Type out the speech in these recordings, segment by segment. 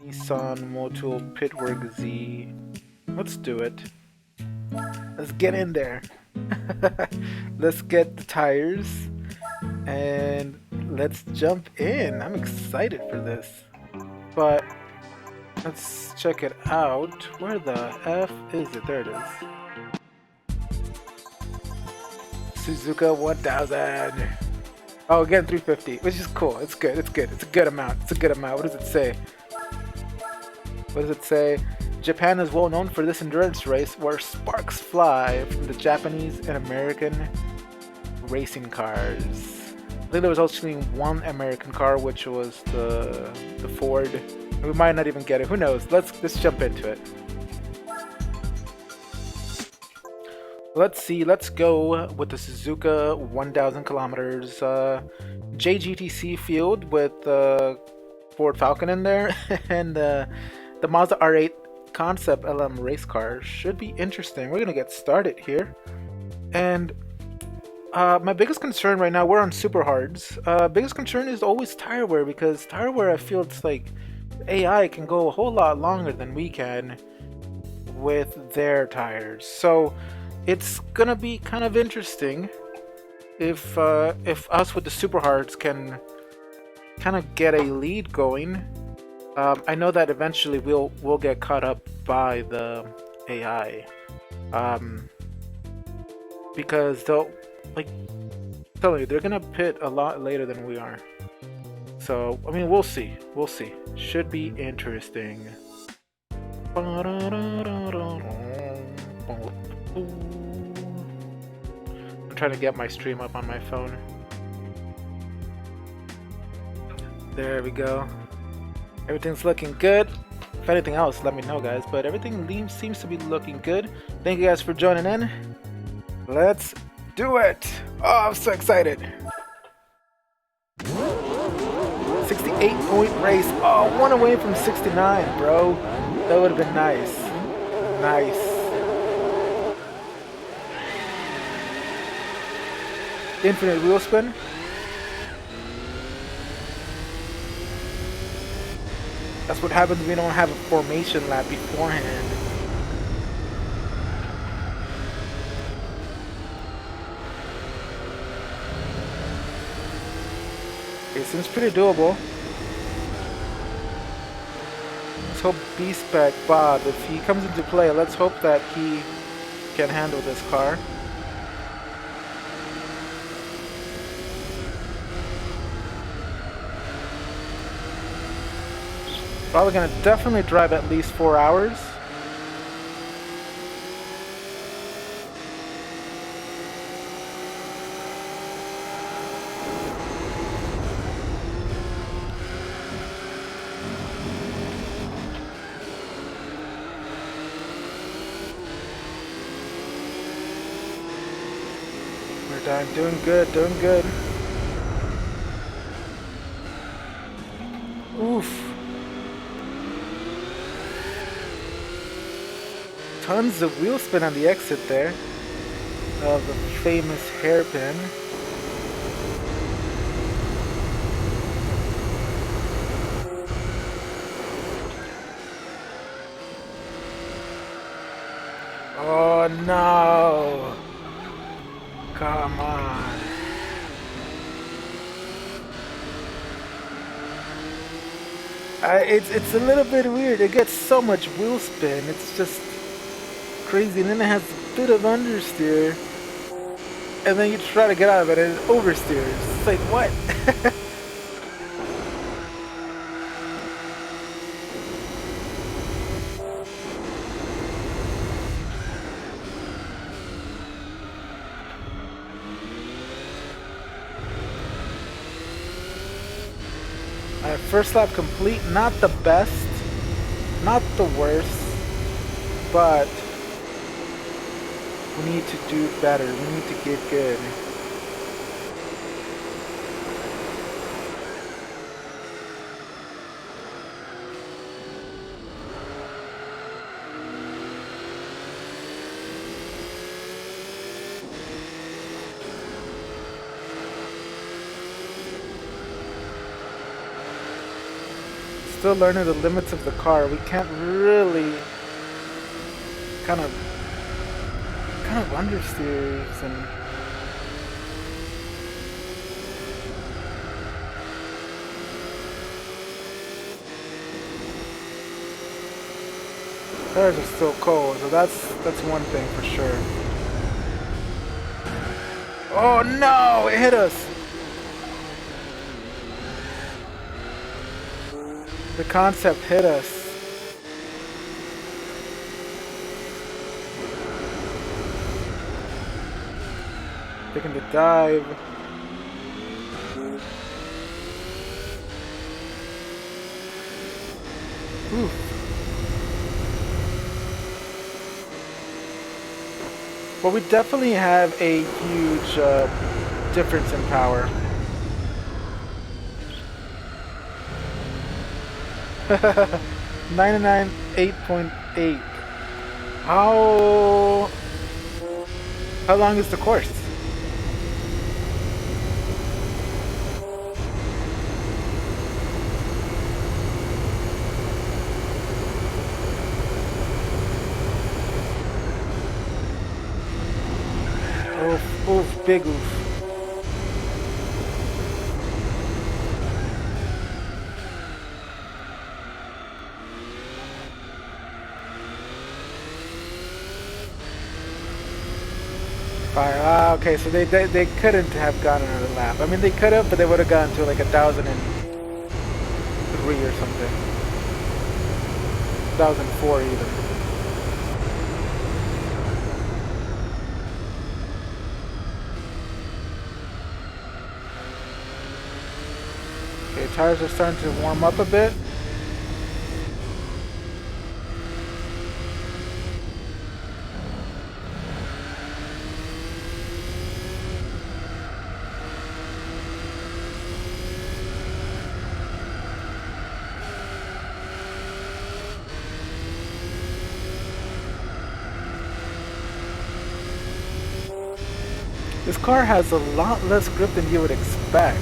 Nissan Motul Pitwork Z. Let's do it. Let's get in there. Let's get the tires and let's jump in. I'm excited for this. But let's check it out. Where the F is it? There it is. Suzuka 1000. Oh, again 350, which is cool. It's good. It's good. It's a good amount. It's a good amount. What does it say? What does it say? Japan is well known for this endurance race where sparks fly from the Japanese and American racing cars. I think there was actually one American car, which was the Ford. We might not even get it. Who knows? Let's jump into it. Let's see. Let's go with the Suzuka 1000 kilometers JGTC field with Ford Falcon in there and the Mazda R8 concept LM race car. Should be interesting. We're gonna get started here, and my biggest concern right now, we're on super hards. Biggest concern is always tire wear, because tire wear, I feel it's like AI can go a whole lot longer than we can with their tires. So it's gonna be kind of interesting if us with the super hards can kind of get a lead going. I know that eventually we'll get caught up by the AI, because they'll, like, tell you, they're gonna pit a lot later than we are. So I mean, we'll see. We'll see. Should be interesting. I'm trying to get my stream up on my phone. There we go. Everything's looking good. If anything else, let me know, guys. But everything seems to be looking good. Thank you guys for joining in. Let's do it. Oh, I'm so excited. 68-point race. Oh, one away from 69, bro. That would have been nice. Nice. Infinite wheel spin. That's what happens when we don't have a formation lap beforehand. It seems pretty doable. Let's hope B-Spec Bob, if he comes into play, let's hope that he can handle this car. Probably gonna definitely drive at least 4 hours. We're done. Doing good, doing good. Oof. Tons of wheel spin on the exit there of the famous hairpin. Oh no! Come on. It's a little bit weird. It gets so much wheel spin. It's just crazy, and then it has a bit of understeer, and then you try to get out of it and it oversteers. It's like, what? Alright, first lap complete. Not the best, not the worst, but we need to do better. We need to get good. still learning the limits of the car. We can't really kind of understeers and tires are still cold, so that's one thing for sure. Oh no, it hit us. The concept hit us. Taking the dive. Oof. Well, we definitely have a huge difference in power. 99.8. How long is the course? Oof, oof, big oof. Fire. Ah, okay, so they couldn't have gotten another lap. I mean, they could have, but they would have gotten to like 1,003 or something. 1,004 even. Okay, tires are starting to warm up a bit. This car has a lot less grip than you would expect.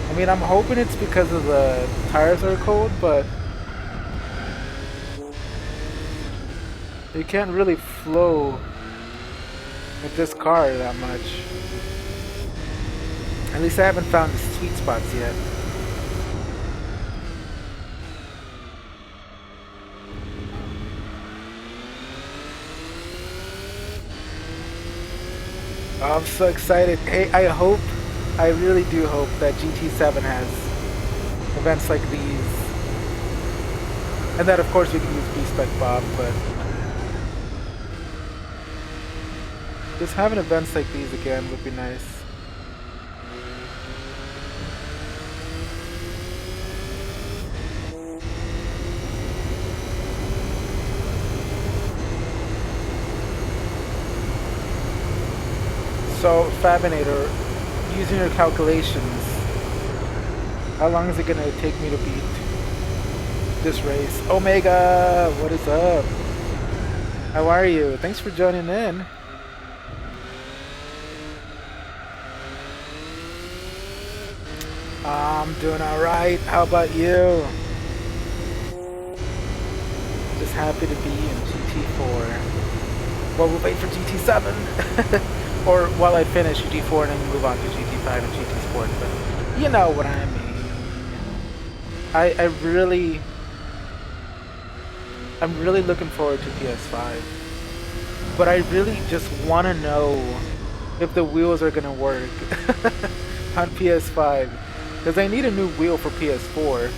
I mean, I'm hoping it's because of the tires are cold, but you can't really flow with this car that much. At least I haven't found the sweet spots yet. Oh, I'm so excited. Hey, I really do hope that GT7 has events like these. And that of course we can use B-Spec Bob, but just having events like these again would be nice. So, Fabinator, using your calculations, how long is it going to take me to beat this race? Omega, what is up? How are you? Thanks for joining in. I'm doing alright. How about you? Just happy to be in GT4. Well, we'll wait for GT7. Or while I finish GT4 and then move on to GT5 and GT Sport, but you know what I mean. I'm really looking forward to PS5. But I really just want to know if the wheels are gonna work on PS5. Because I need a new wheel for PS4.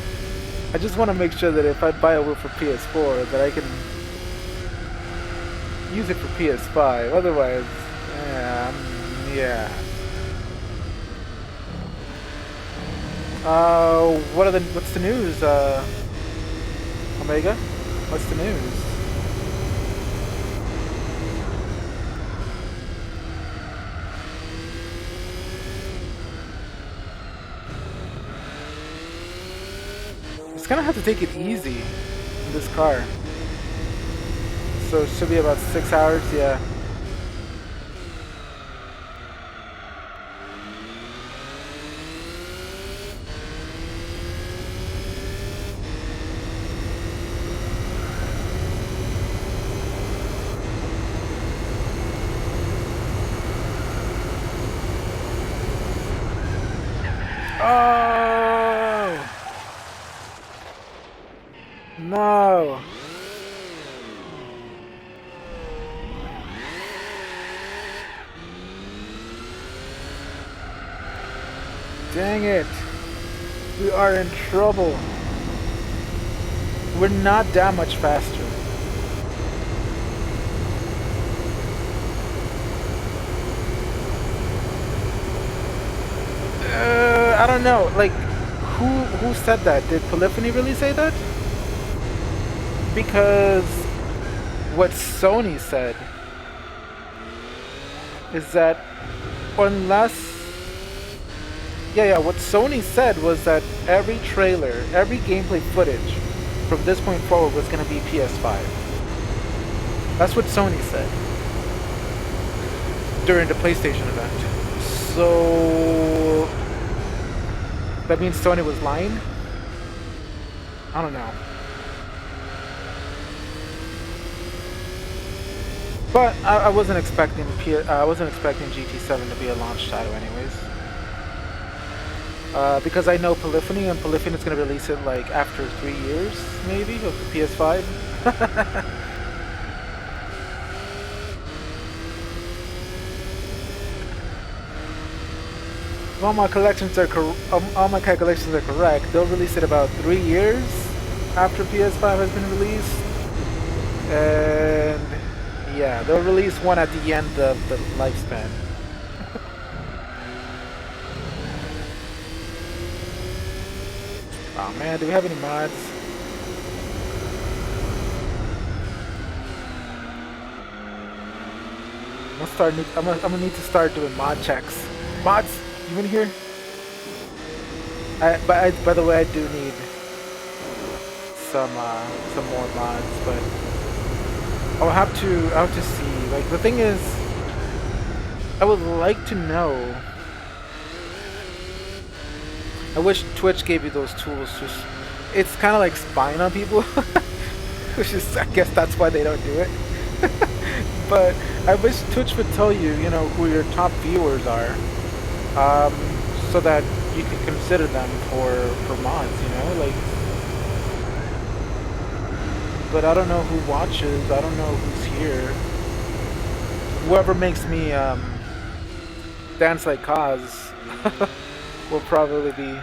I just want to make sure that if I buy a wheel for PS4 that I can use it for PS5. Otherwise, yeah. What's the news? Omega? What's the news? It's gonna have to take it easy in this car. So it should be about 6 hours, yeah. No. Dang it. We are in trouble. We're not that much faster. I don't know. Like, who said that? Did Polyphony really say that? Because what Sony said is that unless what Sony said was that every trailer, every gameplay footage from this point forward was going to be PS5. That's what Sony said during the PlayStation event. So that means Sony was lying? I don't know. But I wasn't expecting GT7 to be a launch title anyways. Because I know Polyphony, and Polyphony is going to release it like after 3 years, maybe, of the PS5. If all my calculations are correct, they'll release it about 3 years after PS5 has been released, and yeah, they'll release one at the end of the lifespan. Oh man, do we have any mods? I'm gonna need to start doing mod checks. Mods, you in here? By the way, I do need some more mods, but I'll have to see. Like, the thing is, I would like to know. I wish Twitch gave you those tools. It's kind of like spying on people, which is, I guess that's why they don't do it. But I wish Twitch would tell you, you know, who your top viewers are, so that you can consider them for mods, you know, like. But I don't know who watches. I don't know who's here. Whoever makes me dance like Kaz will probably be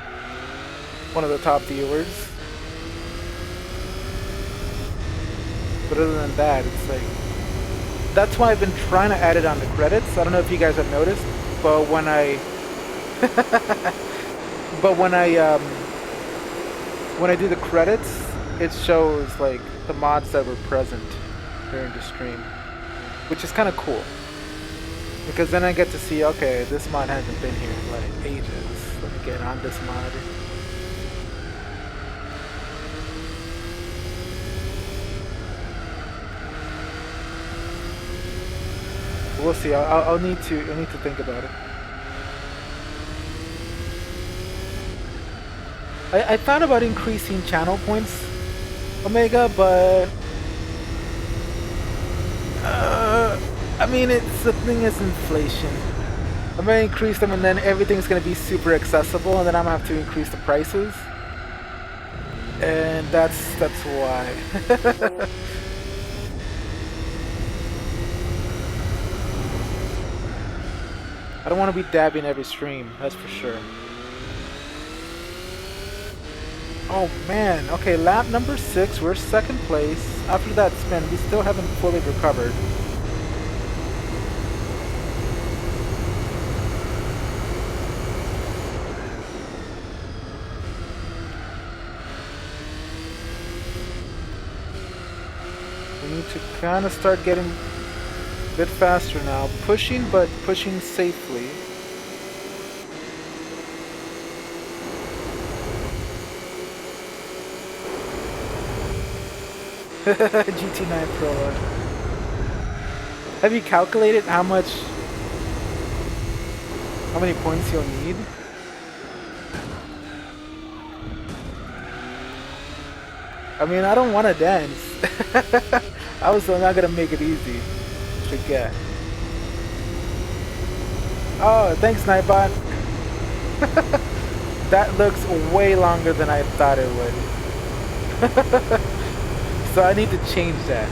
one of the top viewers. But other than that, it's like, that's why I've been trying to add it on the credits. I don't know if you guys have noticed, but when I when I do the credits, it shows like the mods that were present during the stream, which is kind of cool, because then I get to see, okay, this mod hasn't been here in like ages. Let me get on this mod. We'll see. I'll need to think about it. I thought about increasing channel points, Omega, but I mean, the thing is inflation. I'm gonna increase them, and then everything's gonna be super accessible, and then I'm gonna have to increase the prices, and that's why. I don't want to be dabbing every stream, that's for sure. Oh man, okay, lap number 6, we're second place. After that spin, we still haven't fully recovered. We need to kind of start getting a bit faster now. Pushing, but pushing safely. GT9 Pro. Have you calculated how many points you'll need? I mean, I don't want to dance. I was not gonna make it easy. Forget. Oh, thanks, Nightbot. That looks way longer than I thought it would. So I need to change that.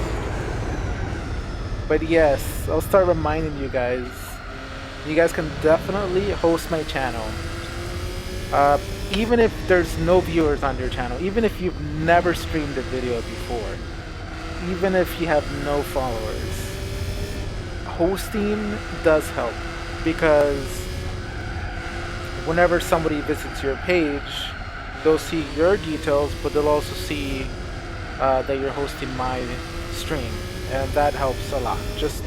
But yes, I'll start reminding you guys. You guys can definitely host my channel. Even if there's no viewers on your channel, even if you've never streamed a video before, even if you have no followers, hosting does help, because whenever somebody visits your page, they'll see your details, but they'll also see that you're hosting my stream, and that helps a lot. Just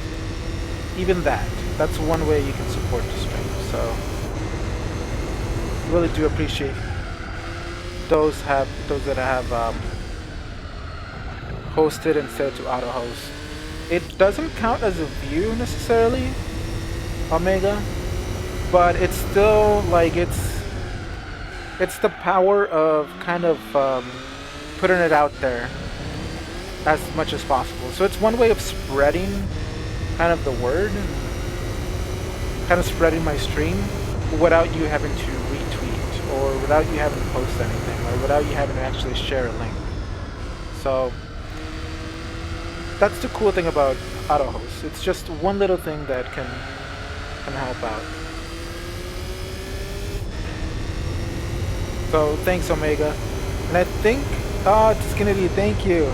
even that's one way you can support the stream. So really do appreciate those that have hosted instead to auto host. It doesn't count as a view necessarily, Omega, but it's still like it's the power of kind of putting it out there as much as possible. So it's one way of spreading kind of the word, kind of spreading my stream without you having to retweet, or without you having to post anything, or without you having to actually share a link. So that's the cool thing about auto host. It's just one little thing that can help out. So thanks, Omega. And I think, it's Kennedy, thank you.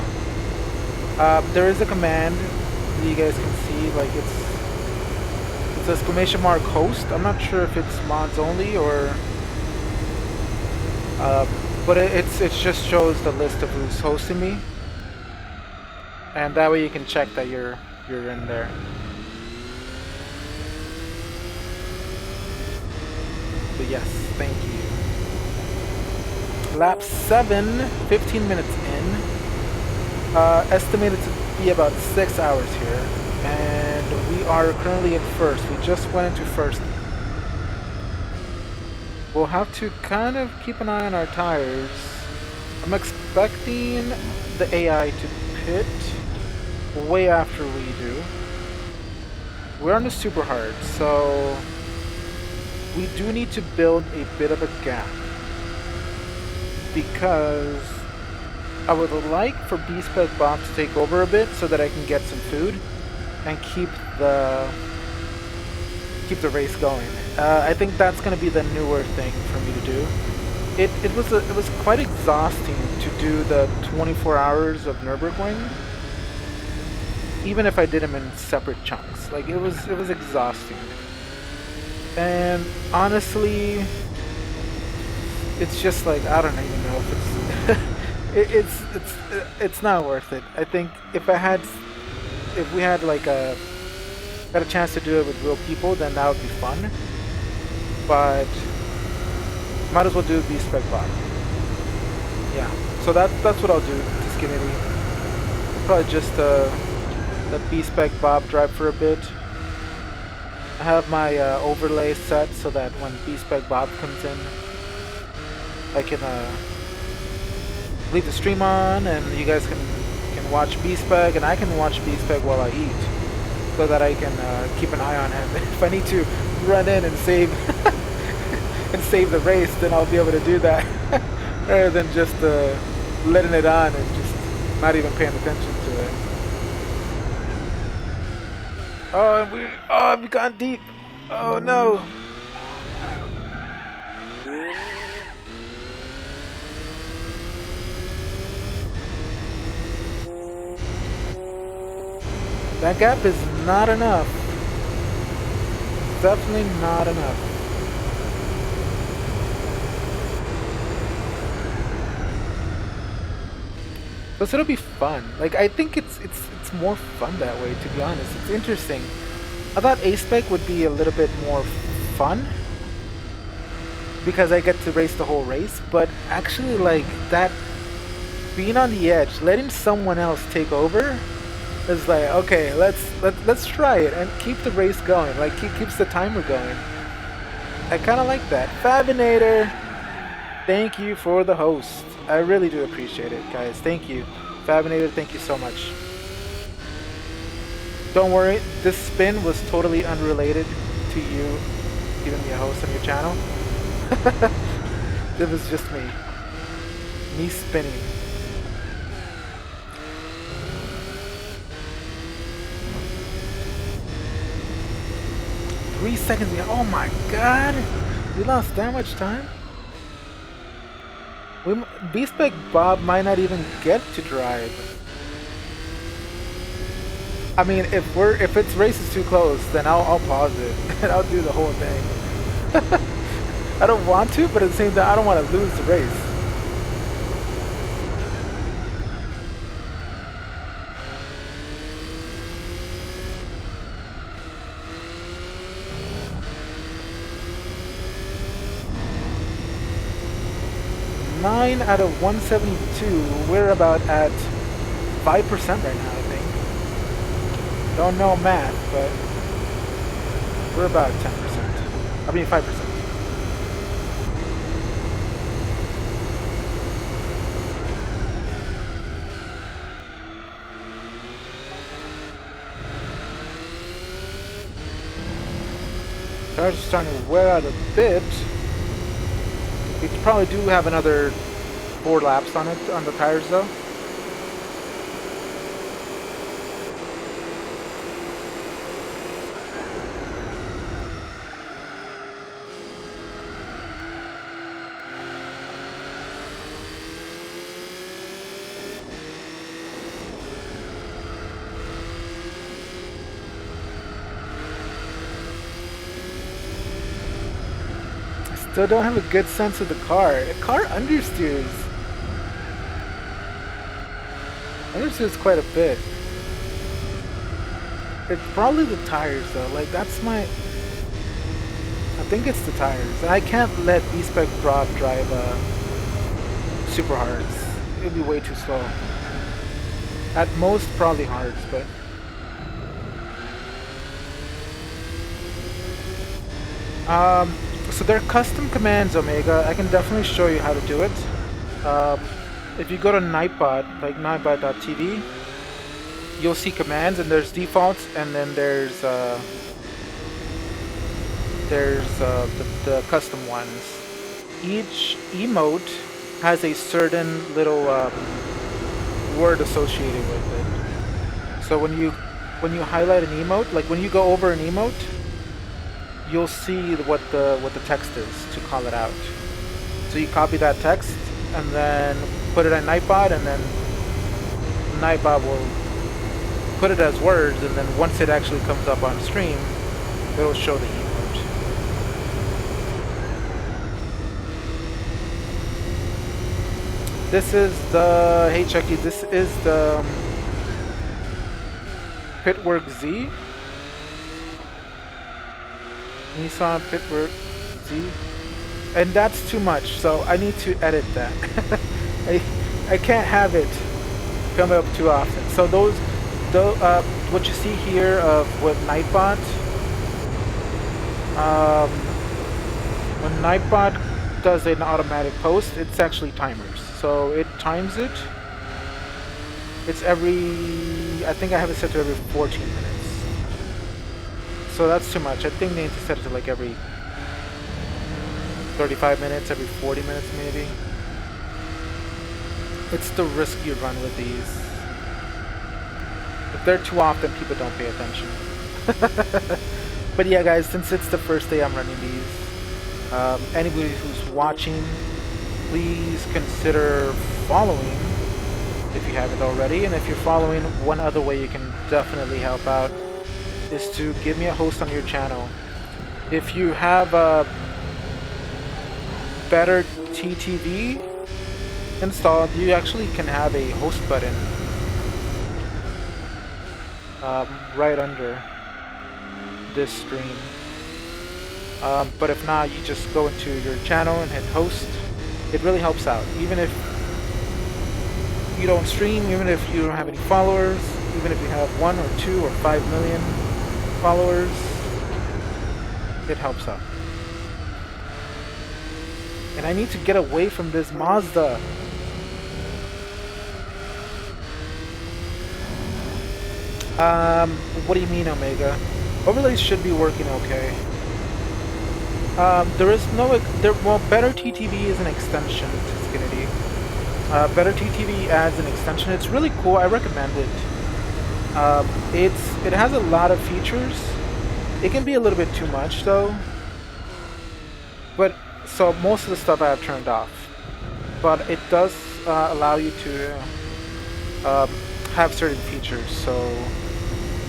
There is a command that you guys can see, like it's exclamation mark host. I'm not sure if it's mods only or but it just shows the list of who's hosting me, and that way you can check that you're in there. So yes, thank you. Lap 7, 15 minutes in. Estimated to be about 6 hours here, and we are currently in first. We just went into first. We'll have to kind of keep an eye on our tires. I'm expecting the AI to pit way after we do. We're on the super hard, so we do need to build a bit of a gap, because I would like for B-Spec Bob to take over a bit so that I can get some food and keep the race going. I think that's going to be the newer thing for me to do. It was quite exhausting to do the 24 hours of Nürburgring, even if I did them in separate chunks. Like it was exhausting. And honestly, it's just like, I don't even know if it's it's not worth it. I think if we had like got a chance to do it with real people, then that would be fun. But might as well do B-Spec Bob. Yeah. So that's what I'll do to Skinny. Probably just the B-Spec Bob drive for a bit. I have my overlay set so that when B-Spec Bob comes in, I can leave the stream on, and you guys can watch B-Spec, and I can watch B-Spec while I eat, so that I can keep an eye on him. If I need to run in and save and save the race, then I'll be able to do that, rather than just letting it on and just not even paying attention to it. Oh, we've gone deep. Oh no. That gap is not enough. Definitely not enough. Plus it'll be fun. Like I think it's more fun that way, to be honest. It's interesting. I thought A-Spec would be a little bit more fun because I get to race the whole race, but actually like that, being on the edge, letting someone else take over, it's like, okay, let's try it and keep the race going. Like keeps the timer going. I kind of like that. Fabinator, thank you for the host. I really do appreciate it, guys. Thank you, Fabinator. Thank you so much. Don't worry, this spin was totally unrelated to you giving me a host on your channel. It was just me spinning. 3 seconds behind. Oh my god! We lost that much time? B-Spec Bob might not even get to drive. I mean, if its race is too close, then I'll pause it and I'll do the whole thing. I don't want to, but at the same time, I don't want to lose the race. Nine out of 172. We're about at 5% right now, I think. Don't know math, but we're about 10%. I mean 5%. Cars are starting to wear out a bit. We probably do have another 4 laps on it, on the tires though. Still don't have a good sense of the car. The car understeers. Understeers quite a bit. It's probably the tires though. Like that's my... I think it's the tires. I can't let B-Spec Rob drive super hards. It'd be way too slow. At most probably hards, but... So they're custom commands, Omega. I can definitely show you how to do it. If you go to Nightbot, like nightbot.tv, you'll see commands, and there's defaults, and then there's the custom ones. Each emote has a certain little word associated with it. So when you highlight an emote, like when you go over an emote, you'll see what the text is to call it out. So you copy that text and then put it in Nightbot, and then Nightbot will put it as words, and then once it actually comes up on stream, it'll show the emote. This is the, hey Chucky, this is the Pitwork Z. Nissan Pitwork Z, and that's too much, so I need to edit that. I can't have it come up too often. So what you see here with Nightbot, when Nightbot does an automatic post, it's actually timers. So it times it. It's every, I think I have it set to every 14 minutes. So that's too much. I think they need to set it to like every 35 minutes, every 40 minutes maybe. It's the risk you run with these. If they're too often, people don't pay attention. But yeah guys, since it's the first day I'm running these, anybody who's watching, please consider following if you haven't already. And if you're following, one other way you can definitely help out is to give me a host on your channel. If you have a better TTV installed, you actually can have a host button right under this stream. But if not, you just go into your channel and hit host. It really helps out. Even if you don't stream, even if you don't have any followers, even if you have 1 or 2 or 5 million followers, it helps out. And I need to get away from this Mazda. What do you mean, Omega? Overlays should be working okay. There is no, well, Better TTV is an extension to Skinity. Better TTV adds an extension. It's really cool. I recommend it. It has a lot of features. It can be a little bit too much though. But so most of the stuff I have turned off. But it does allow you to have certain features. So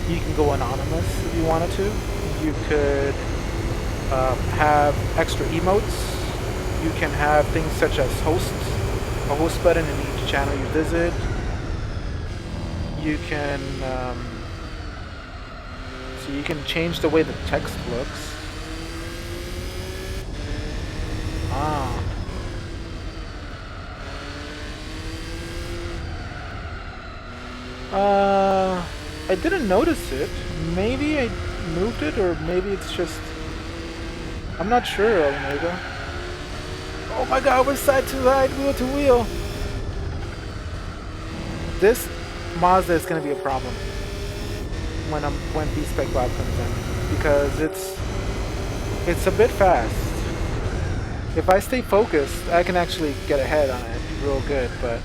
you can go anonymous if you wanted to. You could have extra emotes. You can have things such as a host button in each channel you visit. You can so you can change the way the text looks. Ah. I didn't notice it. Maybe I moved it, or maybe it's just... I'm not sure, Omega. Oh my god, we're side to side, wheel to wheel! This Mazda is gonna be a problem when B-Spec Bob comes in, because it's a bit fast. If I stay focused, I can actually get ahead on it real good, but...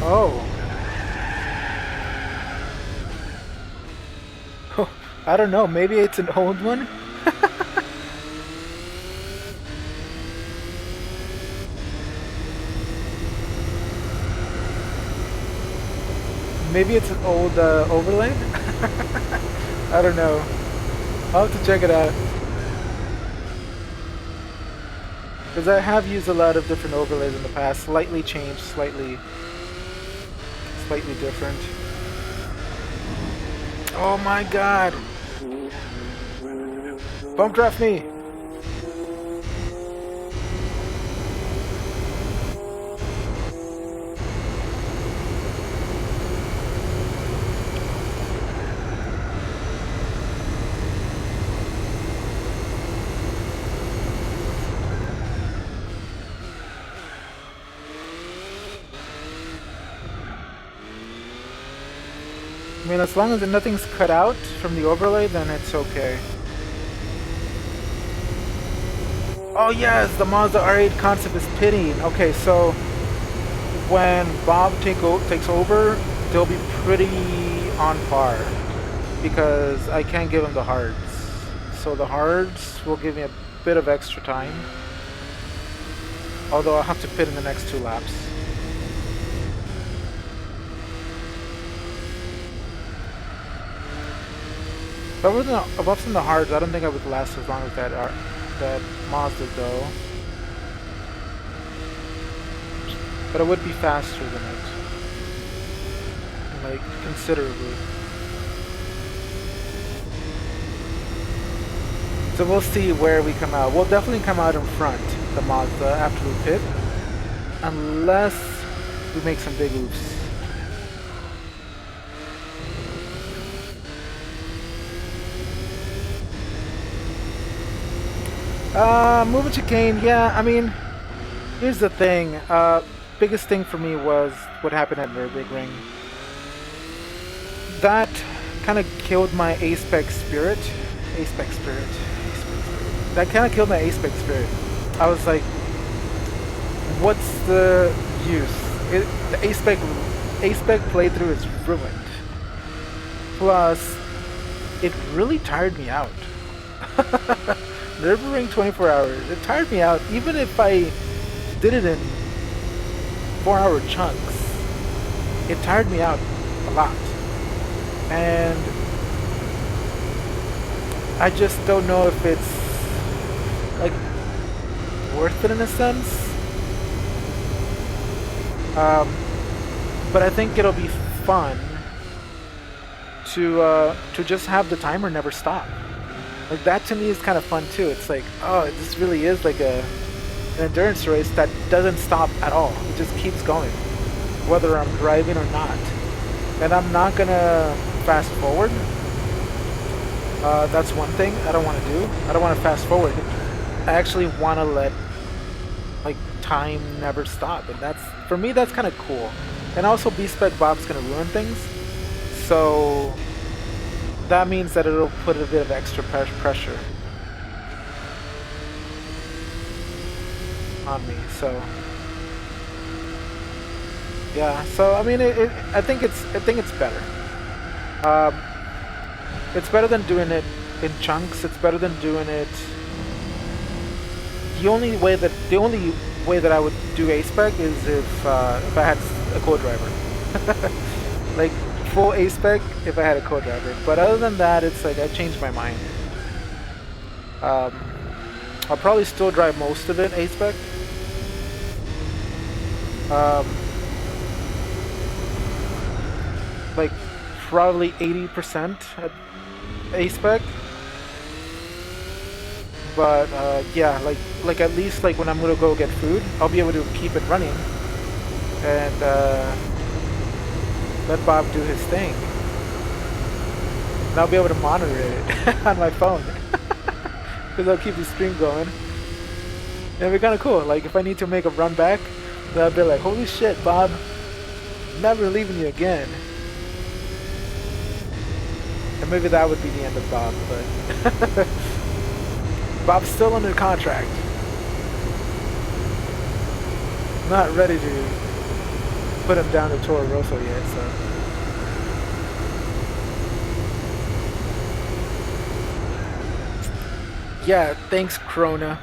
Oh. I don't know, maybe it's an old one? Maybe it's an old overlay? I don't know. I'll have to check it out. Because I have used a lot of different overlays in the past, slightly changed, slightly different. Oh my god! Bump draft me! I mean, as long as nothing's cut out from the overlay, then it's okay. Oh yes, the Mazda R8 concept is pitting. Okay, so when Bob takes over, they'll be pretty on par, because I can't give him the hards. So the hards will give me a bit of extra time. Although I'll have to pit in the next 2 laps. If I wasn't above in the hards, I don't think I would last as long as that Mazda though. But I would be faster than it. Like, considerably. So we'll see where we come out. We'll definitely come out in front, the Mazda, after we pit. Unless we make some big oops. Moving chicane, yeah, I mean, here's the thing. Biggest thing for me was what happened at Nürburgring. That kind of killed my A-Spec spirit. A-Spec spirit. That kind of killed my A-Spec spirit. I was like, what's the use? The A-Spec playthrough is ruined. Plus, it really tired me out. Nürburgring 24 hours, it tired me out. Even if I did it in 4-hour chunks, it tired me out a lot. And I just don't know if it's like worth it in a sense. But I think it'll be fun to just have the timer never stop. Like, that to me is kind of fun too. It's like, oh, this really is like an endurance race that doesn't stop at all. It just keeps going, whether I'm driving or not. And I'm not gonna fast forward. That's one thing I don't want to do. I don't want to fast forward. I actually want to let like time never stop, and that's, for me, that's kind of cool. And also, B-Spec Bob's gonna ruin things, so that means that it'll put a bit of extra pressure on me. So Yeah. So I mean, I think it's better. Um, it's better than doing it in chunks. It's better than doing it. The only way that I would do A spec is if I had a co-driver. Like full A spec if I had a co-driver. But other than that, it's like I changed my mind. Um, I'll probably still drive most of it A spec. Um, like probably 80% at A spec. But yeah, like at least like when I'm gonna go get food, I'll be able to keep it running and let Bob do his thing. And I'll be able to monitor it on my phone because I'll keep the stream going. It'll be kind of cool. Like if I need to make a run back, then I'll be like, "Holy shit, Bob! Never leaving you again." And maybe that would be the end of Bob, but. Bob's still under contract. Not ready to put him down to Toro Rosso yet, so. Yeah, thanks Krona.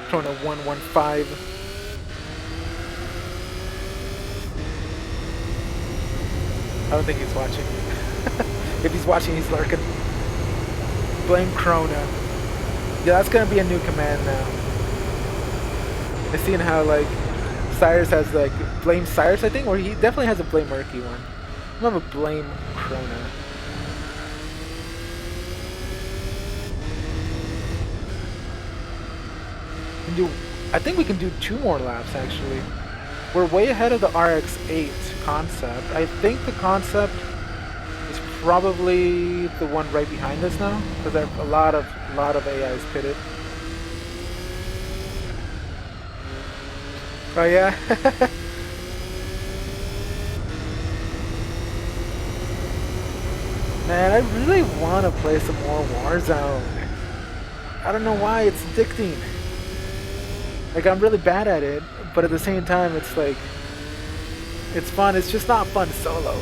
Krona 115. I don't think he's watching. If he's watching, he's lurking. Blame Krona. Yeah, that's gonna be a new command now. I've seen how like Cyrus has like blame Cyrus, I think, or he definitely has a blame Murky one. I remember blame Krona. I think we can do 2 more laps actually. We're way ahead of the RX-8 concept. I think the concept is probably the one right behind us now, because there are a lot of AIs pitted. Oh yeah. Man, I really want to play some more Warzone. I don't know why, it's addicting. Like I'm really bad at it, but at the same time it's like it's fun. It's just not fun solo.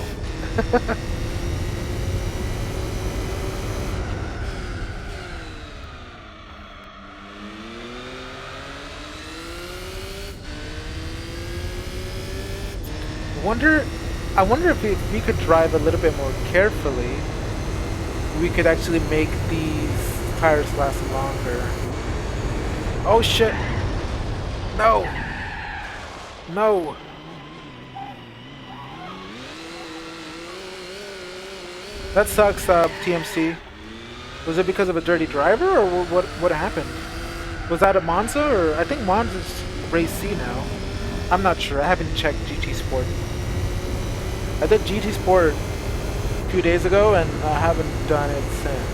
I wonder if we could drive a little bit more carefully, we could actually make these tires last longer. Oh shit! No! No! That sucks, TMC. Was it because of a dirty driver, or what happened? Was that a Monza, or I think Monza's race C now. I'm not sure. I haven't checked GT Sport. I did GT Sport a few days ago, and I haven't done it since.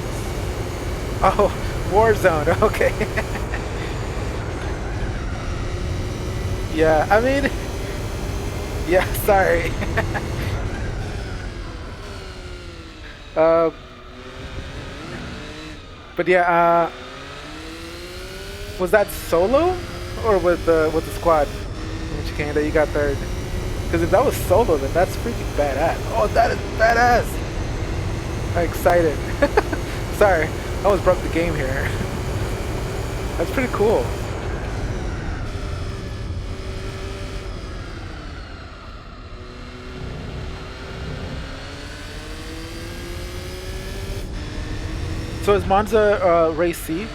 Oh, Warzone. Okay. Yeah, I mean, yeah. Sorry. But yeah. Was that solo, or with the squad? Which came that you got third? Because if that was solo, then that's freaking badass. Oh, that is badass! I'm excited. Sorry, I almost broke the game here. That's pretty cool. So is Monza race C?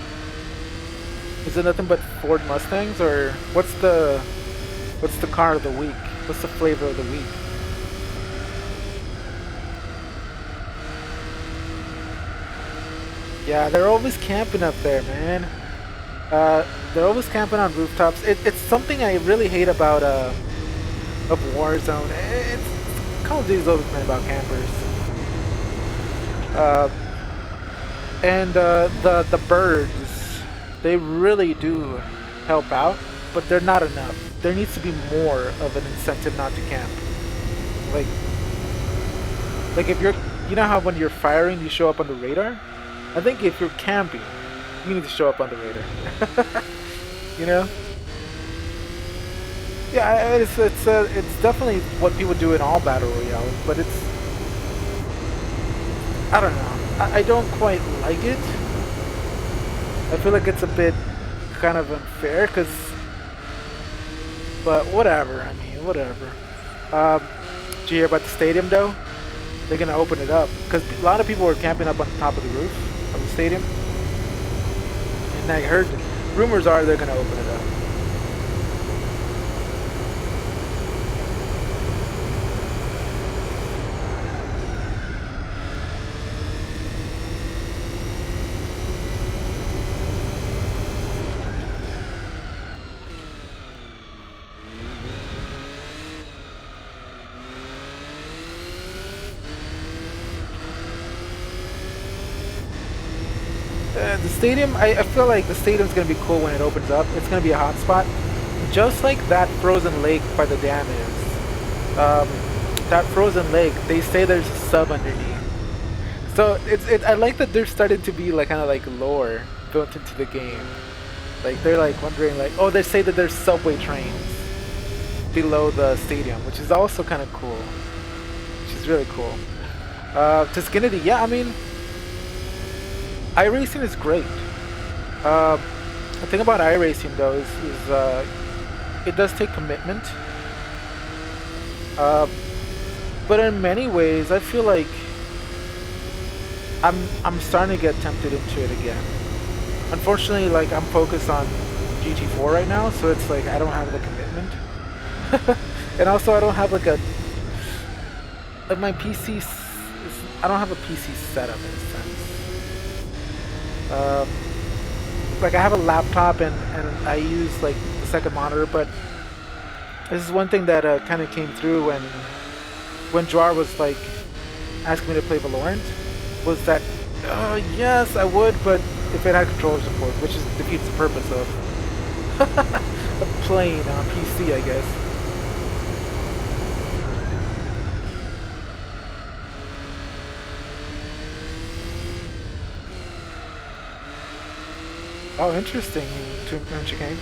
Is it nothing but Ford Mustangs, or what's the car of the week? What's the flavor of the week? Yeah, they're always camping up there, man. They're always camping on rooftops. It's something I really hate about of Warzone. It's Call of Duty's always been about campers. And the birds, they really do help out, but they're not enough. There needs to be more of an incentive not to camp. Like if you're, you know how when you're firing you show up on the radar? I think if you're camping, you need to show up on the radar. You know? Yeah, it's definitely what people do in all battle royales, but it's, I don't know. I don't quite like it. I feel like it's a bit kind of unfair, cause, but whatever. I mean, whatever. Did you hear about the stadium though? They're gonna open it up because a lot of people were camping up on the top of the roof of the stadium, and I heard rumors are they're gonna open it up. The stadium, I feel like the stadium's gonna be cool when it opens up. It's gonna be a hot spot, just like that frozen lake by the dam is. That frozen lake, they say there's a sub underneath. So I like that there's starting to be like kind of like lore built into the game. Like they're like wondering like, oh, they say that there's subway trains below the stadium, which is also kind of cool. Which is really cool. Tuscanity, yeah, I mean, iRacing is great. The thing about iRacing though is it does take commitment. But in many ways, I feel like I'm starting to get tempted into it again. Unfortunately, like I'm focused on GT4 right now, so it's like I don't have the commitment, and also I don't have like my PC. I don't have a PC setup in a sense. Like I have a laptop and I use like the second monitor, but this is one thing that kind of came through when Joar was like asking me to play Valorant, was that yes I would, but if it had controller support, which is defeats the purpose of playing on PC, I guess. Oh, interesting, Chicane.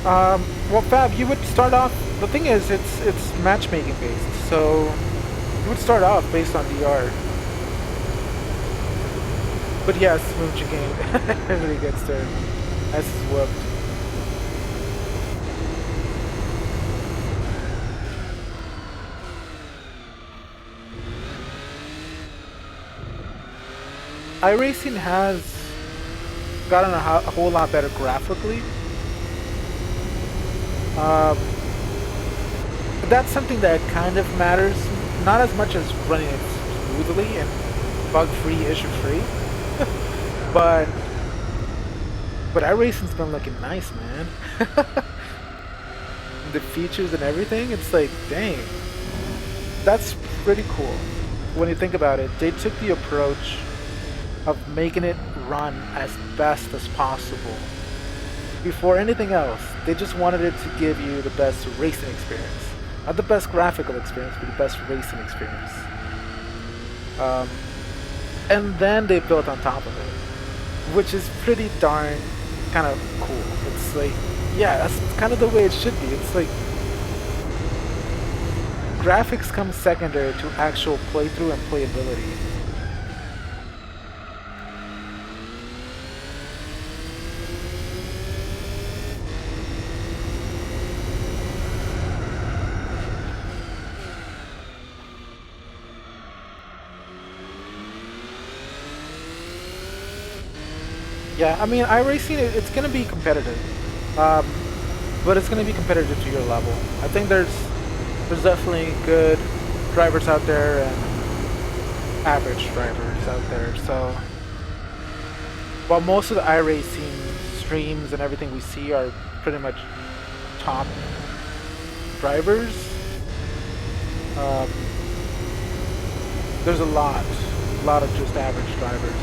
Well, Fab, you would start off. The thing is, it's matchmaking based, so you would start off based on DR. But yes, Moon Chicane, everybody gets their asses whooped. iRacing has gotten a whole lot better graphically. That's something that kind of matters, not as much as running it smoothly and bug-free, issue-free, but iRacing's been looking nice, man. The features and everything, it's like, dang, that's pretty cool. When you think about it, they took the approach of making it run as best as possible. Before anything else, they just wanted it to give you the best racing experience. Not the best graphical experience, but the best racing experience. And then they built on top of it, which is pretty darn kind of cool. It's like, yeah, that's kind of the way it should be. It's like, graphics come secondary to actual playthrough and playability. Yeah, I mean, iRacing, it's going to be competitive, but it's going to be competitive to your level. I think there's definitely good drivers out there and average drivers out there. So, while most of the iRacing streams and everything we see are pretty much top drivers, there's a lot of just average drivers.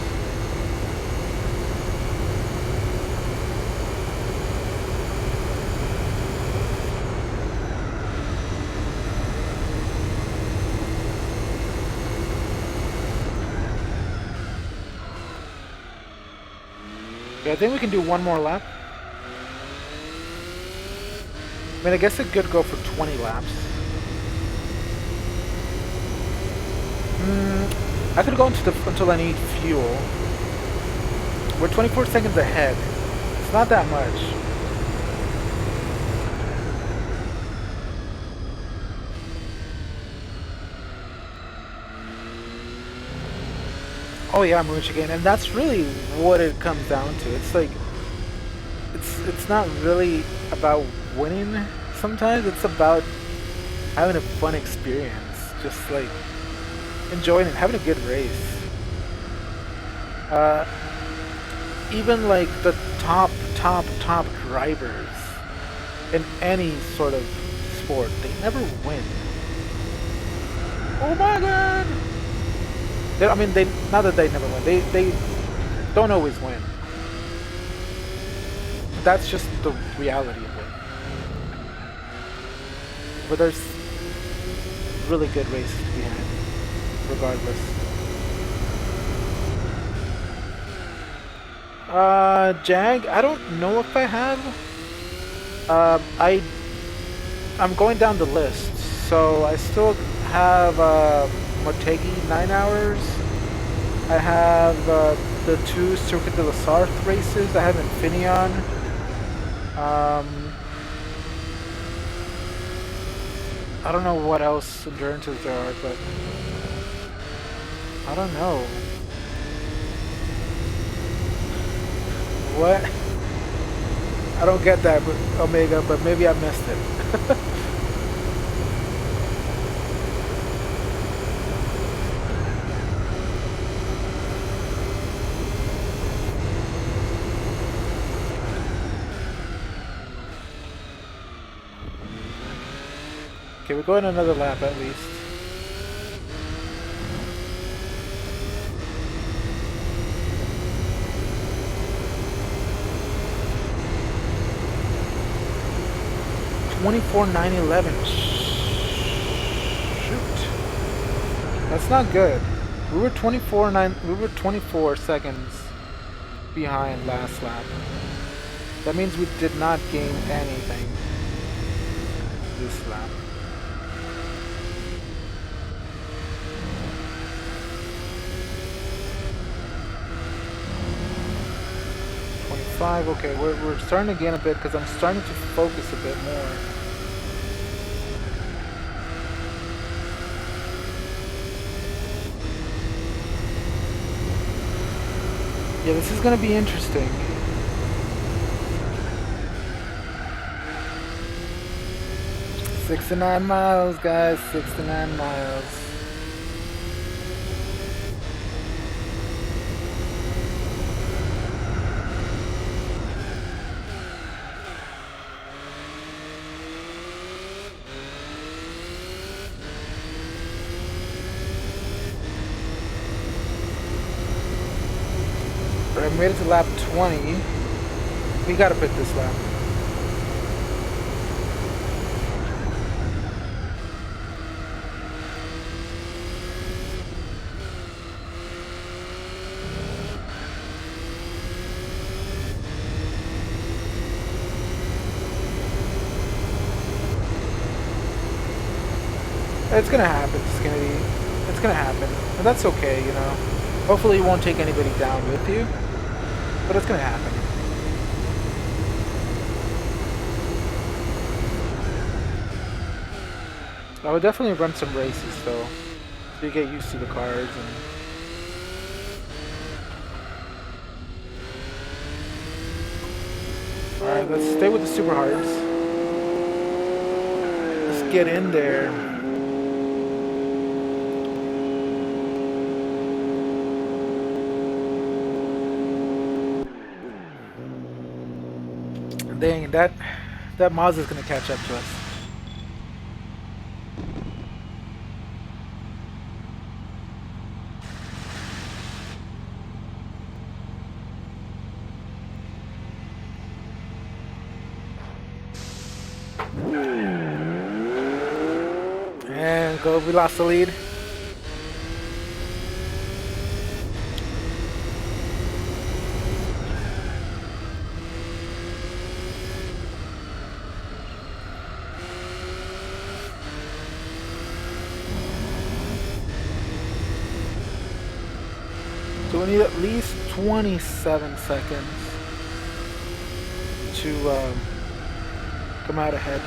I think we can do one more lap. I mean, I guess it could go for 20 laps. I could go until I need fuel. We're 24 seconds ahead. It's not that much. Oh yeah, I'm rich again, and that's really what it comes down to. It's like, it's not really about winning. Sometimes it's about having a fun experience, just like enjoying it, having a good race. Even like the top drivers in any sort of sport, they never win. Oh my god! I mean, not that they never win. They don't always win. That's just the reality of it. But there's really good races to be had, regardless. Jag, I don't know if I have. I'm going down the list, so I still have Motegi 9 hours. I have the 2 Circuit de la Sarthe races. I have Infineon. I don't know what else endurances there are, but I don't know. What? I don't get that, Omega, but maybe I missed it. Okay, we're going another lap at least. $24,911. Shoot, that's not good. We were 24 seconds behind last lap. That means we did not gain anything this lap. Okay, we're starting to gain a bit because I'm starting to focus a bit more. Yeah, this is gonna be interesting. "69 miles, guys, 69 miles. I made it to lap 20. We gotta pick this lap. It's gonna happen, it's gonna happen. And that's okay, you know. Hopefully you won't take anybody down with you. But it's gonna happen. I would definitely run some races though, so you get used to the cars and. All right, let's stay with the super hards. Let's get in there. Dang, that Mazda's gonna catch up to us. And go, we lost the lead. So we need at least 27 seconds to come out ahead.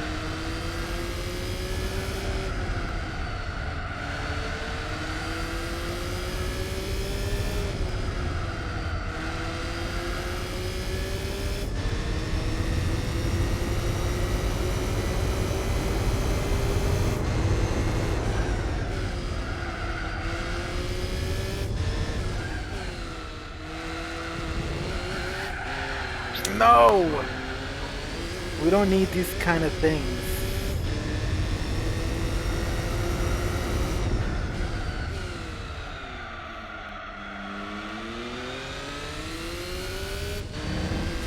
No! We don't need these kind of things.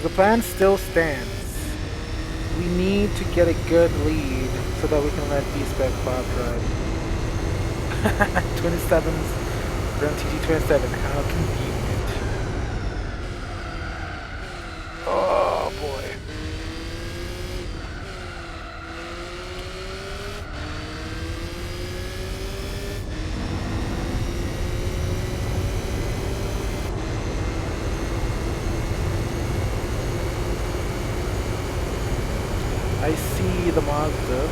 The plan still stands. We need to get a good lead so that we can let B-Spec Bob drive. 27's Gran TT 27. How convenient. Oh boy. I see the Mazda.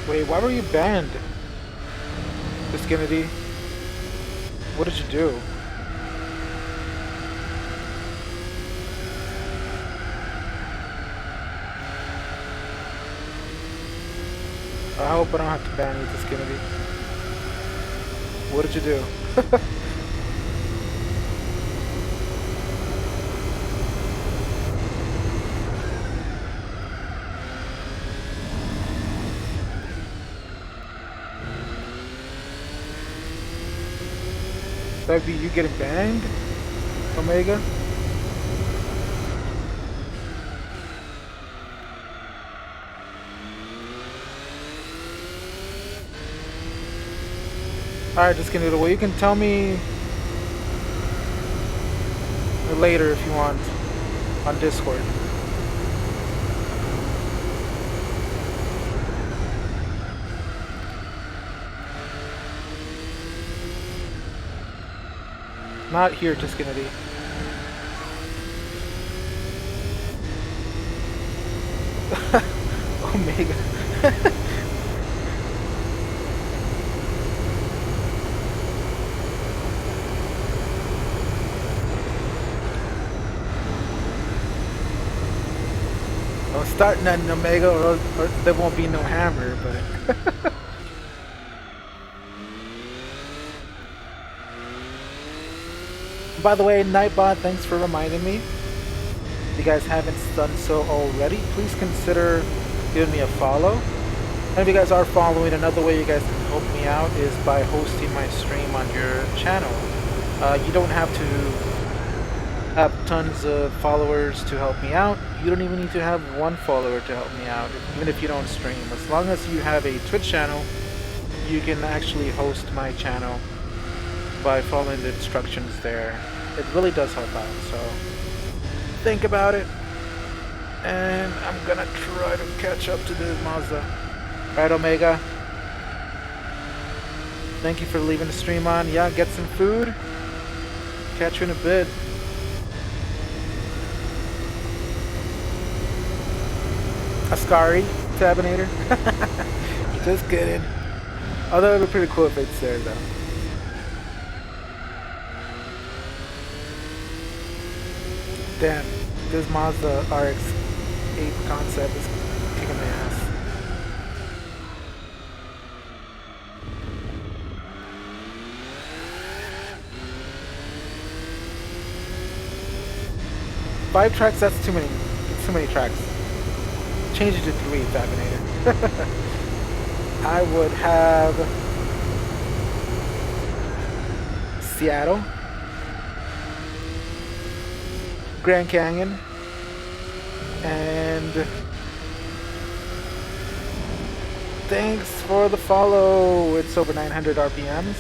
Wait, why were you banned? Miss Kennedy? What did you do? I hope I don't have to ban you, Miss Kennedy. What did you do? That'd be you getting banned, Omega? Alright, just gonna do it. Well, you can tell me later if you want on Discord. Not here, Tuscanity. Omega. I'll start nothing, Omega, or there won't be no hammer, but... By the way, Nightbot, thanks for reminding me. If you guys haven't done so already, please consider giving me a follow. And if you guys are following, another way you guys can help me out is by hosting my stream on your channel. You don't have to have tons of followers to help me out. You don't even need to have one follower to help me out, even if you don't stream. As long as you have a Twitch channel, you can actually host my channel by following the instructions there. It really does help out, so think about it. And I'm gonna try to catch up to the Mazda. Right, Omega? Thank you for leaving the stream on. Yeah, get some food. Catch you in a bit. Ascari, Tabinator. Just kidding. Although it would be pretty cool if it's there, though. Damn, this Mazda RX-8 concept is kicking my ass. 5 tracks, that's too many. It's too many tracks. Change it to 3, Fabinator. I would have Seattle, Grand Canyon, and thanks for the follow. It's over 900 RPMs.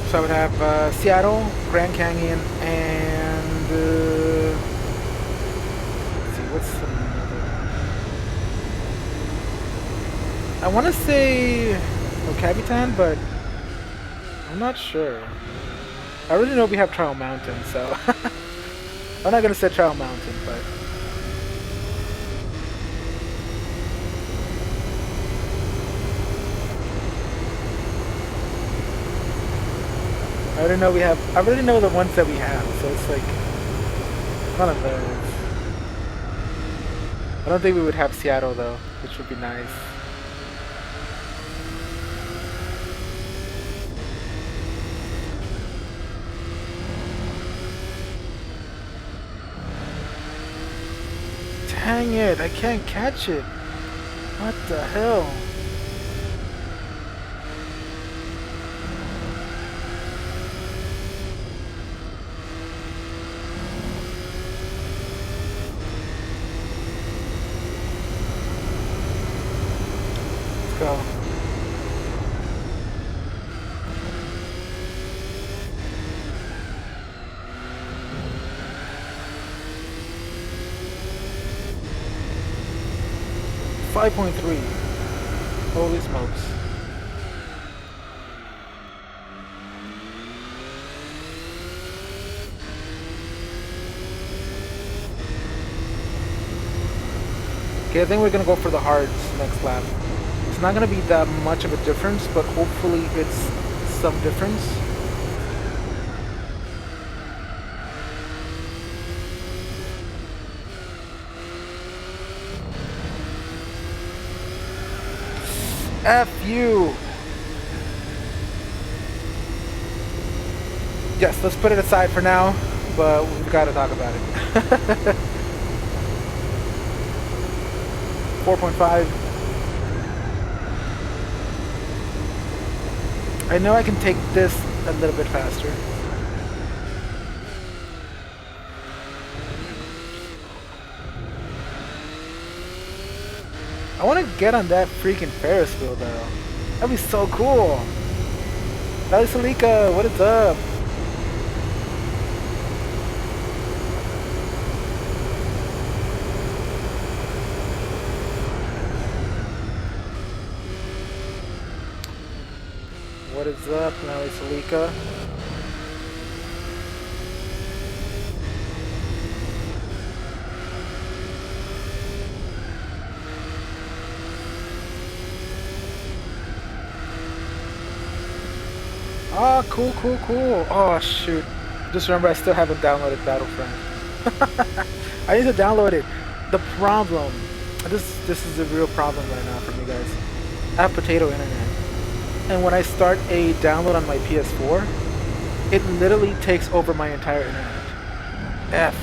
So I would have Seattle, Grand Canyon, and let's see, what's another? I want to say Capitan, but I'm not sure. I already know we have Trial Mountain, so I'm not gonna say Trial Mountain, but I already know we have. I already know the ones that we have, so it's like one of those. I don't think we would have Seattle though, which would be nice. Dang it, I can't catch it. What the hell? Let's go. .3. Holy smokes. Okay, I think we're gonna go for the hards next lap. It's not gonna be that much of a difference, but hopefully it's some difference. F you! Yes, let's put it aside for now, but we've got to talk about it. 4.5. I know I can take this a little bit faster. I want to get on that freaking Ferris wheel though. That'd be so cool. Valley Salika, what is up? What is up, Valley Salika? Oh, cool, cool, cool. Oh, shoot. Just remember, I still haven't downloaded Battlefront. I need to download it. The problem, this is a real problem right now for me, guys. I have potato internet. And when I start a download on my PS4, it literally takes over my entire internet.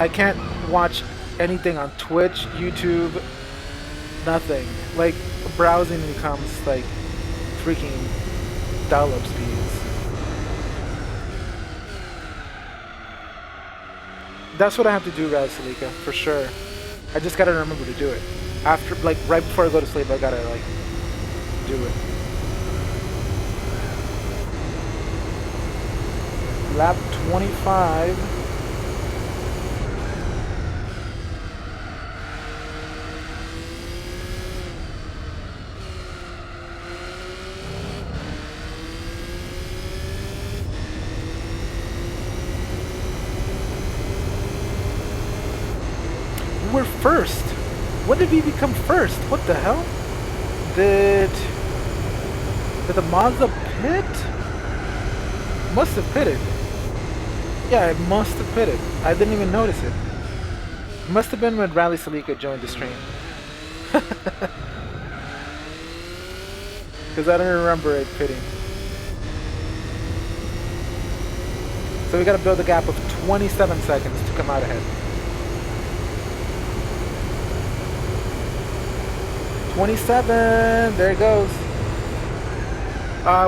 I can't watch anything on Twitch, YouTube, nothing. Like, browsing becomes like freaking dial-up speeds. That's what I have to do, Salika, for sure. I just gotta remember to do it. After, like, right before I go to sleep, I gotta, like, do it. Lap 25. We're first. When did we become first? What the hell? Did the Mazda pit? Must have pitted. Yeah, it must have pitted. I didn't even notice it. It must have been when Rally Salika joined the stream. Because I don't remember it pitting. So we gotta build a gap of 27 seconds to come out ahead. 27, there it goes.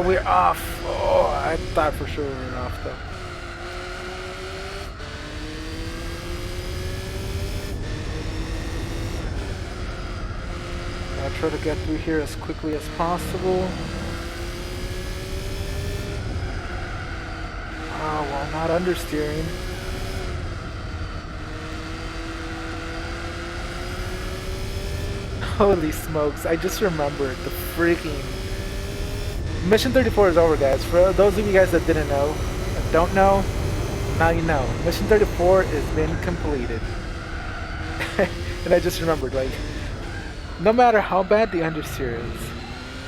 We're off. Oh, I thought for sure we were off though. I'll try to get through here as quickly as possible. Oh, well, not understeering. Holy smokes, I just remembered the freaking... Mission 34 is over, guys. For those of you guys that didn't know, that don't know, now you know. Mission 34 has been completed. And I just remembered, like, no matter how bad the understeer is,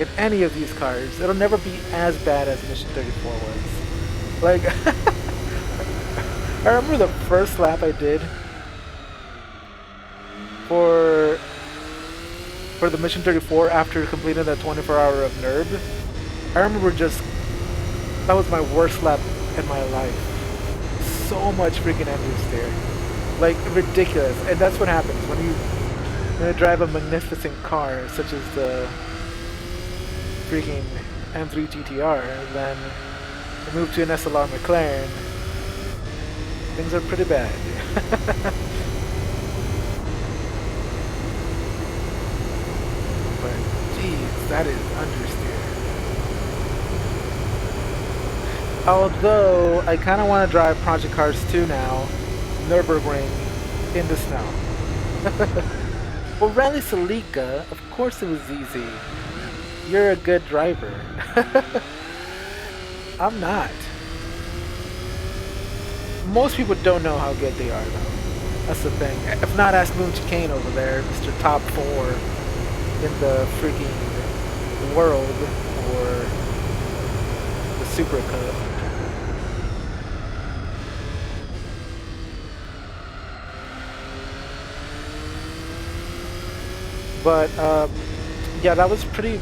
in any of these cars, it'll never be as bad as Mission 34 was. Like, I remember the first lap I did for the Mission 34 after completing that 24-hour of NERB. I remember that was my worst lap in my life. So much freaking understeer. Like, ridiculous. And that's what happens when you drive a magnificent car such as the freaking M3 GTR, and then you move to an SLR McLaren. Things are pretty bad. But geez, that is understeer. Although I kind of want to drive Project Cars 2 now, Nürburgring, in the snow. Well, Rally Salika, of course it was easy. You're a good driver. I'm not. Most people don't know how good they are, though. That's the thing. If not, ask Moon Chicane over there, Mr. Top 4 in the freaking world, or the Super Cup. But yeah, that was pretty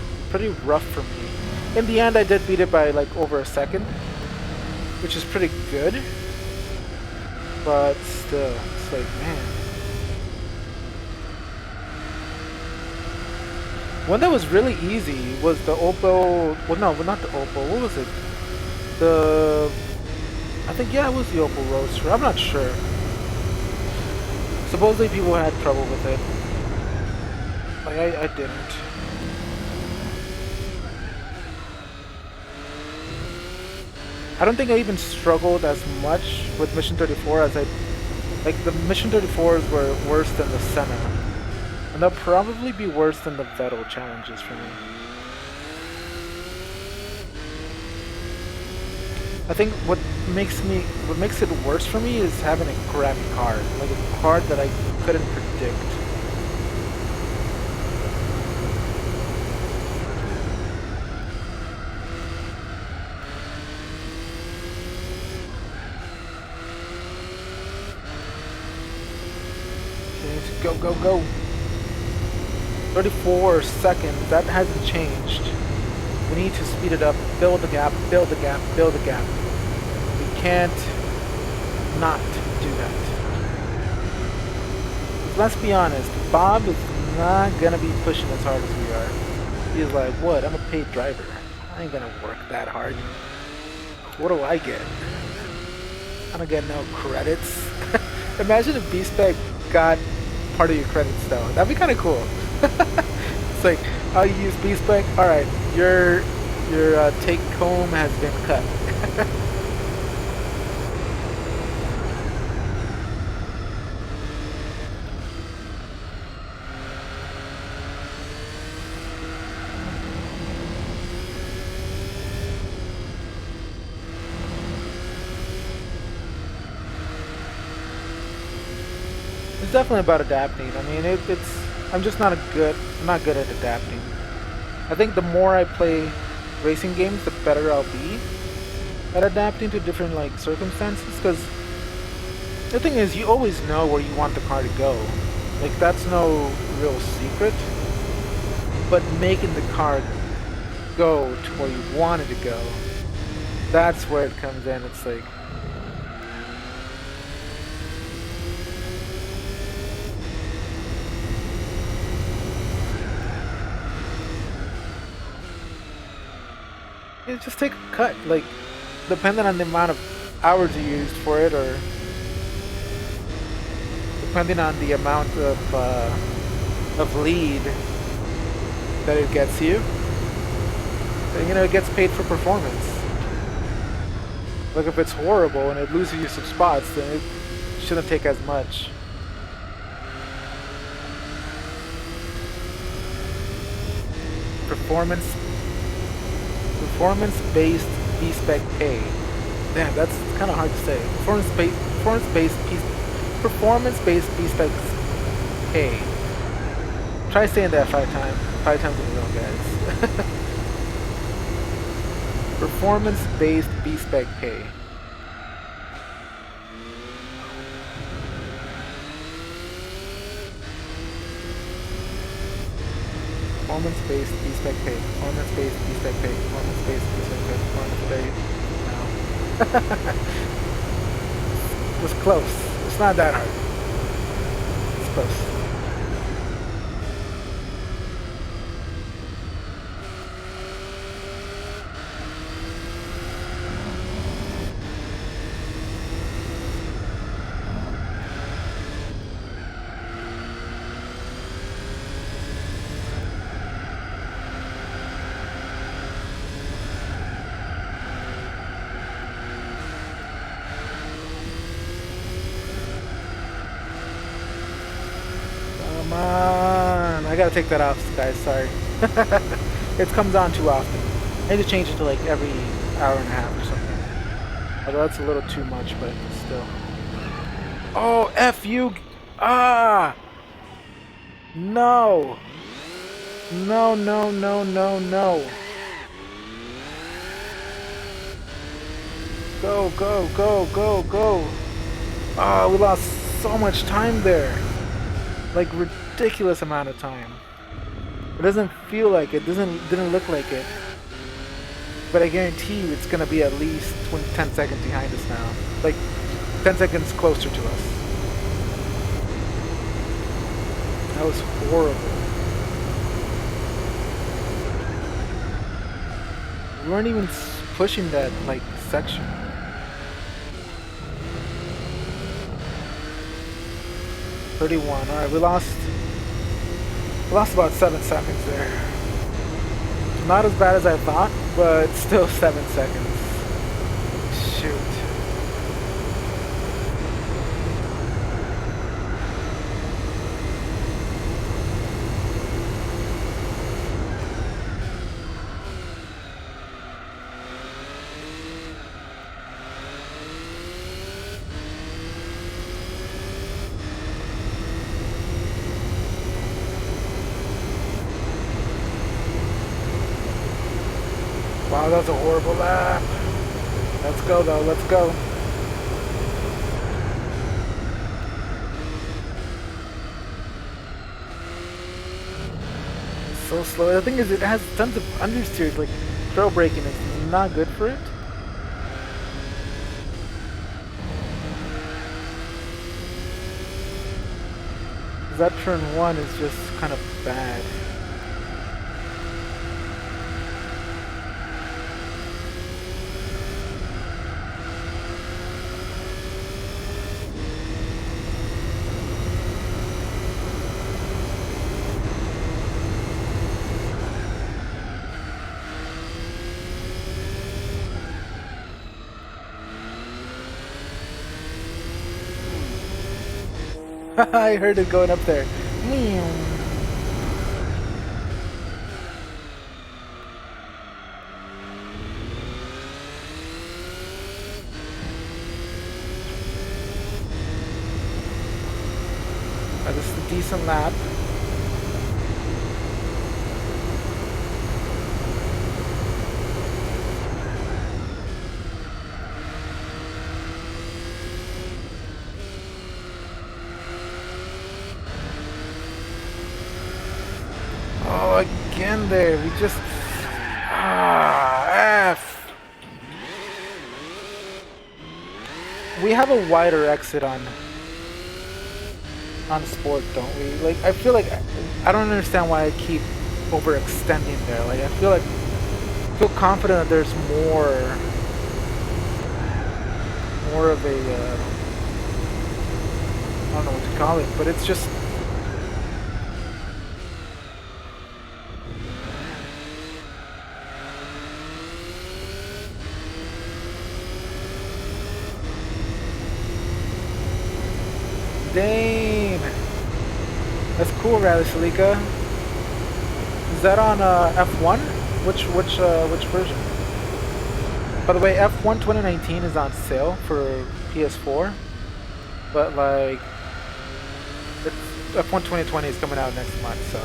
rough for me. In the end, I did beat it by like over a second, which is pretty good. But still, it's like, man. One that was really easy was the Opel. Well, no, not the Opel. What was it? I think, yeah, it was the Opel Roadster. I'm not sure. Supposedly people had trouble with it. Like, I didn't. I don't think I even struggled as much with Mission 34 as like, the Mission 34s were worse than the Senna. And they'll probably be worse than the Vettel challenges for me. I think what makes it worse for me is having a crappy car. Like a car that I couldn't predict. Go, go, go. 34 seconds. That hasn't changed. We need to speed it up. Build the gap. Build the gap. Build the gap. We can't not do that. Let's be honest. Bob is not gonna be pushing as hard as we are. He's like, what? I'm a paid driver. I ain't gonna work that hard. What do I get? I don't get no credits. Imagine if B-Spec got part of your credits though. That'd be kind of cool. It's like, oh, you use B-Spec? Alright, your take home has been cut. It's definitely about adapting. I mean, I'm just not good at adapting. I think the more I play racing games, the better I'll be at adapting to different like circumstances. Because the thing is, you always know where you want the car to go. Like, that's no real secret. But making the car go to where you want it to go, that's where it comes in. It's like, You just take a cut, like depending on the amount of hours you used for it, or depending on the amount of lead that it gets you. You know, it gets paid for performance. Like if it's horrible and it loses you some spots, then it shouldn't take as much. Performance-based B-spec pay. Damn, that's kind of hard to say. Performance-based B-spec pay. Try saying that 5 times. 5 times in a row, guys. Performance-based B-spec pay. Performance-based B-spec pay. Performance-based B-spec pay. Performance-based B-spec pay. Performance-based. No. It was close. It's not that hard. It's close. Come on. I gotta take that off, guys. Sorry. It comes on too often. I need to change it to like every hour and a half or something. Although that's a little too much, but still. Oh, F you! Ah! No! No, no, no, no, no. Go, go, go, go, go. Ah, we lost so much time there. Like ridiculous amount of time. It doesn't feel like it, didn't look like it. But I guarantee you it's gonna be at least 10 seconds behind us now. Like 10 seconds closer to us. That was horrible. We weren't even pushing that like section. $31. Alright, we lost about 7 seconds there. Not as bad as I thought, but still 7 seconds. Shoot. Wow, that was a horrible lap. Let's go though, let's go. So slow. The thing is, it has tons of understeers, like trail braking is not good for it. That turn 1 is just kind of bad. I heard it going up there. This is a decent lap. Again there, we just F. We have a wider exit on sport, don't we? Like I feel like I don't understand why I keep overextending there. Like I feel like feel confident that there's more of a, I don't know what to call it, but it's just, dang, that's cool, Rally Salika. Is that on F1? Which version? By the way, F1 2019 is on sale for PS4, but like, F1 2020 is coming out next month, so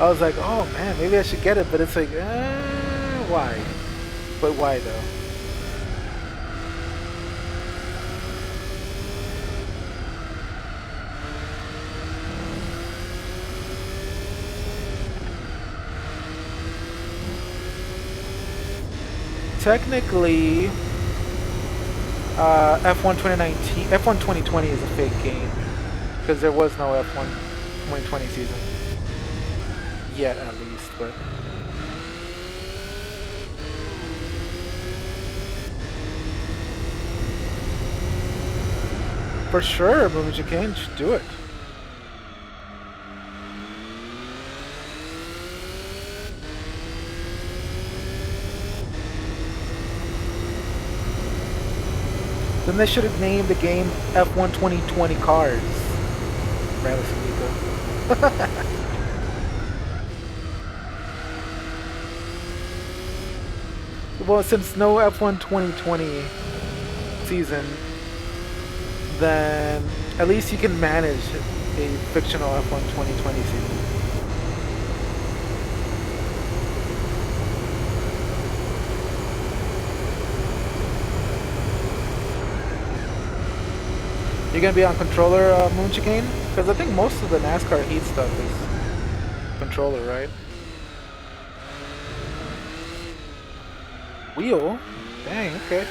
I was like, oh man, maybe I should get it, but it's like, why? But why though? Technically, F1 2019, F1 2020 is a fake game because there was no F1 2020 season yet, at least. But for sure, Ruben G should do it. Then they should have named the game F1 2020 Cars. Rather Well, since no F1 2020 season, then at least you can manage a fictional F1 2020 season. You're gonna be on controller, Moon Chicane? Because I think most of the NASCAR Heat stuff is controller, right? Wheel? Dang, okay.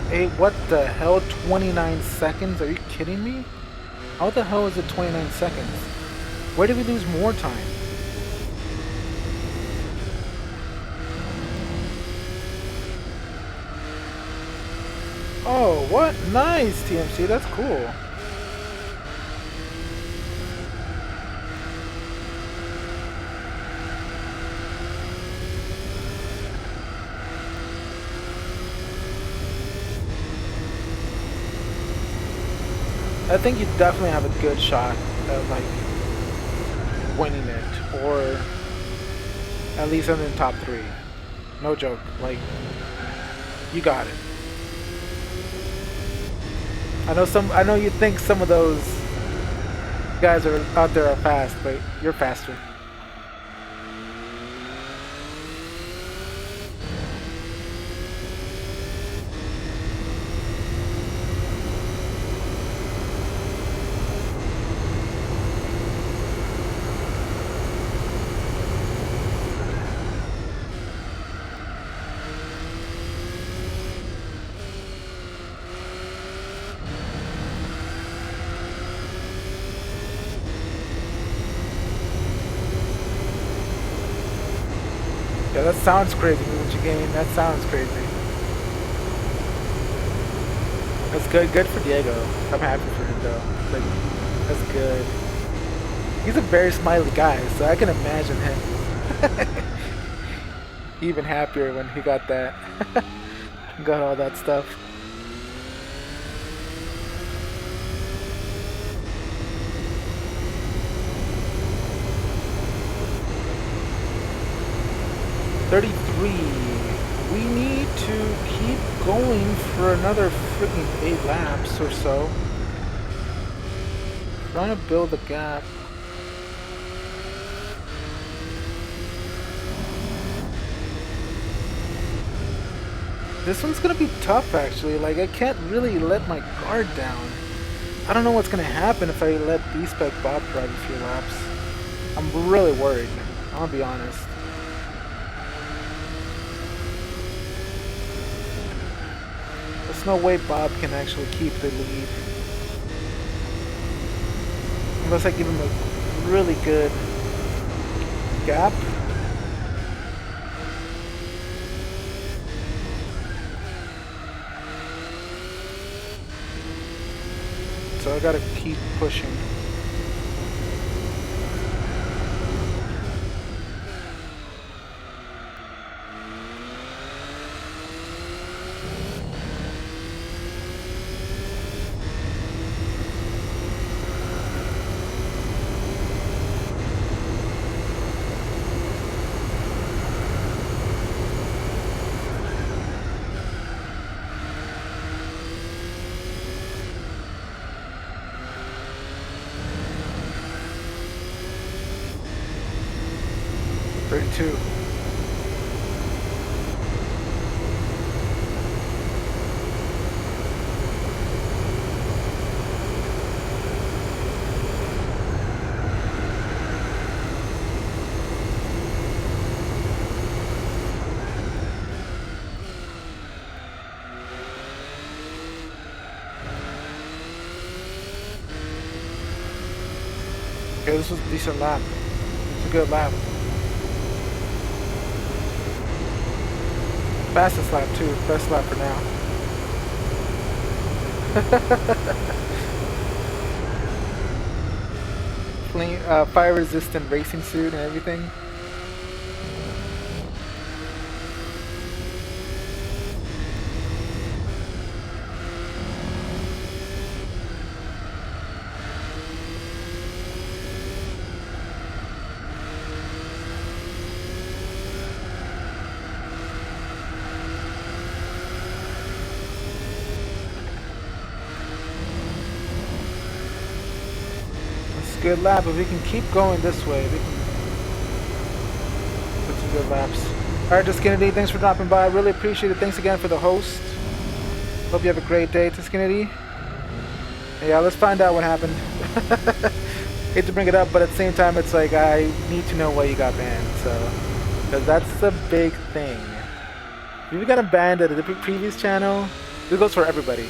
Hey, what the hell? 29 seconds? Are you kidding me? How the hell is it 29 seconds? Where did we lose more time? Oh, what? Nice, TMC. That's cool. I think you definitely have a good shot at like winning it, or at least in the top 3. No joke. Like, you got it. I know you think some of those guys are out there are fast, but you're faster. Yeah, that sounds crazy, Muji Game. That sounds crazy. That's good. Good for Diego. I'm happy for him, though. Like, that's good. He's a very smiley guy, so I can imagine him even happier when he got that. Got all that stuff. We need to keep going for another freaking 8 laps or so. Trying to build a gap. This one's gonna be tough actually. Like, I can't really let my guard down. I don't know what's gonna happen if I let B-Spec Bob drive a few laps. I'm really worried. I'll be honest. There's no way Bob can actually keep the lead. Unless I give him a really good gap. So I gotta keep pushing. Two. Okay, this was a decent lap. It's a good lap. Fastest lap too. Best lap for now. Fire resistant racing suit and everything. Good lap. If we can keep going this way, we can put some good laps. Alright, Kennedy, thanks for dropping by. I really appreciate it. Thanks again for the host. Hope you have a great day, Kennedy. Yeah, let's find out what happened. Hate to bring it up, but at the same time, it's like I need to know why you got banned. So, because that's the big thing. If you got banned at the previous channel, this goes for everybody.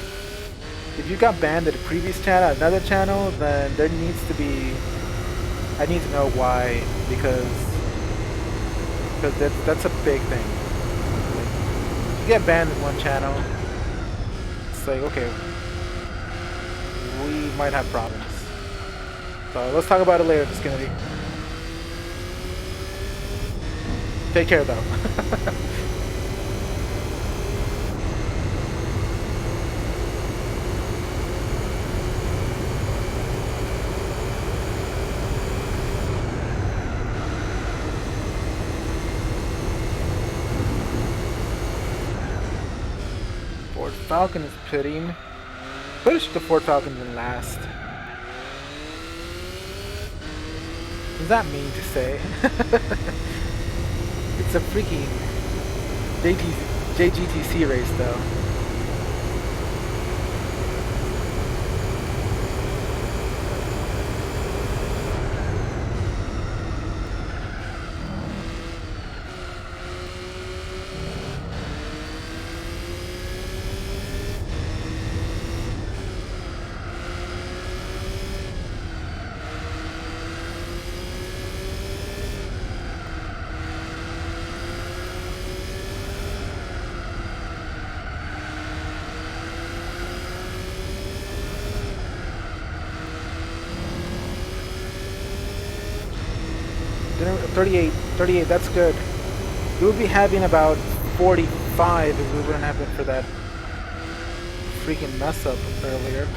If you got banned at a previous channel, another channel, then there needs to be... I need to know why, because that's a big thing. If you get banned in one channel, it's like, okay, we might have problems. So let's talk about it later, Kennedy. Take care, though. Falcon is pitting. Push the Ford Falcon in last. What does that mean to say? It's a freaking JGTC race though. Dinner, 38, that's good. We would be having about 45 if we wouldn't have been for that freaking mess up earlier.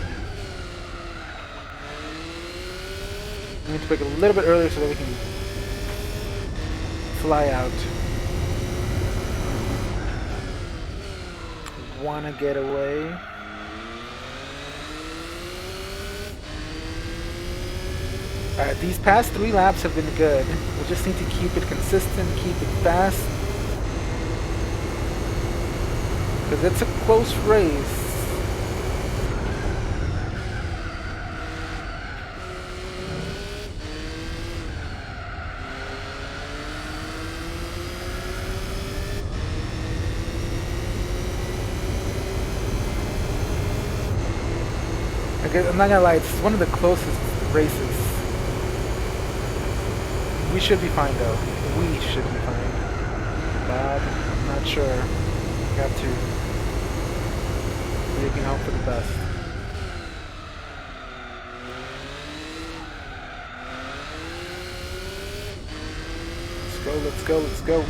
We need to break a little bit earlier so that we can fly out. Wanna get away. Alright, these past 3 laps have been good. We just need to keep it consistent, keep it fast. Because it's a close race. I'm not gonna lie, it's one of the closest races. We should be fine though. We should be fine. But I'm not sure. Got to. We can hope for the best. Let's go, let's go, let's go.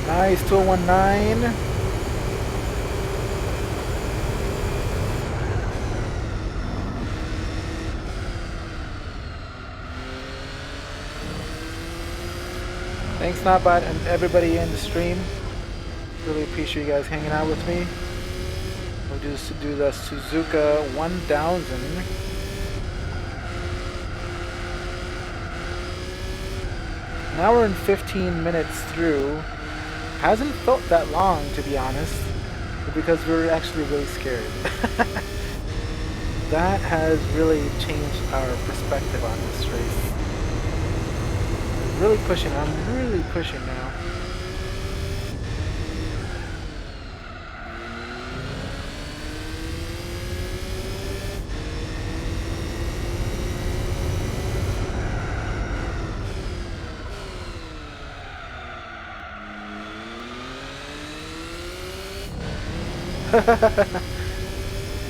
Nice, 2019. Thanks, Notbot, and everybody in the stream. Really appreciate you guys hanging out with me. We'll just do the Suzuka 1000. Now we're in 15 minutes through. Hasn't felt that long, to be honest, because we're actually really scared. That has really changed our perspective on this race. Really pushing. I'm really pushing now.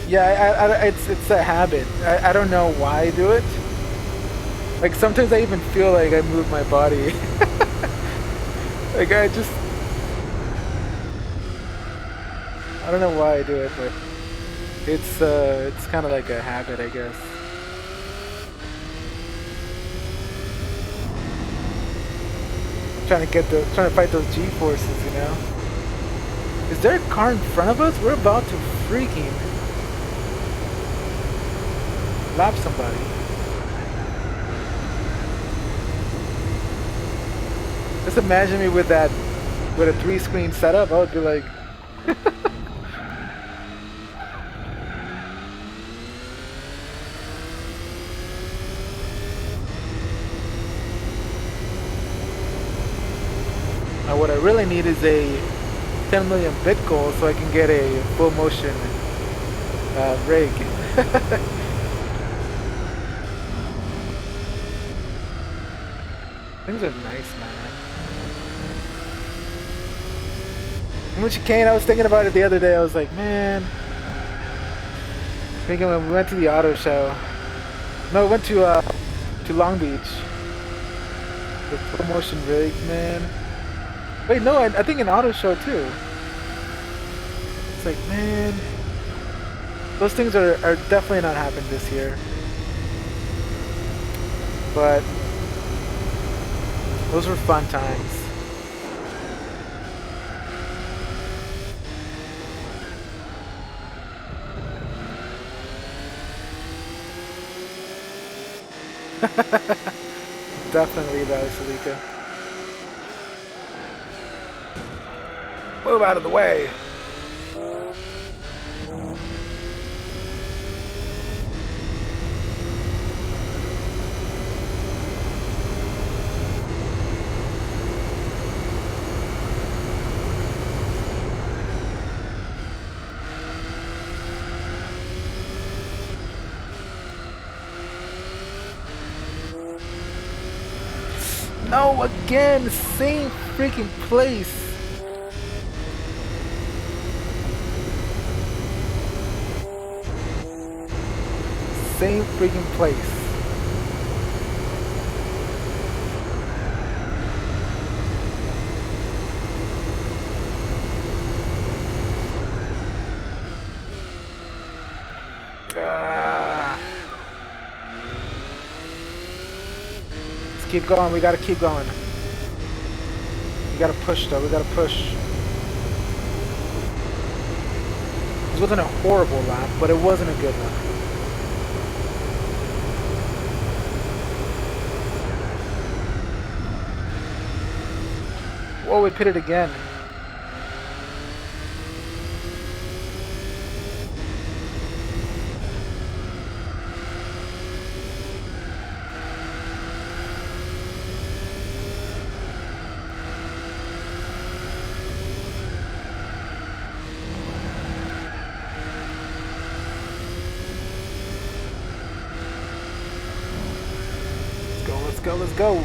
Yeah, it's a habit. I don't know why I do it. Like sometimes I even feel like I move my body. Like I don't know why I do it, but it's kind of like a habit, I guess. Trying to fight those G-forces, you know. Is there a car in front of us? We're about to freaking lap somebody. Just imagine me with a 3-screen setup. I would be like, now what I really need is a 10 million bit goal so I can get a full motion rig. Things are nice, man. When chicane, I was thinking about it the other day. I was like, man. Thinking when we went to the auto show. No, we went to Long Beach. The full motion rig, man. Wait, no, I think an auto show too. It's like, man, those things are definitely not happening this year. But those were fun times. Definitely that, Suzuka. Move out of the way. No, again, same freaking place. Same freaking place. Let's keep going. We gotta keep going. We gotta push though. We gotta push. This wasn't a horrible lap, but it wasn't a good one. Oh, we pitted again. go, let's go.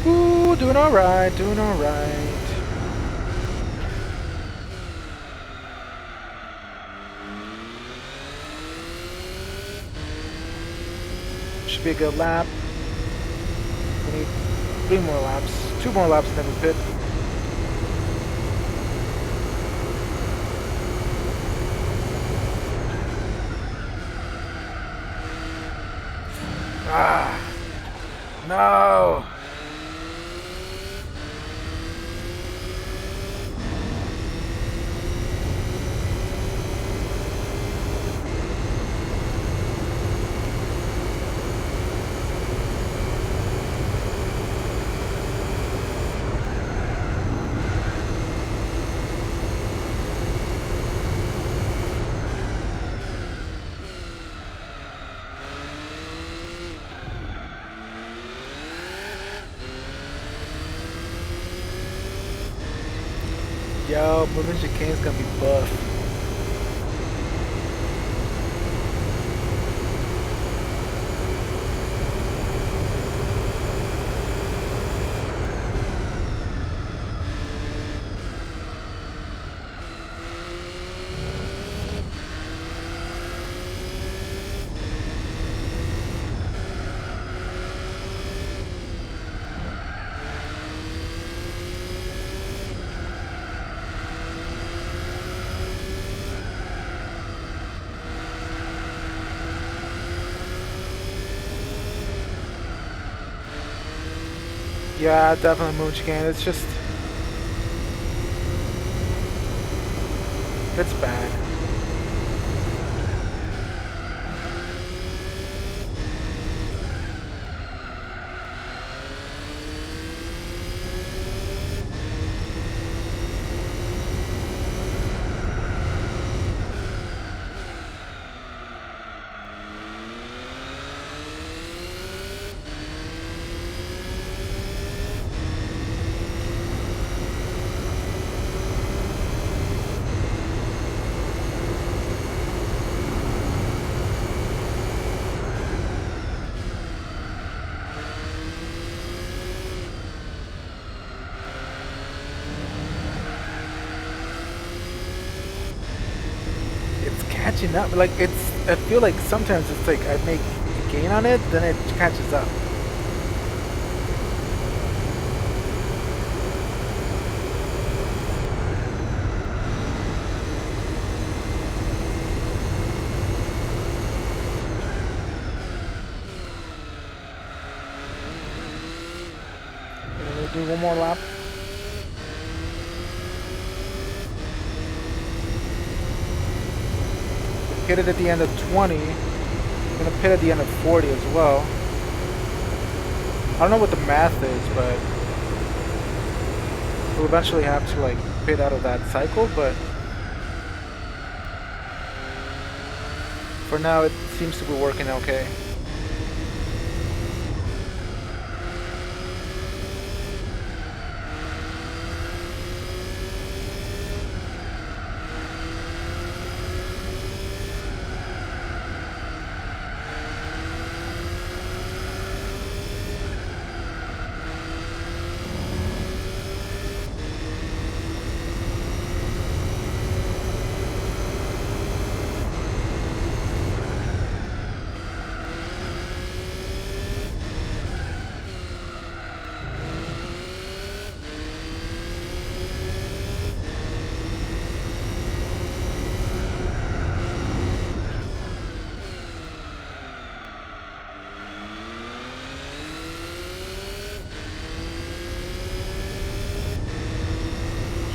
Ooh, doing alright, doing alright. Should be a good lap. We need 3 more laps. 2 more laps and then we pit. Ah, no. Yo, moving chicane's gonna be buff. Yeah, definitely moving chicane. It's just... it's bad. Catching up, like it's, I feel like sometimes it's like I make a gain on it, then it catches up. We'll do one more lap. Pitted at the end of 20. I'm gonna pit at the end of 40 as well. I don't know what the math is, but we'll eventually have to like pit out of that cycle, but for now it seems to be working okay.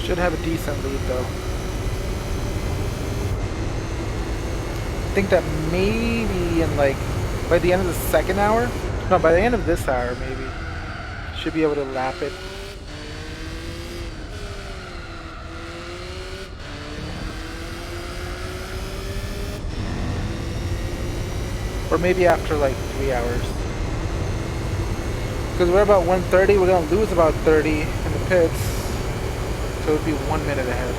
Should have a decent lead though. I think that maybe in like, by the end of the second hour? No, by the end of this hour maybe. Should be able to lap it. Or maybe after like 3 hours. Because we're about 130, we're gonna lose about 30 in the pits, so it would be 1 minute ahead.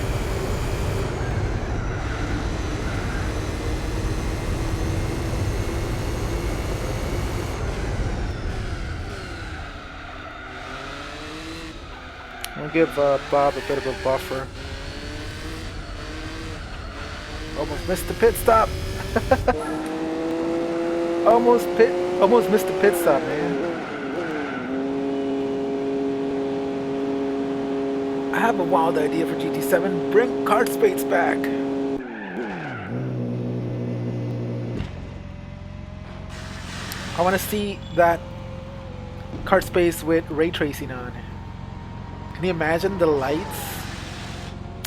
I'll give Bob a bit of a buffer. Almost missed the pit stop. Almost missed the pit stop, man. I have a wild idea for GT7. Bring kart spates back. I want to see that kart space with ray tracing on. Can you imagine the lights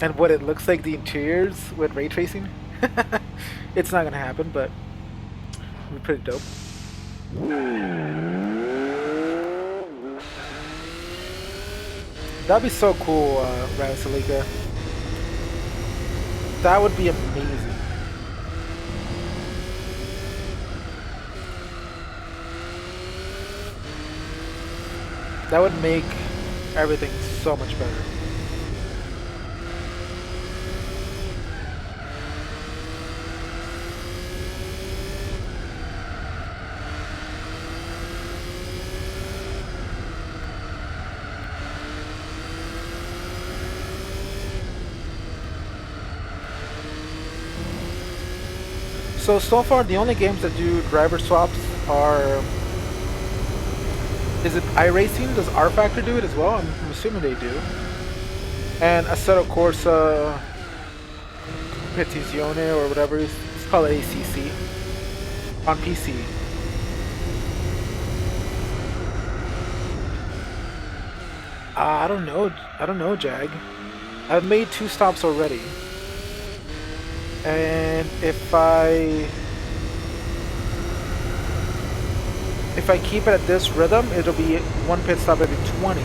and what it looks like, the interiors with ray tracing? It's not gonna happen, but it'd be pretty dope. That'd be so cool, Rasalika. That would be amazing. That would make everything so much better. So far the only games that do driver swaps are... Is it iRacing? Does R Factor do it as well? I'm assuming they do. And Assetto Corsa, Competizione, or whatever it's called, ACC, on PC. I don't know, Jag. I've made 2 stops already. And if I keep it at this rhythm, it'll be 1 pit stop every 20.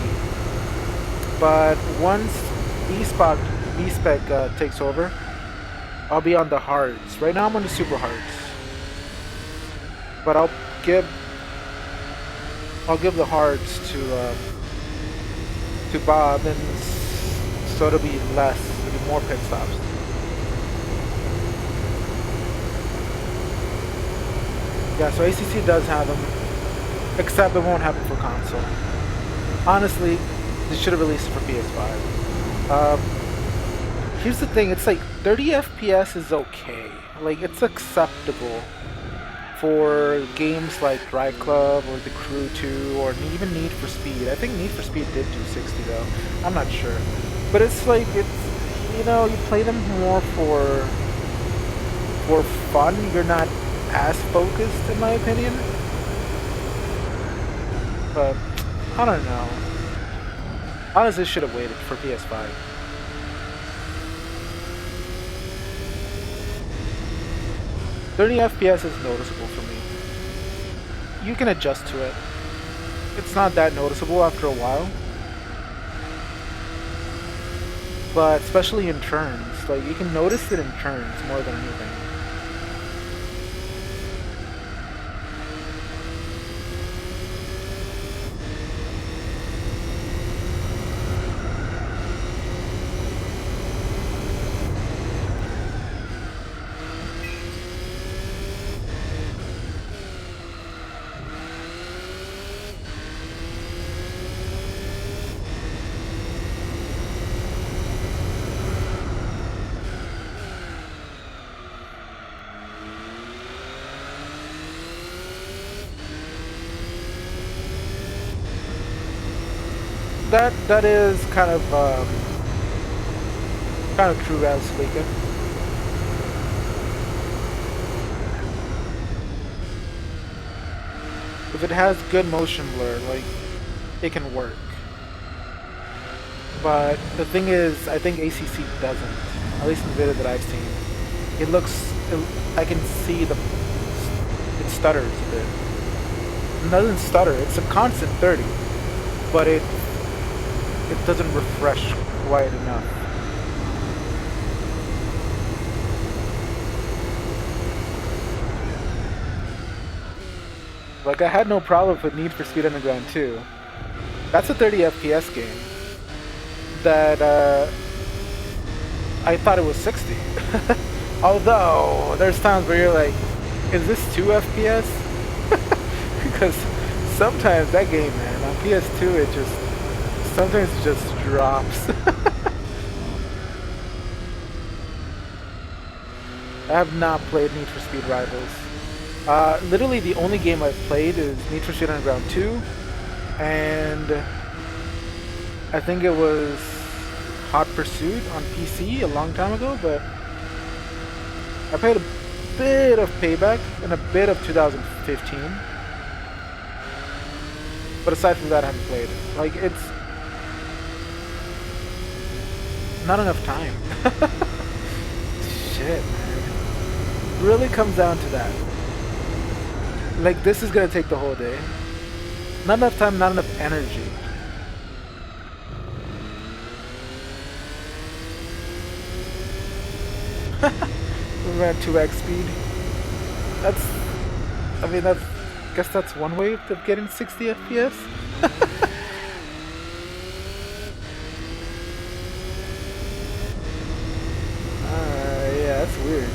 But once B-Spec takes over, I'll be on the hards. Right now I'm on the super hards. But I'll give the hards to Bob, and so it'll be less, it'll be more pit stops. Yeah, so ACC does have them, except it won't happen for console. Honestly, they should have released it for PS5. Here's the thing, it's like 30 FPS is okay. Like, it's acceptable for games like Drive Club or The Crew 2 or even Need for Speed. I think Need for Speed did do 60 though. I'm not sure. But it's like, you know, you play them more for fun. You're not as focused, in my opinion. But I don't know. Honestly, should have waited for PS5. "30 FPS is noticeable for me. You can adjust to it. It's not that noticeable after a while. But especially in turns, like you can notice it in turns more than anything. That is kind of true, as speaking. If it has good motion blur, like, it can work. But the thing is, I think ACC doesn't. At least in the video that I've seen, I can see it stutters a bit. It doesn't stutter. It's a constant 30, but it doesn't refresh quite enough. Like, I had no problem with Need for Speed Underground 2. That's a 30 FPS game that I thought it was 60. Although there's times where you're like, is this 2 FPS? Because sometimes that game, man, on PS2 it just sometimes it just drops. I have not played Need for Speed Rivals. Literally the only game I've played is Need for Speed Underground 2, and I think it was Hot Pursuit on PC a long time ago, but I played a bit of Payback and a bit of 2015. But aside from that, I haven't played. Like, it's not enough time. Shit, man. Really comes down to that. Like, this is gonna take the whole day. Not enough time, not enough energy. We're at 2x speed. That's, I mean, that's, guess that's one way of getting 60 FPS. Yeah, that's weird.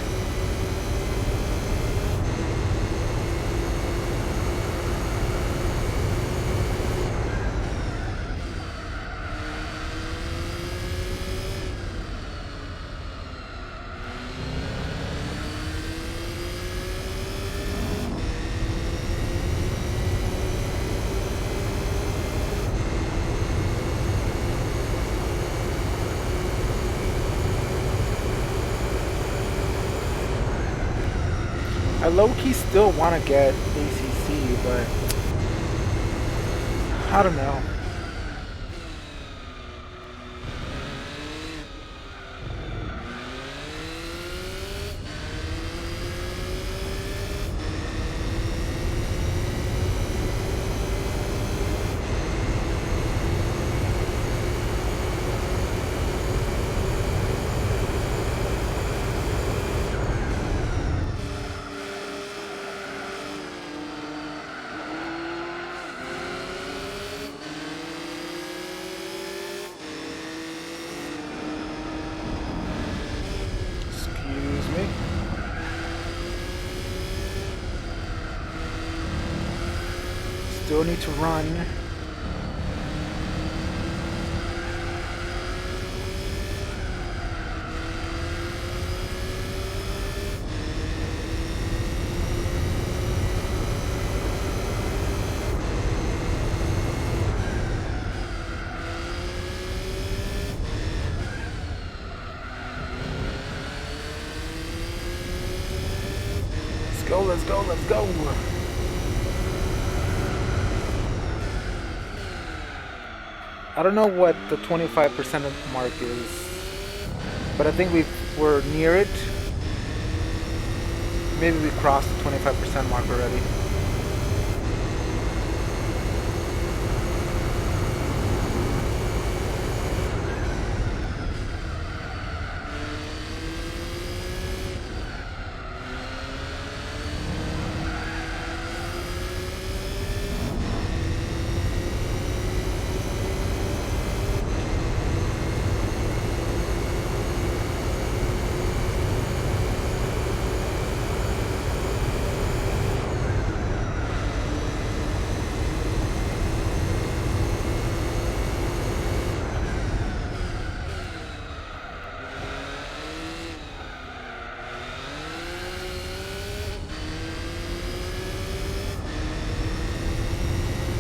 I low-key still want to get ACC, but I don't know. Still need to run. Let's go, let's go, let's go. I don't know what the 25% mark is, but I think we're near it. Maybe we crossed the 25% mark already.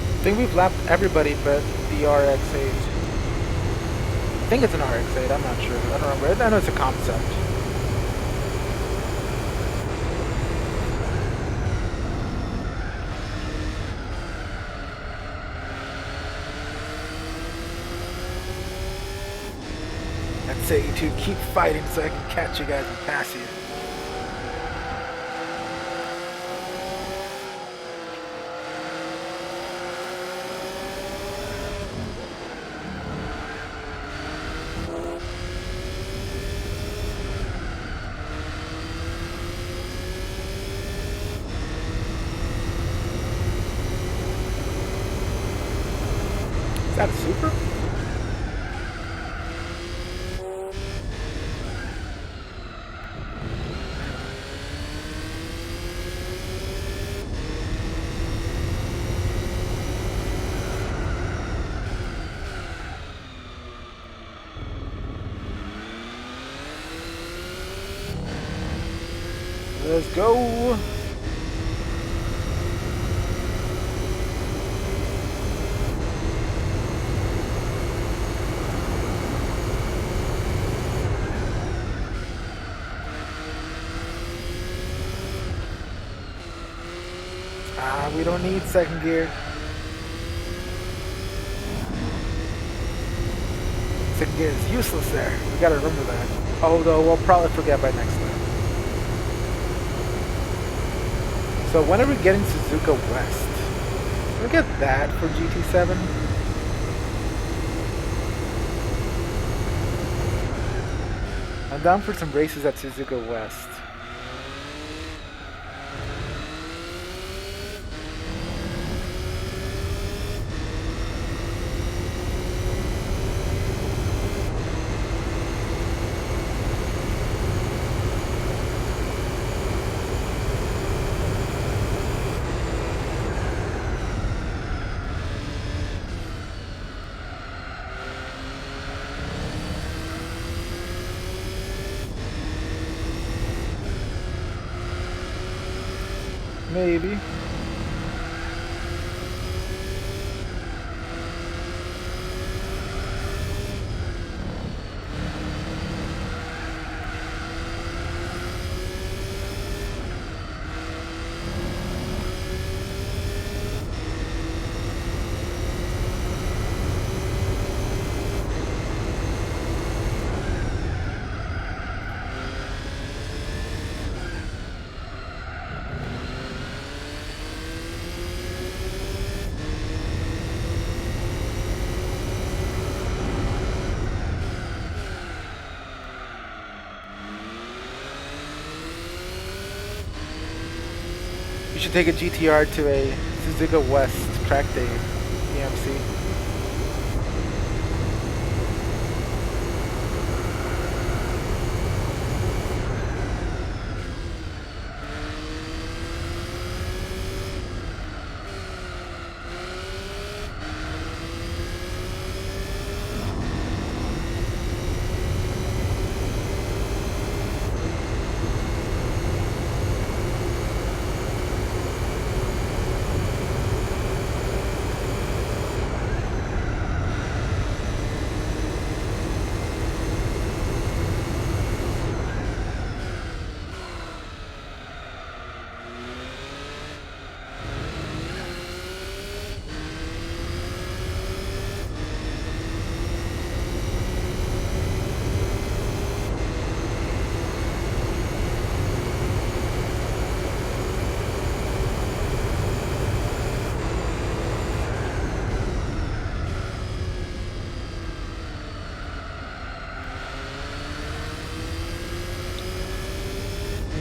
I think we've lapped everybody but the RX-8. I think it's an RX-8, I'm not sure. I don't remember. I know it's a concept. I'd say to keep fighting so I can catch you guys and pass you. Is that a Super? Let's go. We don't need second gear. Second gear is useless there. We gotta remember that. Although we'll probably forget by next time. So when are we getting Suzuka West? Can we get that for GT7? I'm down for some races at Suzuka West. Maybe. You should take a GTR to a Suzuka West track day EMC.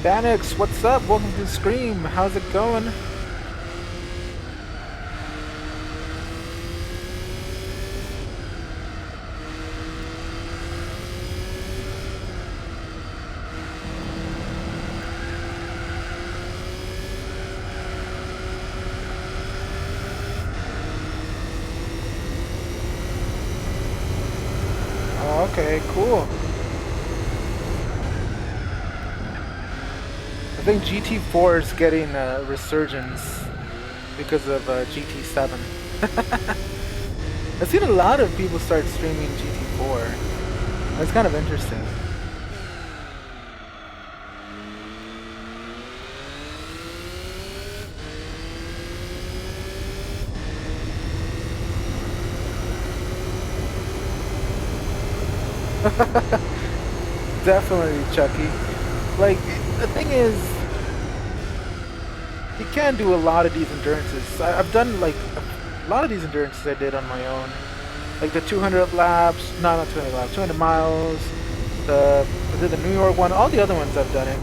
Banix, what's up? Welcome to the stream. How's it going? Oh, okay, cool. I think GT4 is getting a resurgence because of GT7. I've seen a lot of people start streaming GT4. That's kind of interesting. Definitely, Chucky. Like, the thing is, you can do a lot of these endurances. I've done like a lot of these endurances I did on my own. Like the 200 laps, no, not 200 laps, 200 miles. I did the New York one, all the other ones I've done it.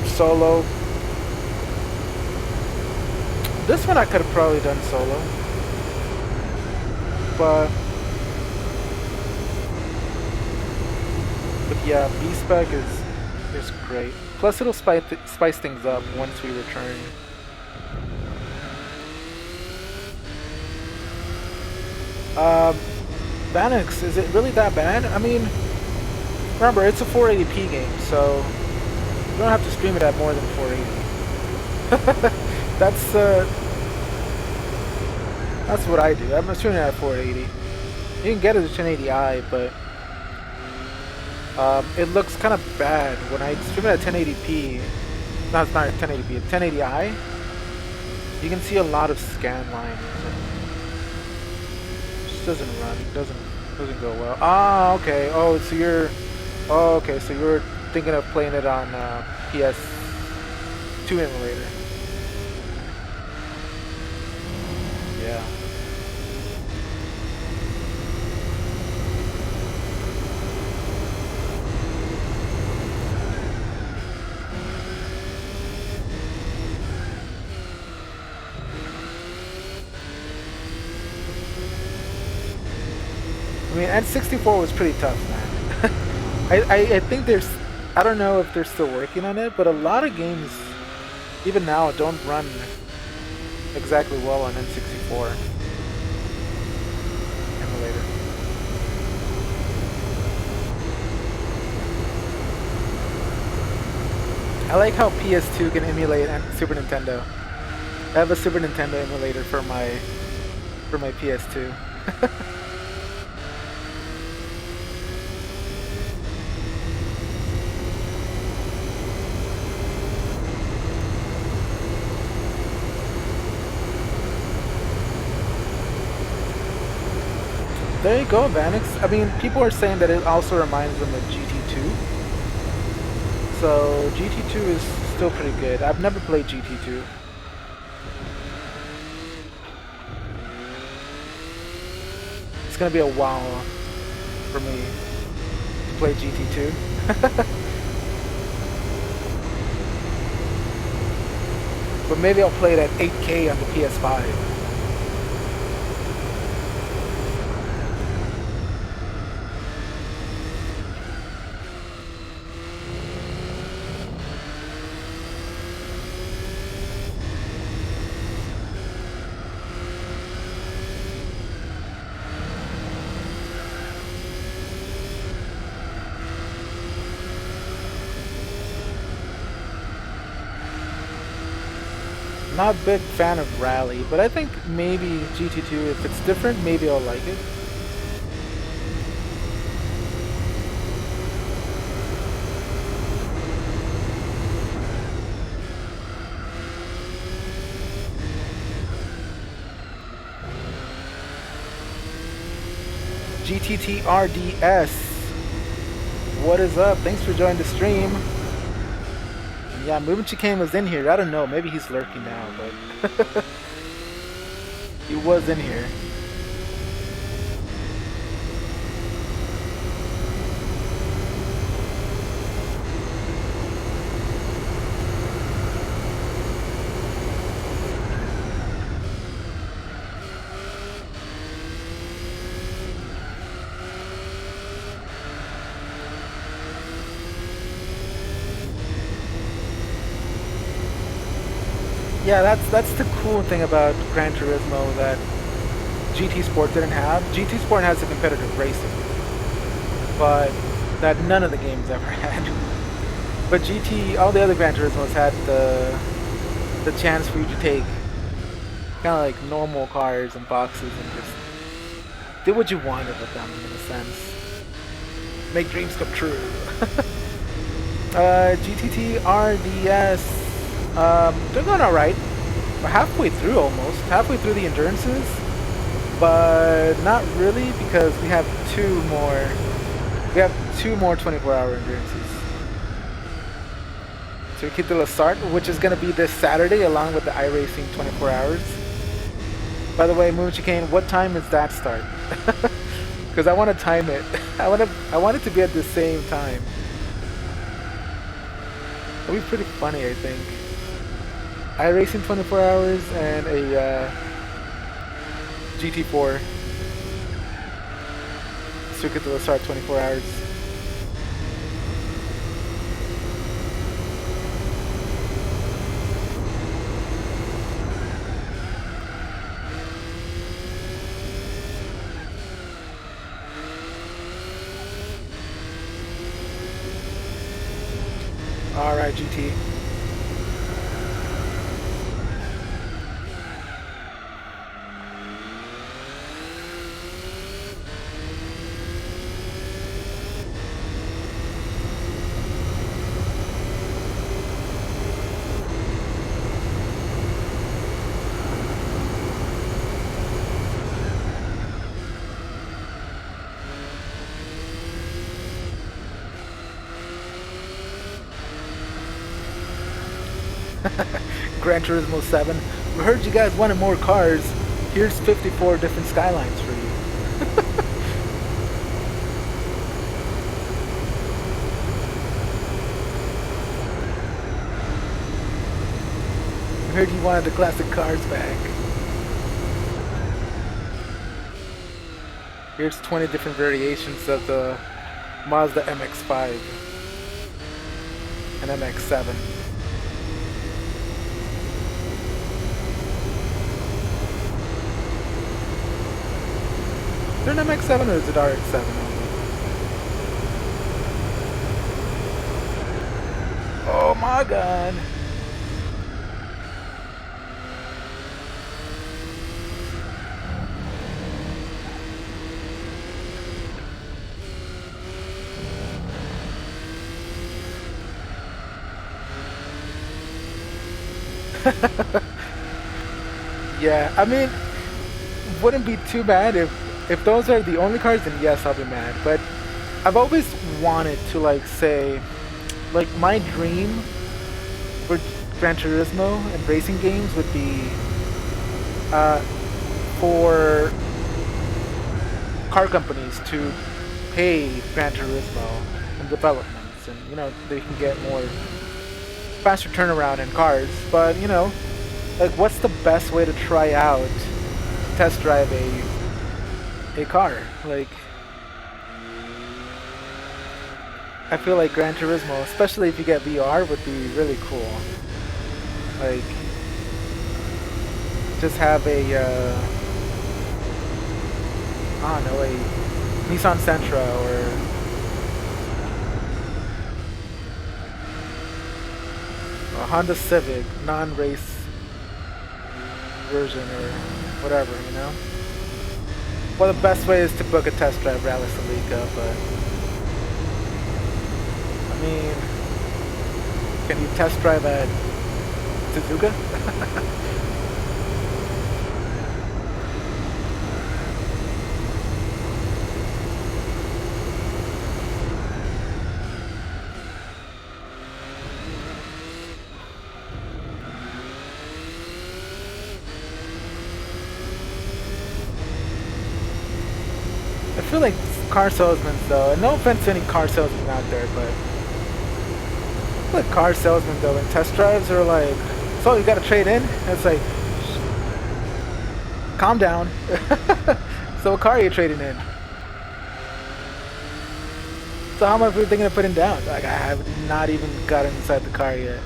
Solo. This one I could have probably done solo. but yeah, B spec is great. Plus, it'll spice things up once we return. Um, Vanix, is it really that bad? I mean, remember it's a 480p game, so you don't have to stream it at more than 480. that's that's what I do. I'm streaming it at 480. You can get it at 1080i, but it looks kind of bad when I stream it at 1080p. No, it's not 1080p. It's 1080i. You can see a lot of scan lines. It just doesn't run. Doesn't go well. Ah, okay. Oh, so you're. Oh, okay. So you're thinking of playing it on PS2 emulator. Yeah. I mean, N64 was pretty tough, man. I think there's, I don't know if they're still working on it, but a lot of games, even now, don't run exactly well on N64 emulator. I like how PS2 can emulate Super Nintendo. I have a Super Nintendo emulator for my PS2. There you go, Vanix. I mean, people are saying that it also reminds them of GT2. So GT2 is still pretty good. I've never played GT2. It's gonna be a while for me to play GT2. But maybe I'll play it at 8K on the PS5. Not a big fan of Rally, but I think maybe GT2, if it's different, maybe I'll like it. GTT RDS, what is up? Thanks for joining the stream. Yeah, Ruben G was in here. I don't know. Maybe he's lurking now, but he was in here. Yeah, that's the cool thing about Gran Turismo that GT Sport didn't have. GT Sport has a competitive racing, but that none of the games ever had. But GT, all the other Gran Turismos had the chance for you to take kind of like normal cars and boxes and just do what you wanted with them in a sense. Make dreams come true. GTT RDS. They're going alright. We're halfway through almost. Halfway through the endurances. But not really because we have two more 24-hour endurances. So we keep the start, which is going to be this Saturday along with the iRacing 24 hours. By the way, Moon Chicane, what time is that start? Because I want to time it. I want it to be at the same time. It'll be pretty funny, I think. iRacing 24 hours and a GT4 week until the start 24 hours. Alright, GT. Gran Turismo 7. We heard you guys wanted more cars. Here's 54 different skylines for you. We heard you wanted the classic cars back. Here's 20 different variations of the Mazda MX-5 and MX-7. Is there an MX-7 or is it RX-7 only? Oh my god! Yeah, I mean, wouldn't be too bad if those are the only cars, then yes, I'll be mad. But I've always wanted to, like, say, like, my dream for Gran Turismo and racing games would be for car companies to pay Gran Turismo in developments, and you know they can get more faster turnaround in cars. But you know, like, what's the best way to try out, test drive a car? Like, I feel like Gran Turismo, especially if you get VR, would be really cool. Like, just have a I don't know, a Nissan Sentra or a Honda Civic non-race version or whatever, you know? Well, the best way is to book a test drive Rally Celica, but I mean, can you test drive at Suzuka? I feel like car salesmen, though, and no offense to any car salesmen out there, but I feel like car salesmen, though, and test drives are like, so you gotta trade in? And it's like, calm down. So what car are you trading in? So how much are we thinking of putting down? Like, I have not even gotten inside the car yet.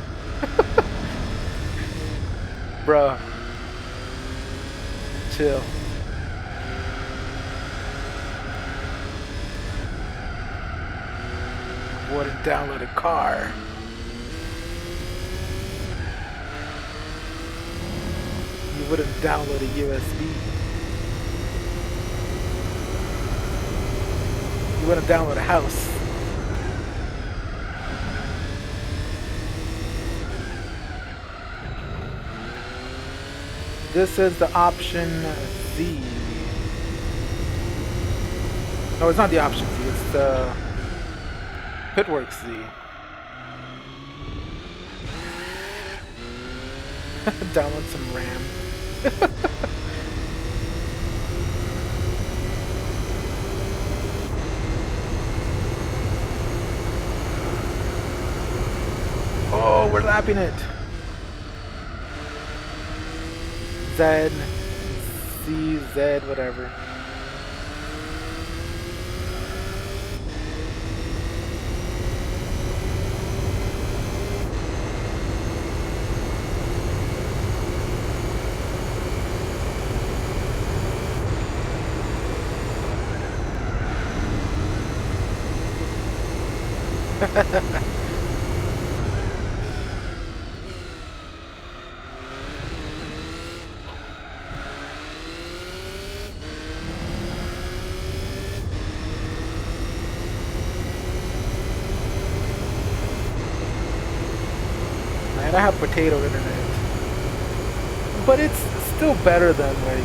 Bro. Chill. Wouldn't download a car. You wouldn't download a USB. You wouldn't download a house. This is the option Z. No, it's not the option Z, it's the Pitworks Z. Download some RAM. Oh, we're lapping it. Z, C, Z, whatever. Man, I have potato internet, but it's still better than like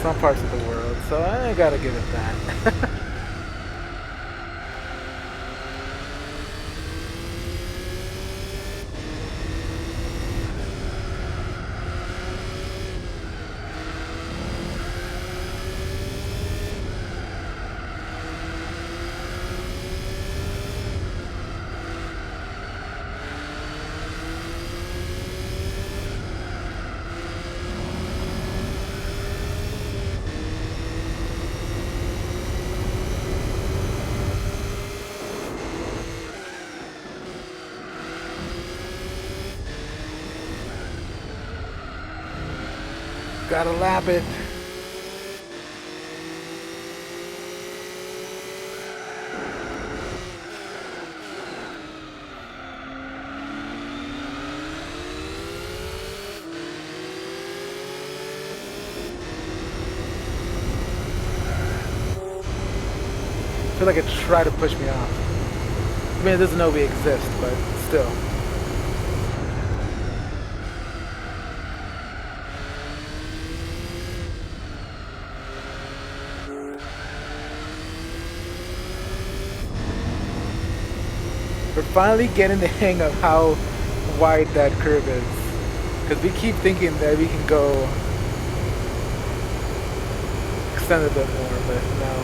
some parts of the world, so I gotta give it that. Gotta lap it. I feel like it tried to push me off. I mean, it doesn't know we exist, but still. We're finally getting the hang of how wide that curve is. Because we keep thinking that we can go extend a bit more, but no.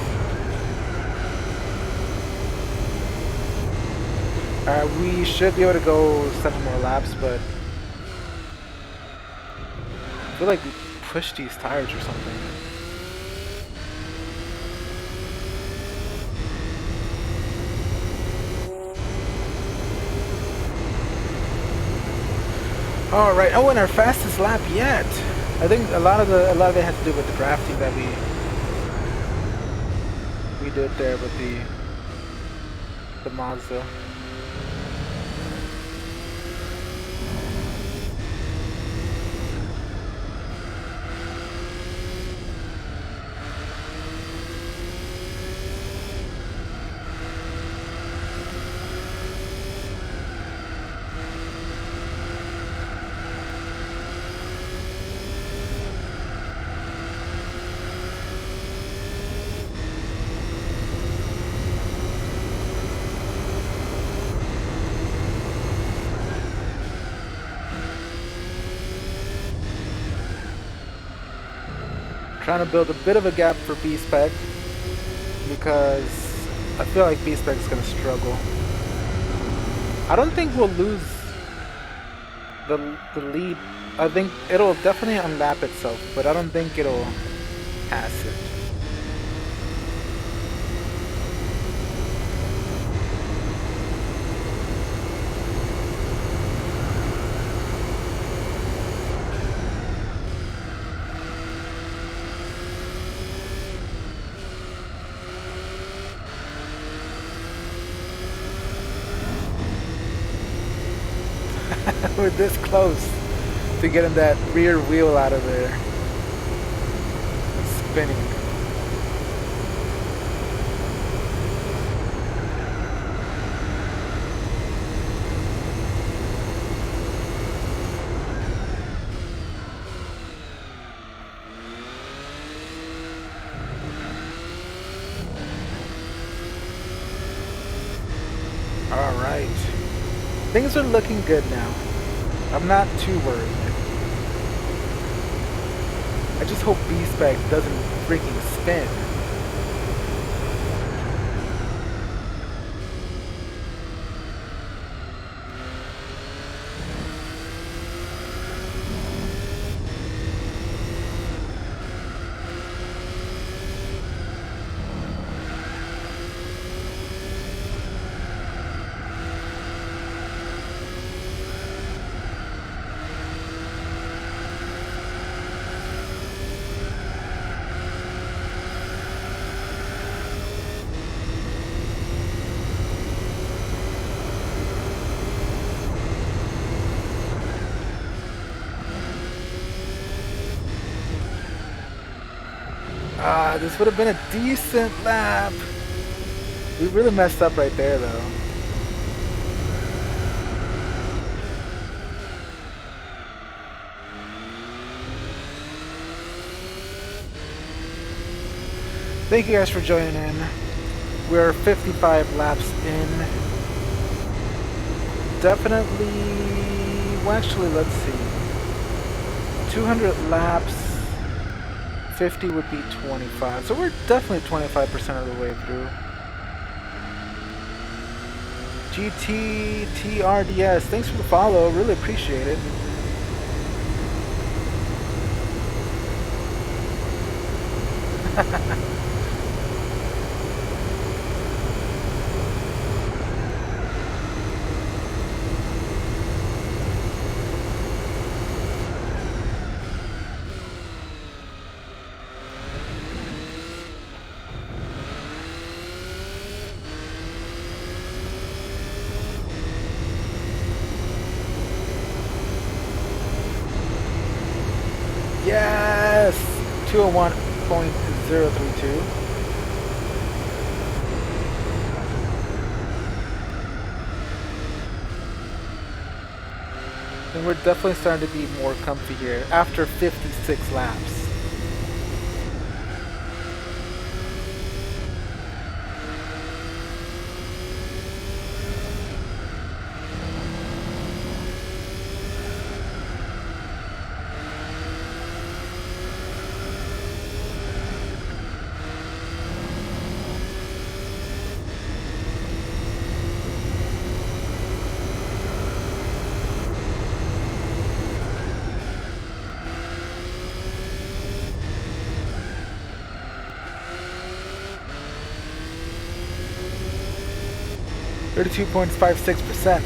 Alright, we should be able to go 7 more laps, but I feel like we pushed these tires or something. All right. Oh, and our fastest lap yet. I think a lot of it had to do with the drafting that we did there with the Mazda. Trying to build a bit of a gap for B-Spec because I feel like B-Spec is going to struggle. I don't think we'll lose the lead. I think it'll definitely unlap itself, but I don't think it'll pass it. We're this close to getting that rear wheel out of there. It's spinning. All right. Things are looking good now. I'm not too worried. I just hope B-Spec doesn't freaking spin. This would have been a decent lap. We really messed up right there, though. Thank you guys for joining in. We're 55 laps in. Definitely, well actually, let's see. 200 laps, 50 would be 25. So we're definitely 25% of the way through. GTTRDS, thanks for the follow, really appreciate it. Yes! 201.032. And we're definitely starting to be more comfy here after 56 laps. .56%.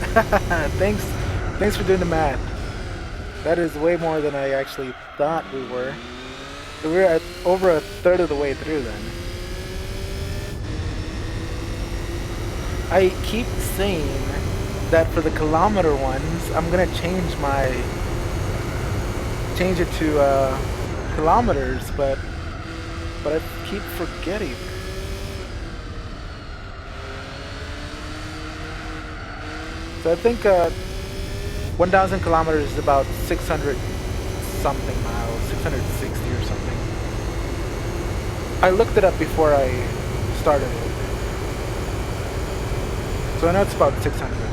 Thanks for doing the math. That is way more than I actually thought we were. So we're at over a third of the way through then. I keep saying that for the kilometer ones, I'm gonna change it to kilometers, but I keep forgetting. So I think 1,000 kilometers is about 600 something miles, 660 or something. I looked it up before I started it. So I know it's about 600.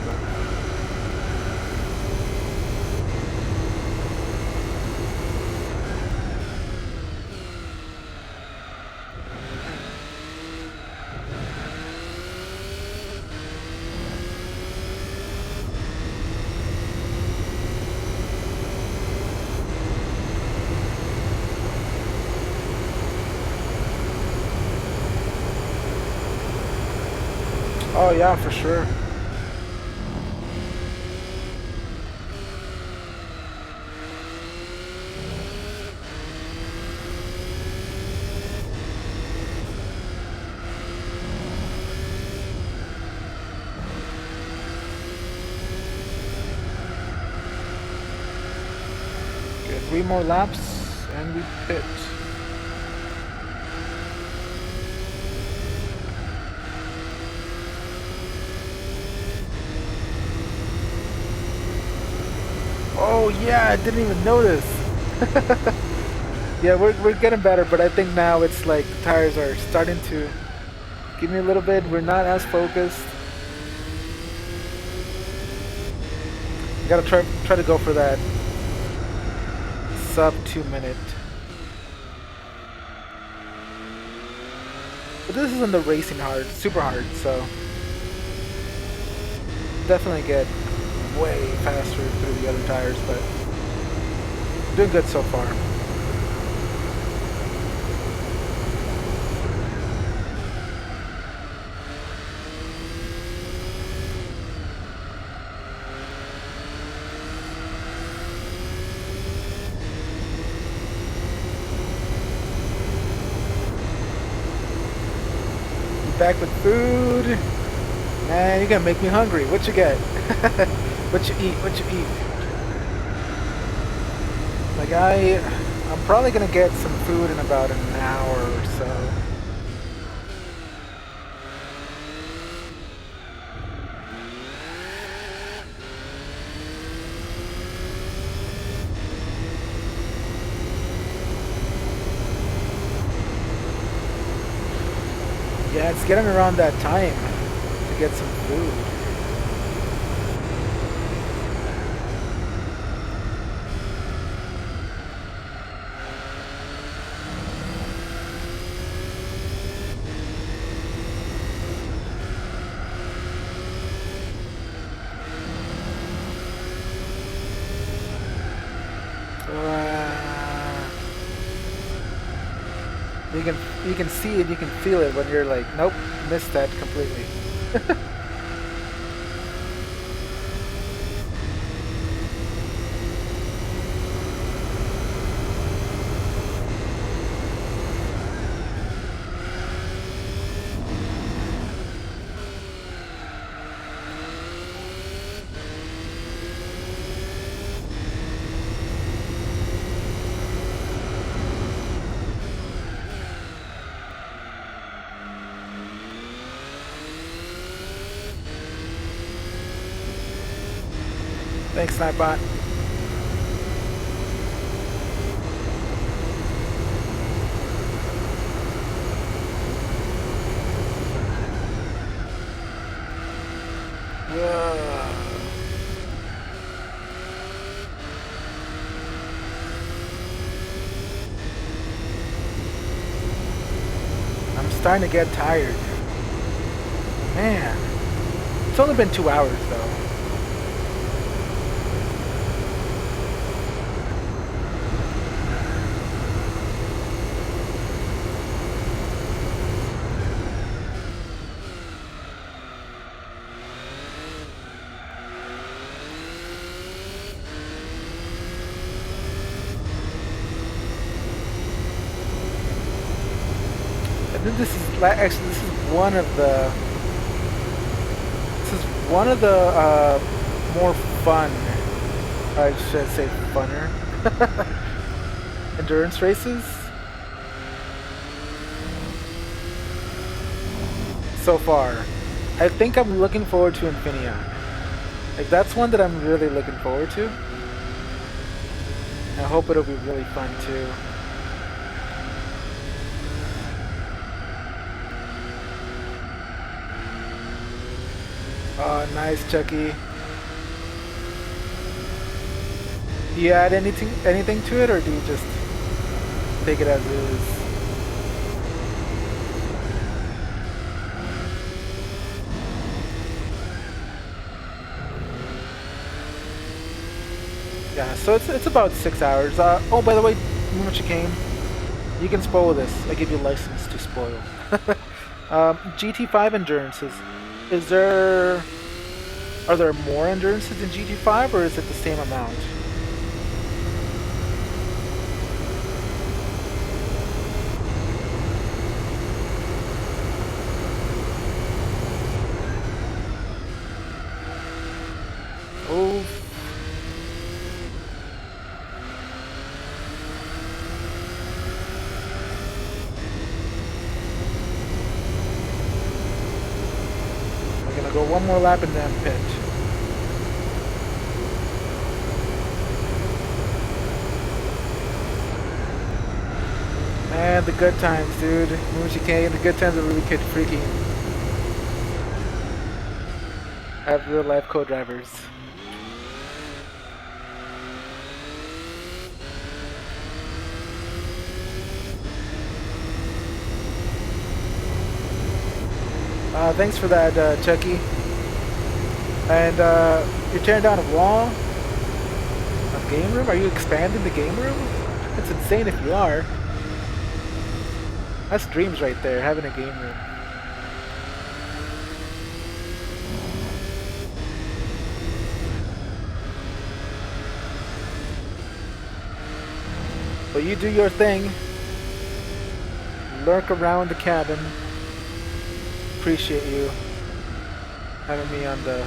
Oh yeah, for sure. Okay, 3 more laps and we pit. Oh yeah, I didn't even notice. Yeah, we're getting better, but I think now it's like the tires are starting to give me a little bit. We're not as focused. Gotta try to go for that sub 2 minute. But this isn't the racing hard, super hard, so definitely get way faster through the other tires, but doing good so far. Back with food. Man, you're gonna make me hungry. What you get? What you eat? What you eat? Like I'm probably gonna get some food in about an hour or so. Yeah, it's getting around that time to get some food. You can see it, you can feel it when you're like, nope, missed that completely. Thanks, Nightbot. I'm starting to get tired. Man, it's only been 2 hours though. I think this is actually this is one of the more fun, I should say funner, endurance races so far. I think I'm looking forward to Infineon. Like that's one that I'm really looking forward to. I hope it'll be really fun too. Oh, nice, Chucky. Do you add anything to it, or do you just take it as is? Yeah, so it's about 6 hours. Oh, by the way, Chicane, you can spoil this. I give you license to spoil. GT5 endurances. Are there more endurances in GT5, or is it the same amount? Oh. I'm gonna go one more lap in that pit. Man, the good times, dude. Moonshike, the good times are really kid freaky. I have real life co-drivers. Thanks for that, Chucky. And you're tearing down a wall? A game room? Are you expanding the game room? It's insane if you are. That's dreams right there, having a game room. But you do your thing. Lurk around the cabin. Appreciate you having me on the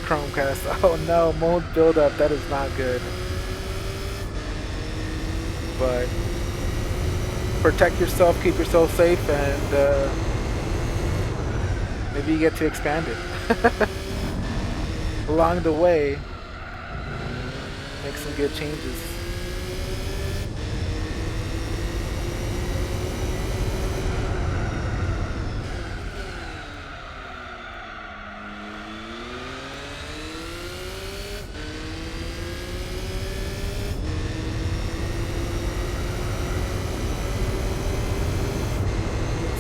Chromecast. Oh no, mode build up, that is not good. but protect yourself, keep yourself safe, and maybe you get to expand it. Along the way, make some good changes.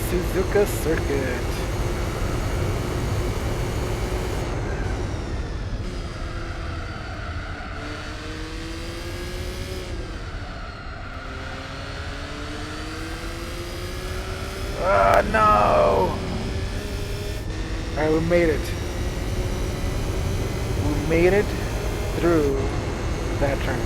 Suzuka Circuit. No! Alright, we made it. We made it through that turn.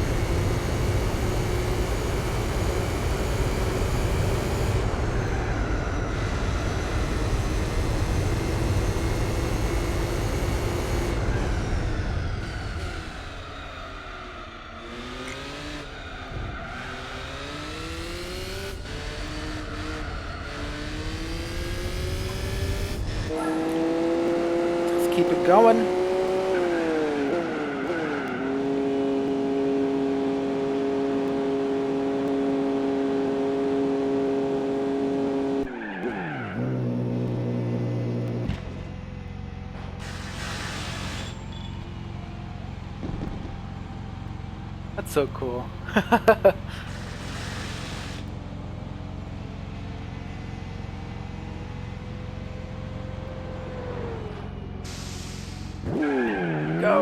Keep it going. That's so cool. Go.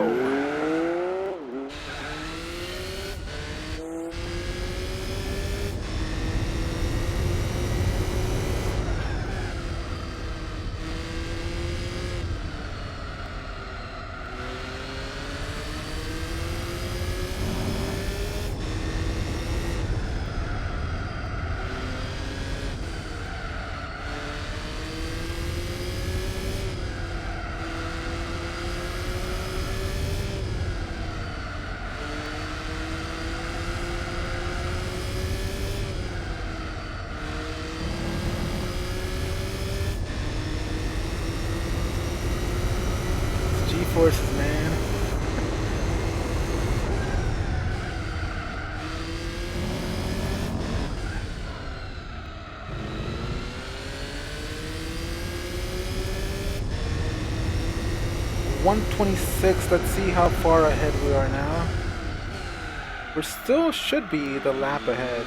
Forces, man. $126. Let's see how far ahead we are now. We still should be the lap ahead.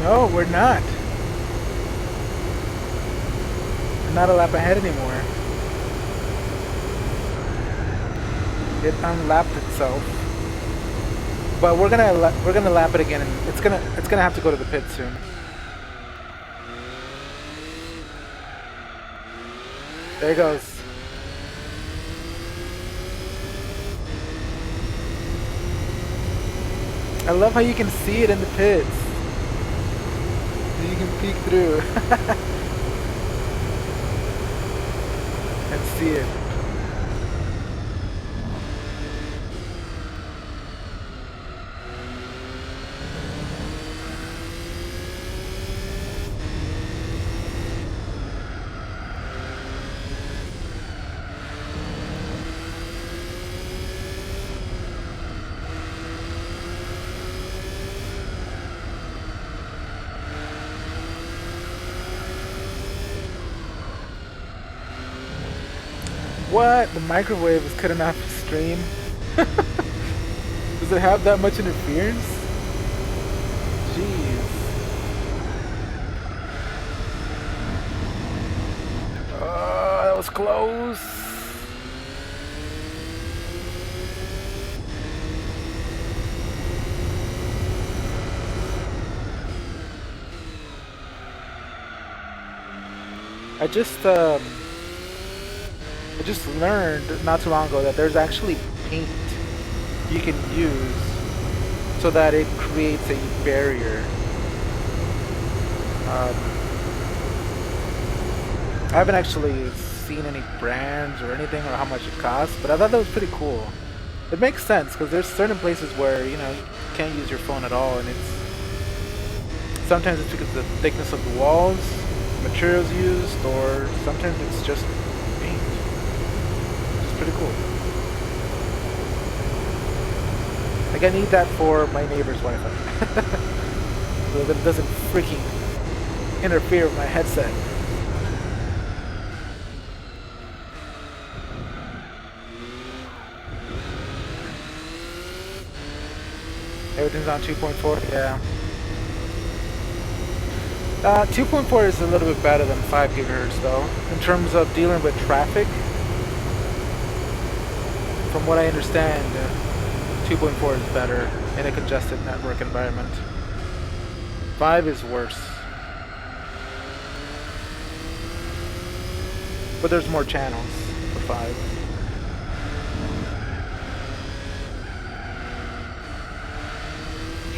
No, we're not. We're not a lap ahead anymore. It unlapped itself. But we're gonna lap it again, and it's gonna have to go to the pit soon. There it goes. I love how you can see it in the pits. You can peek through and see it. What? The microwave is cutting off the stream? Does it have that much interference? Jeez. Oh, that was close. I just learned not too long ago that there's actually paint you can use so that it creates a barrier. I haven't actually seen any brands or anything or how much it costs, but I thought that was pretty cool. It makes sense because there's certain places where you can't use your phone at all, and it's sometimes it's because of the thickness of the walls, materials used, or sometimes it's just paint. It's pretty cool. Like I need that for my neighbor's Wi-Fi, so that it doesn't freaking interfere with my headset. Everything's on 2.4, yeah. 2.4 is a little bit better than 5 gigahertz though, in terms of dealing with traffic. From what I understand, 2.4 is better in a congested network environment. 5 is worse. But there's more channels for 5.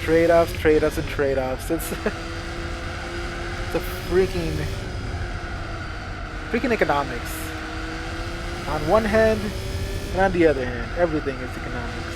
Trade-offs, trade-offs, and trade-offs. It's the freaking economics. On one hand, and on the other hand, everything is economics.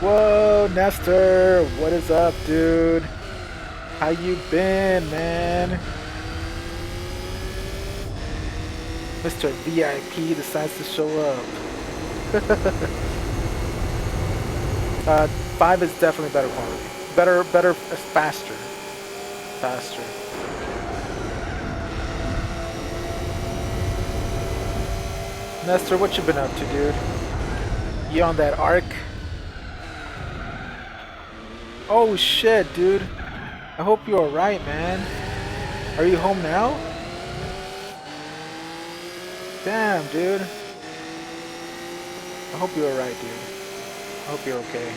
Whoa, Nestor, what is up, dude? How you been, man? Mr. VIP decides to show up. 5 is definitely better quality. Better, faster. Faster. Nestor, what you been up to, dude? You on that arc? Oh shit, dude. I hope you're alright, man. Are you home now? Damn, dude. I hope you're alright, dude. I hope you're okay.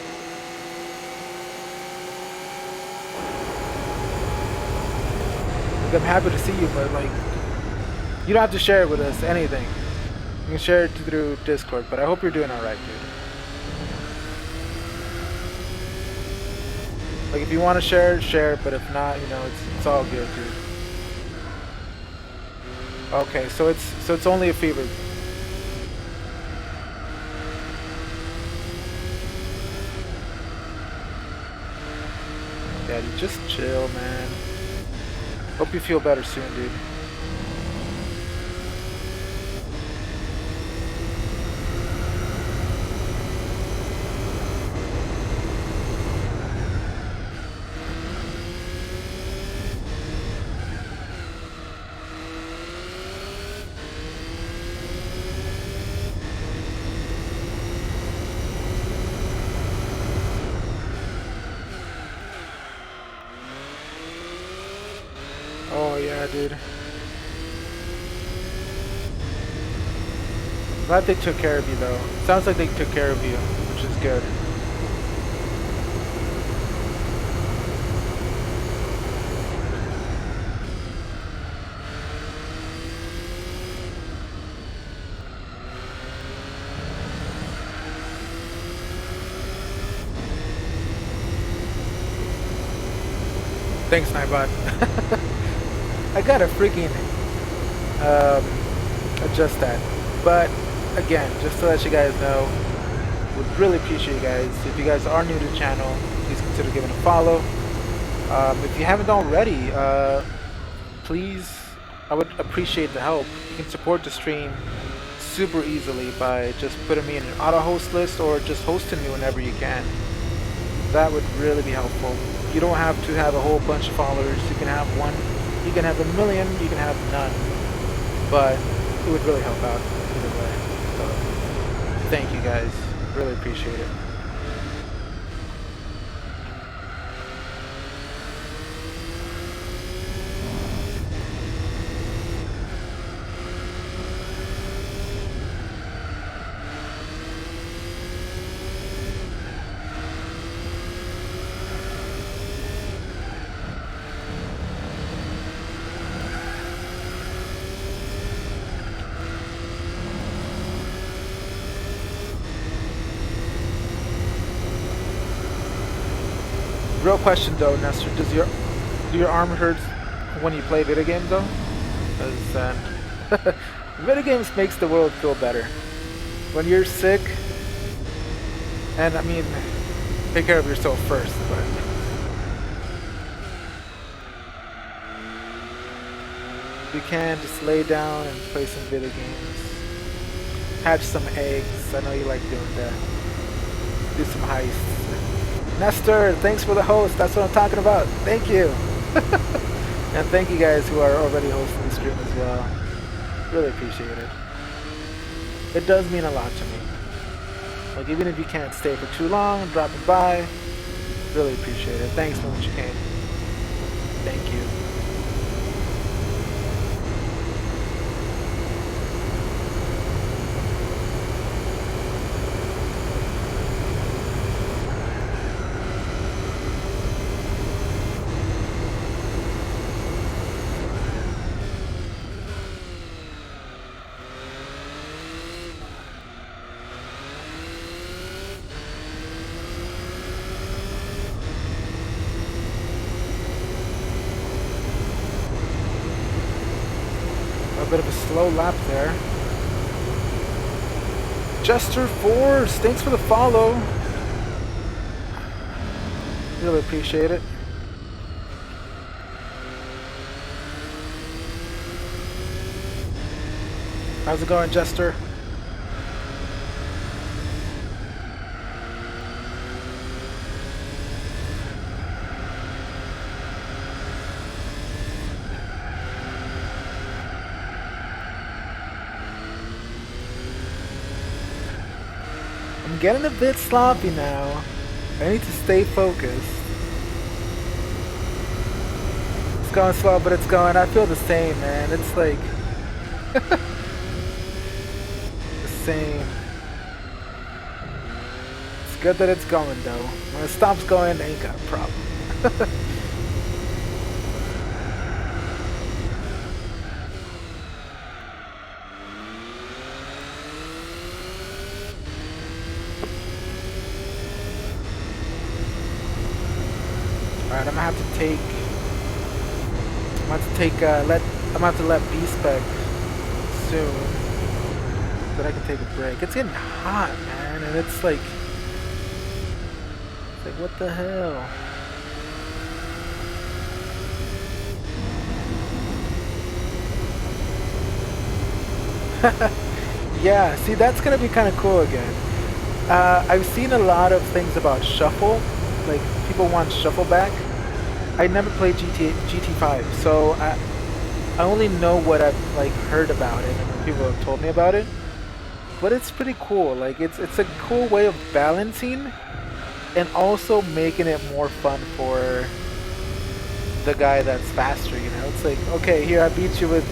Like, I'm happy to see you, but like, you don't have to share it with us, anything. You can share it through Discord, but I hope you're doing alright, dude. Like, if you want to share it, but if not, it's all good, dude. Okay, so it's only a fever. Yeah, dude, just chill, man. Hope you feel better soon, dude. Oh yeah, dude. Glad they took care of you though. Sounds like they took care of you, which is good. Thanks, Nightbot. I gotta freaking adjust that. But again, just to let you guys know, would really appreciate you guys. If you guys are new to the channel, please consider giving a follow. If you haven't already, please I would appreciate the help. You can support the stream super easily by just putting me in an auto host list or just hosting me whenever you can. That would really be helpful. You don't have to have a whole bunch of followers. You can have one, you can have a million, you can have none. But it would really help out either way. So thank you guys. Really appreciate it. Real question though, Nestor, do your arm hurt when you play video games though? Because video games makes the world feel better. When you're sick, and I mean, take care of yourself first, but you can just lay down and play some video games. Hatch some eggs. I know you like doing that. Do some heists. Nestor, thanks for the host. That's what I'm talking about. Thank you. And thank you guys who are already hosting the stream as well. Really appreciate it. It does mean a lot to me. Like, even if you can't stay for too long, dropping by, really appreciate it. Thanks for what you came. Thank you. Bit of a slow lap there. Jester Force, thanks for the follow. Really appreciate it. How's it going, Jester? I'm getting a bit sloppy now. I need to stay focused. It's going slow, but it's going. I feel the same, man. It's like the same. It's good that it's going though. When it stops going, I ain't got a problem. Alright, I'm gonna have to take. I'm gonna have to let B-Spec soon, so that I can take a break. It's getting hot, man, and it's like what the hell? Yeah, see, that's gonna be kind of cool again. I've seen a lot of things about shuffle, like people want shuffle back. I never played GT5, so I only know what I've like heard about it and people have told me about it. But it's pretty cool. Like it's a cool way of balancing and also making it more fun for the guy that's faster, you know? It's like, okay, here I beat you with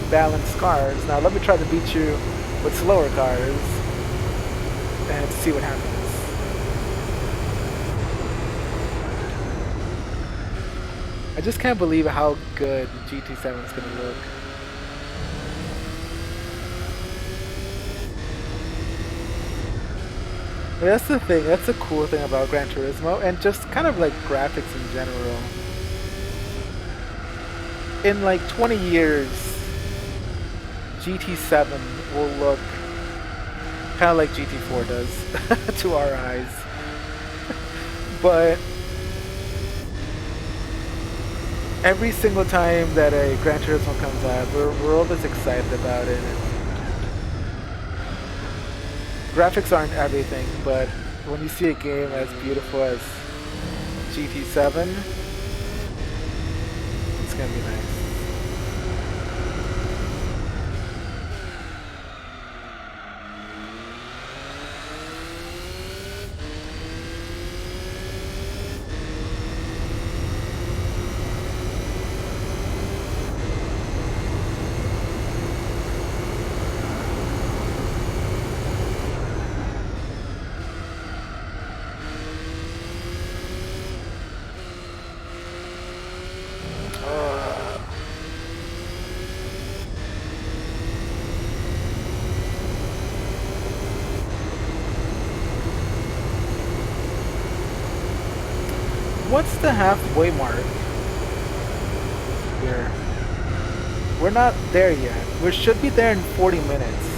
balanced cars. Now let me try to beat you with slower cars and see what happens. I just can't believe how good GT7 is going to look. But that's the thing, that's the cool thing about Gran Turismo, and just kind of like graphics in general. In like 20 years, GT7 will look kind of like GT4 does to our eyes. every single time that a Gran Turismo comes out, we're always excited about it. And graphics aren't everything, but when you see a game as beautiful as GT7, it's gonna be nice. What's the halfway mark here? We're not there yet. We should be there in 40 minutes.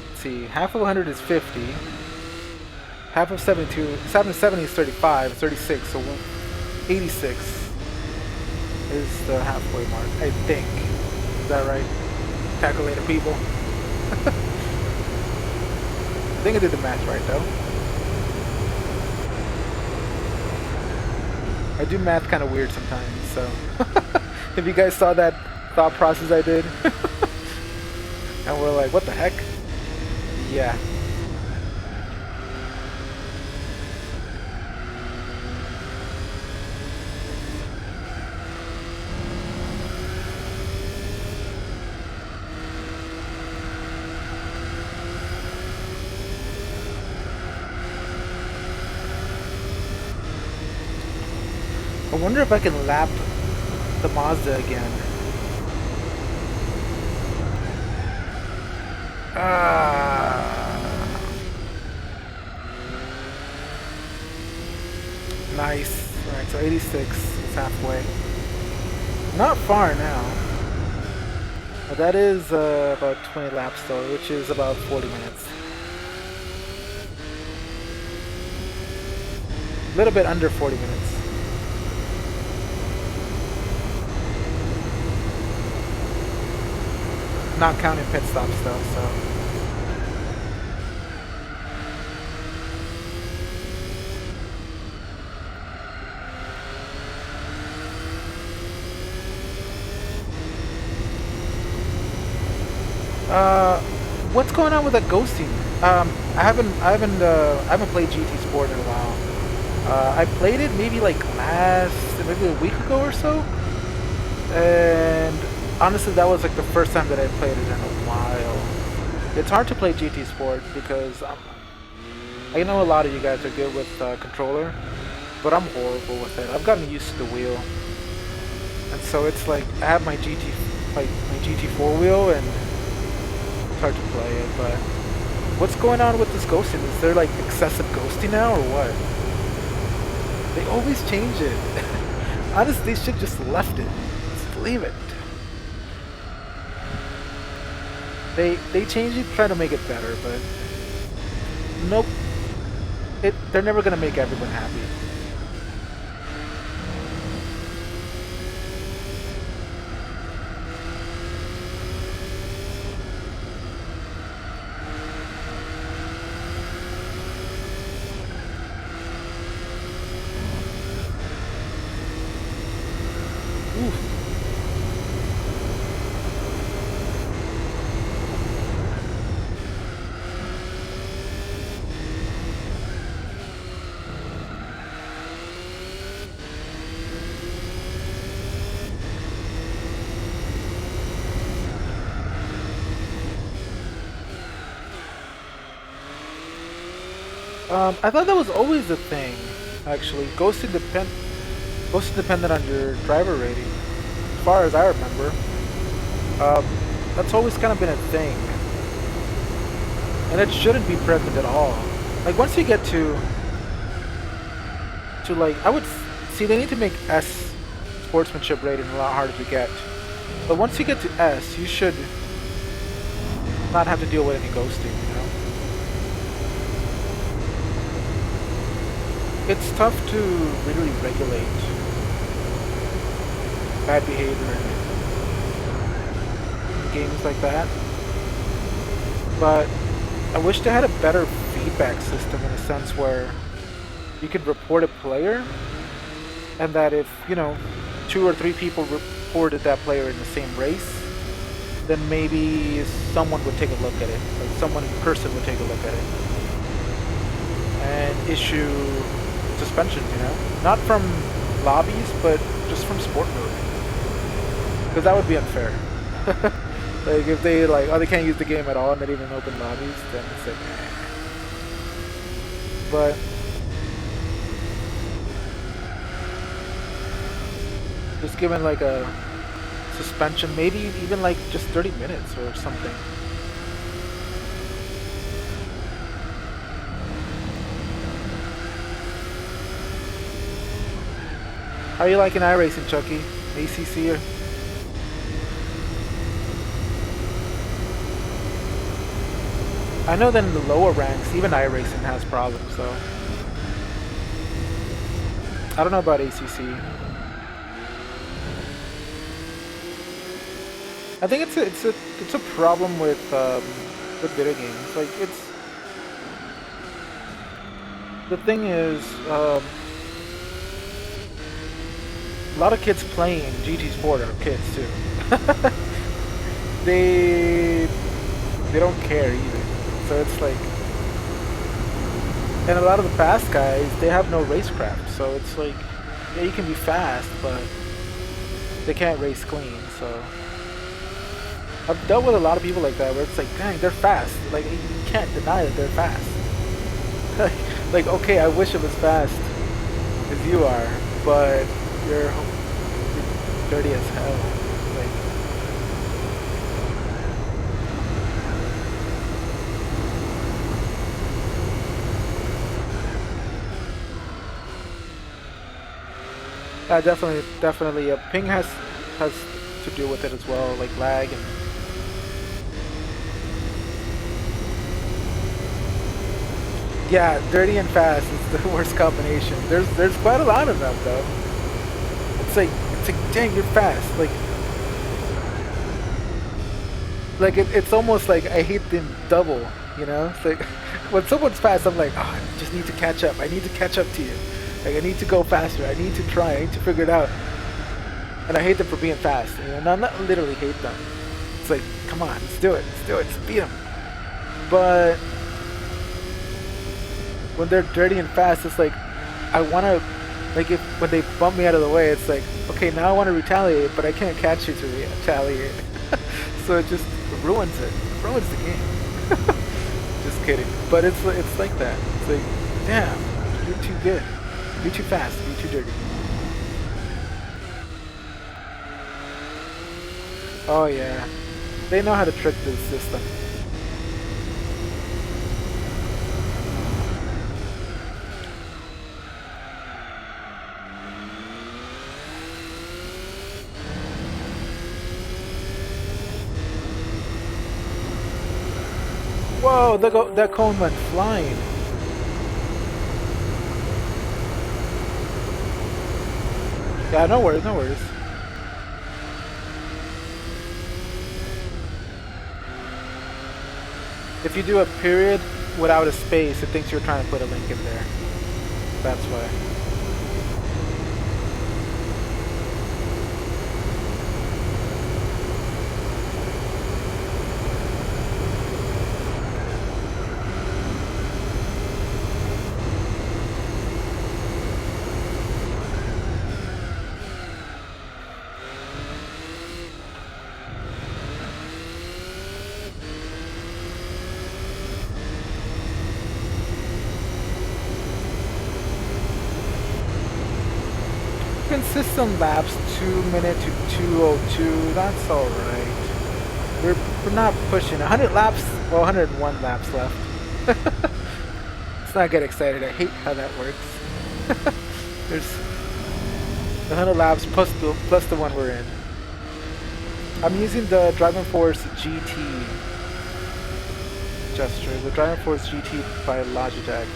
Let's see, half of 100 is 50. Half of 72, 770 is 35, 36, so 86 is the halfway mark, I think. Is that right? Calculator people. I think I did the math right though. I do math kind of weird sometimes, so if you guys saw that thought process I did, and we're like, what the heck? Yeah. I wonder if I can lap the Mazda again. Nice. Alright, so 86 is halfway. Not far now. But that is about 20 laps though, which is about 40 minutes. A little bit under 40 minutes. Not counting pit stops though, so. What's going on with that ghosting? I haven't played GT Sport in a while. I played it maybe like maybe a week ago or so, and honestly, that was like the first time that I played it in a while. It's hard to play GT Sport because I know a lot of you guys are good with controller, but I'm horrible with it. I've gotten used to the wheel, and so it's like I have my GT4 wheel, and it's hard to play it. But what's going on with this ghosting? Is there like excessive ghosting now, or what? They always change it. Honestly, they should just left it. Just leave it. They change it, try to make it better, but nope. They're never gonna make everyone happy. Oof. I thought that was always a thing, actually. Ghosting dependent on your driver rating, as far as I remember. That's always kind of been a thing, and it shouldn't be present at all. Like once you get to like, I would see they need to make S sportsmanship rating a lot harder to get. But once you get to S, you should not have to deal with any ghosting, you know? it's tough to really regulate bad behavior in games like that. But I wish they had a better feedback system in a sense where you could report a player, and that if, you know, 2 or 3 people reported that player in the same race, then maybe someone would take a look at it. Like someone in person would take a look at it and issue suspensions, you know? Not from lobbies, but just from sport mode. Because that would be unfair. Like if they like, oh, they can't use the game at all and not even open lobbies, then it's like, eh. But just given like a suspension, maybe even like just 30 minutes or something. How are you liking iRacing, Chucky? ACC or? I know that in the lower ranks, even iRacing has problems, though. I don't know about ACC. I think it's a problem with video games. Like the thing is, a lot of kids playing GT Sport are kids too. they don't care either. So it's like, and a lot of the fast guys, they have no racecraft. So it's like, yeah, you can be fast, but they can't race clean. So I've dealt with a lot of people like that, where it's like, dang, they're fast. Like, you can't deny that they're fast. Like, okay, I wish it was fast as you are, but you're dirty as hell. Like, yeah, definitely. Ping has to do with it as well, like lag and. Yeah, dirty and fast is the worst combination. There's quite a lot of them though. It's like dang, you're fast. It's almost like I hate them double. You know, it's like when someone's fast, I'm like, oh, I just need to catch up. I need to catch up to you. Like I need to go faster. I need to try. I need to figure it out. And I hate them for being fast. You know, not literally hate them. It's like, come on, let's do it. Let's do it. Let's beat them. But when they're dirty and fast, it's like, I want to, like when they bump me out of the way, it's like, okay, now I want to retaliate, but I can't catch you to retaliate. So it just ruins it. It ruins the game. Just kidding. But it's like that. It's like, damn, you're too good. You're too fast. You're too dirty. Oh yeah. They know how to trick this system. Whoa, that cone went flying. Yeah, no worries, no worries. If you do a period without a space, it thinks you're trying to put a link in there. That's why. Consistent laps, 2 minutes to 2:02. That's all right. We're not pushing 100 laps. Well, 101 laps left. Let's not get excited. I hate how that works. There's 100 laps plus the one we're in. I'm using the Driving Force GT gesture. The Driving Force GT by Logitech.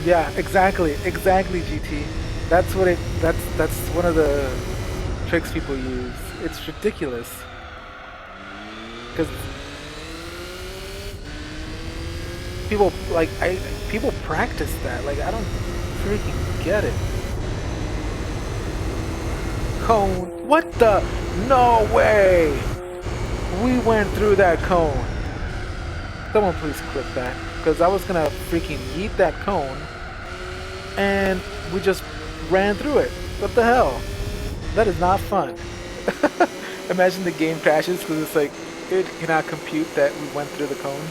Yeah, exactly, GT. That's what it. That's one of the tricks people use. It's ridiculous because people like people practice that. Like I don't freaking get it. Cone. What the? No way. We went through that cone. Someone please clip that because I was gonna freaking yeet that cone and we just ran through it. What the hell? That is not fun. Imagine the game crashes because it's like it cannot compute that we went through the cone.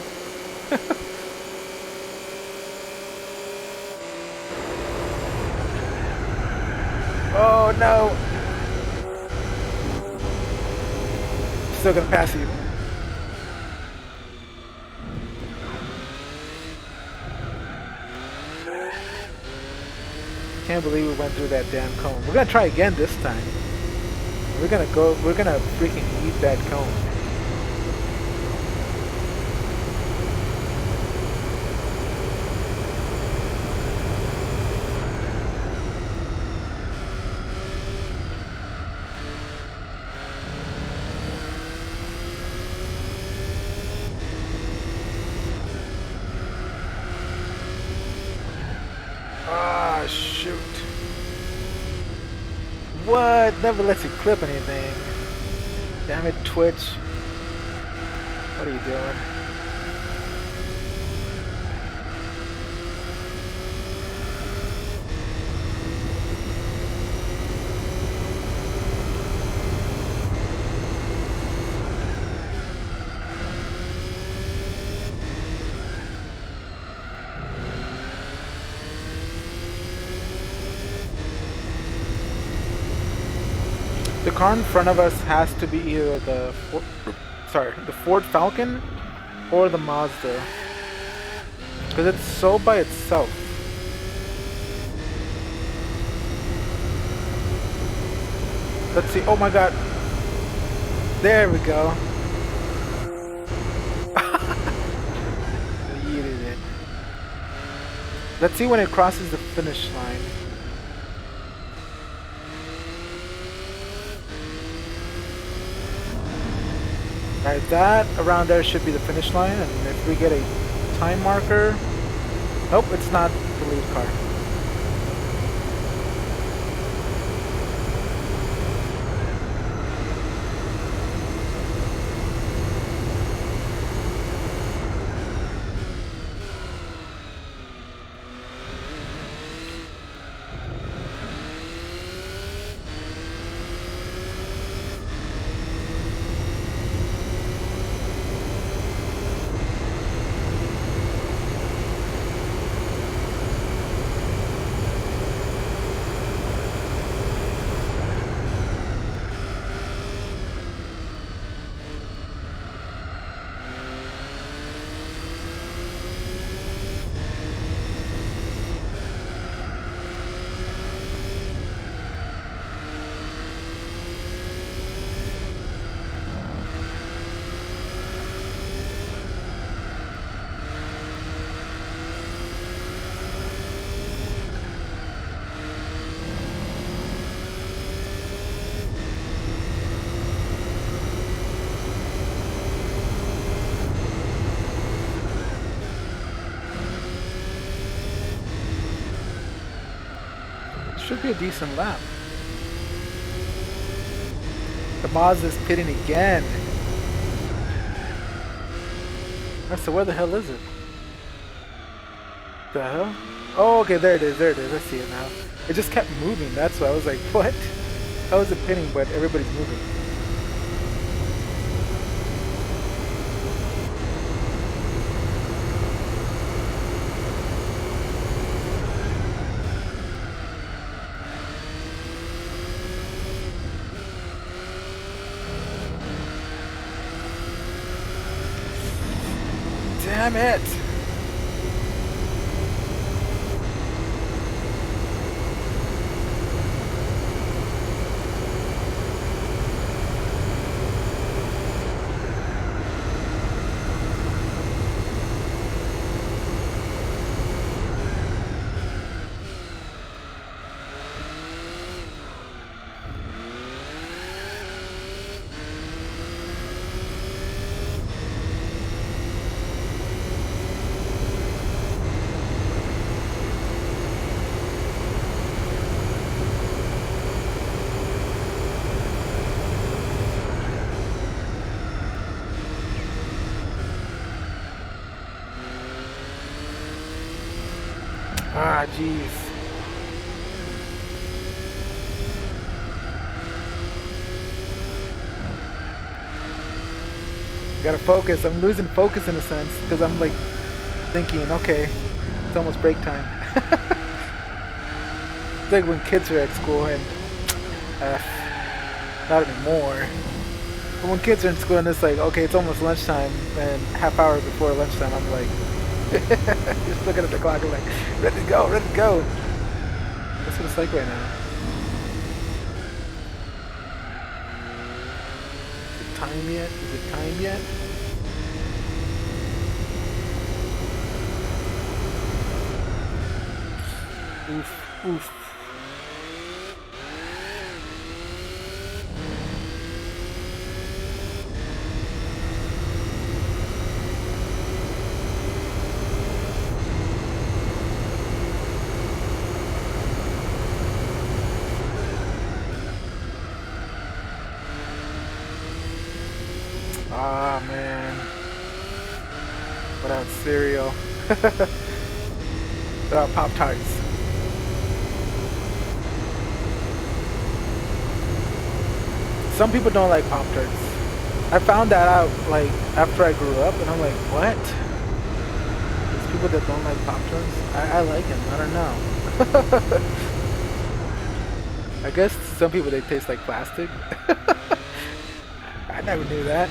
Oh no! Still gonna pass you. Can't believe we went through that damn cone. We're gonna try again this time. We're gonna freaking eat that cone. Ah, shoot. What? Never lets you clip anything. Damn it, Twitch. What are you doing? The car in front of us has to be either the Ford Falcon or the Mazda, because it's so by itself. Let's see. Oh my God! There we go. Yeeted it. Let's see when it crosses the finish line. Alright, that around there should be the finish line, and if we get a time marker... Nope, it's not the lead car. Should be a decent lap. The Mazda's pitting again. So where the hell is it? The hell? Oh, okay, there it is, there it is. I see it now. It just kept moving, that's why I was like, what? How is it pitting, but everybody's moving? Damn it! Ah, jeez. Gotta focus. I'm losing focus in a sense because I'm like thinking, okay, it's almost break time. It's like when kids are at school and uh, not anymore. But when kids are in school and it's like, okay, it's almost lunchtime, and half hour before lunchtime, I'm like, just looking at the clock, I'm like, ready to go, ready to go. That's what it's like right now. Is it time yet? Is it time yet? Oof, oof. Ah, man. Without cereal. Without Pop-Tarts. Some people don't like Pop-Tarts. I found that out, like, after I grew up, and I'm like, what? There's people that don't like Pop-Tarts? I like them. I don't know. I guess some people, they taste like plastic. I never knew that.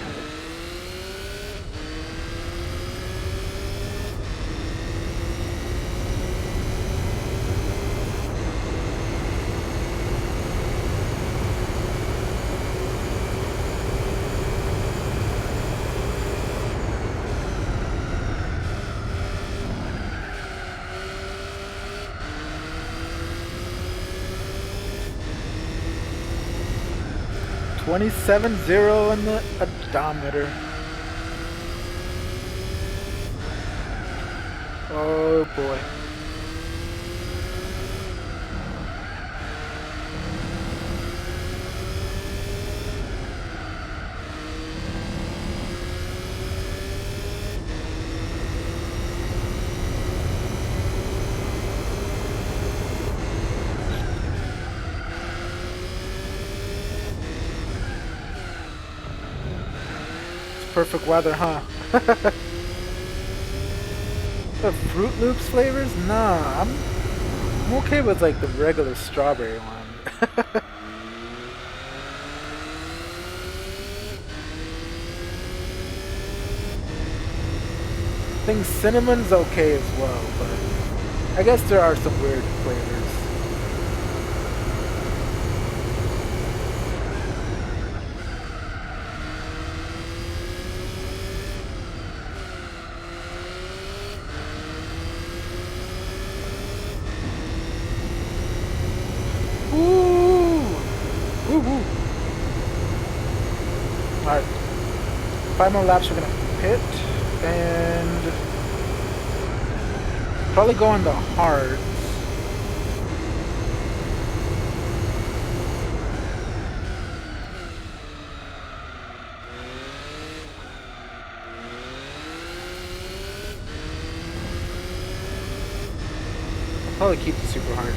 27-0 in the odometer. Oh boy. Perfect weather, huh? The Fruit Loops flavors? Nah, I'm okay with like the regular strawberry one. I think cinnamon's okay as well, but I guess there are some weird flavors. Alright, 5 more laps, we're gonna pit, and probably go on the hards. I'll probably keep the super hards.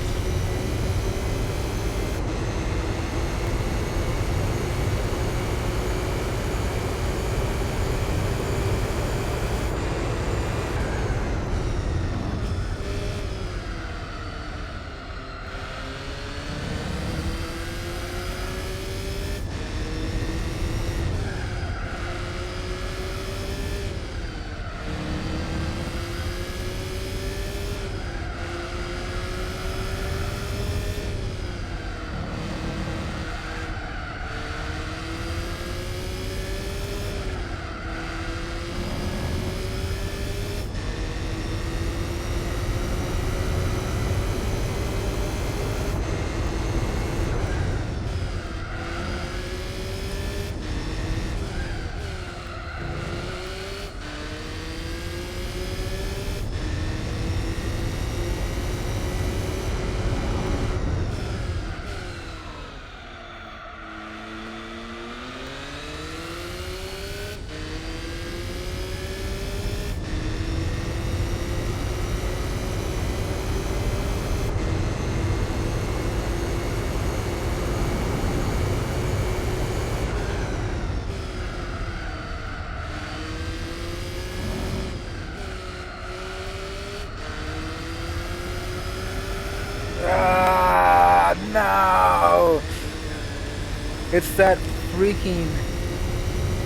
that freaking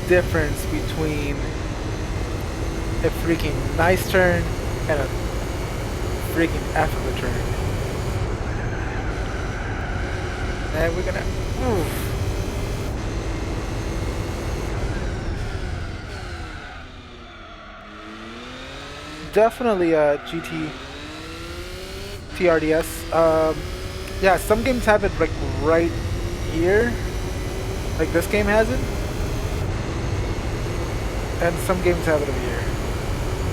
difference between a freaking nice turn and a freaking F of a turn. And we're gonna... Oof. Definitely a TRDS. Yeah, some games have it like right here, like this game has it, and some games have it over here.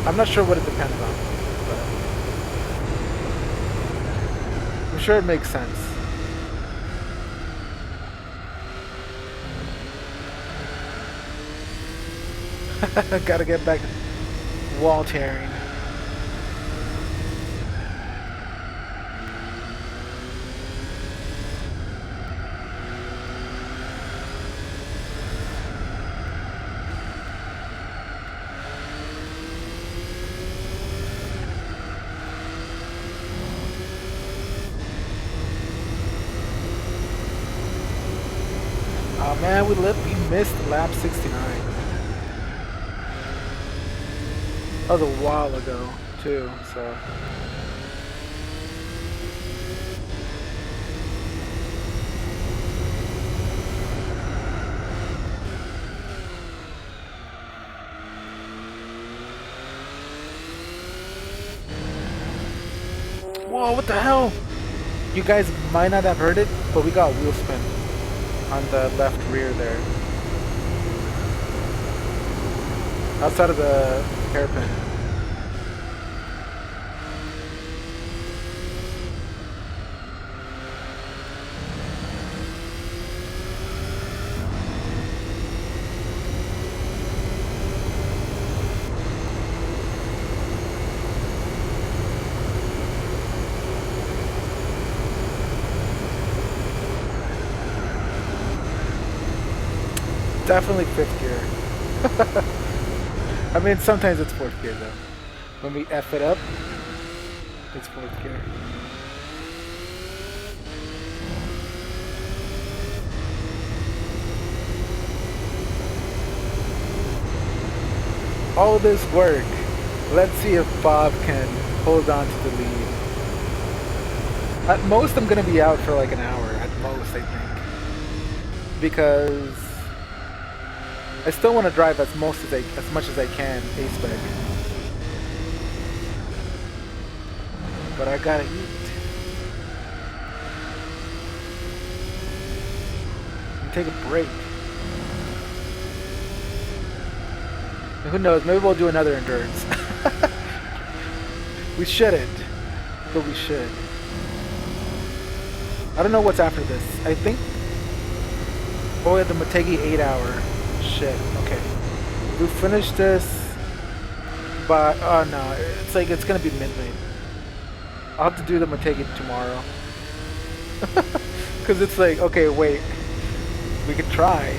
I'm not sure what it depends on, but I'm sure it makes sense. Gotta get back to wall tearing. Oh man, we missed lap 69. That was a while ago too, so. Whoa, what the hell? You guys might not have heard it, but we got wheel spin on the left rear there. Outside of the hairpin. Definitely fifth gear. I mean, sometimes it's fourth gear though. When we F it up, it's fourth gear. All this work. Let's see if Bob can hold on to the lead. At most, I'm gonna be out for like an hour. At most, I think, because I still want to drive as much as I can A-spec. But I gotta eat. And take a break. And who knows, maybe we'll do another endurance. We shouldn't, but we should. I don't know what's after this. I think... Oh, yeah, the Motegi 8-hour. Shit, okay. We finished this by... Oh no, it's like it's gonna be midnight. I'll have to do the Motegi tomorrow. Because it's like, okay, wait. We could try.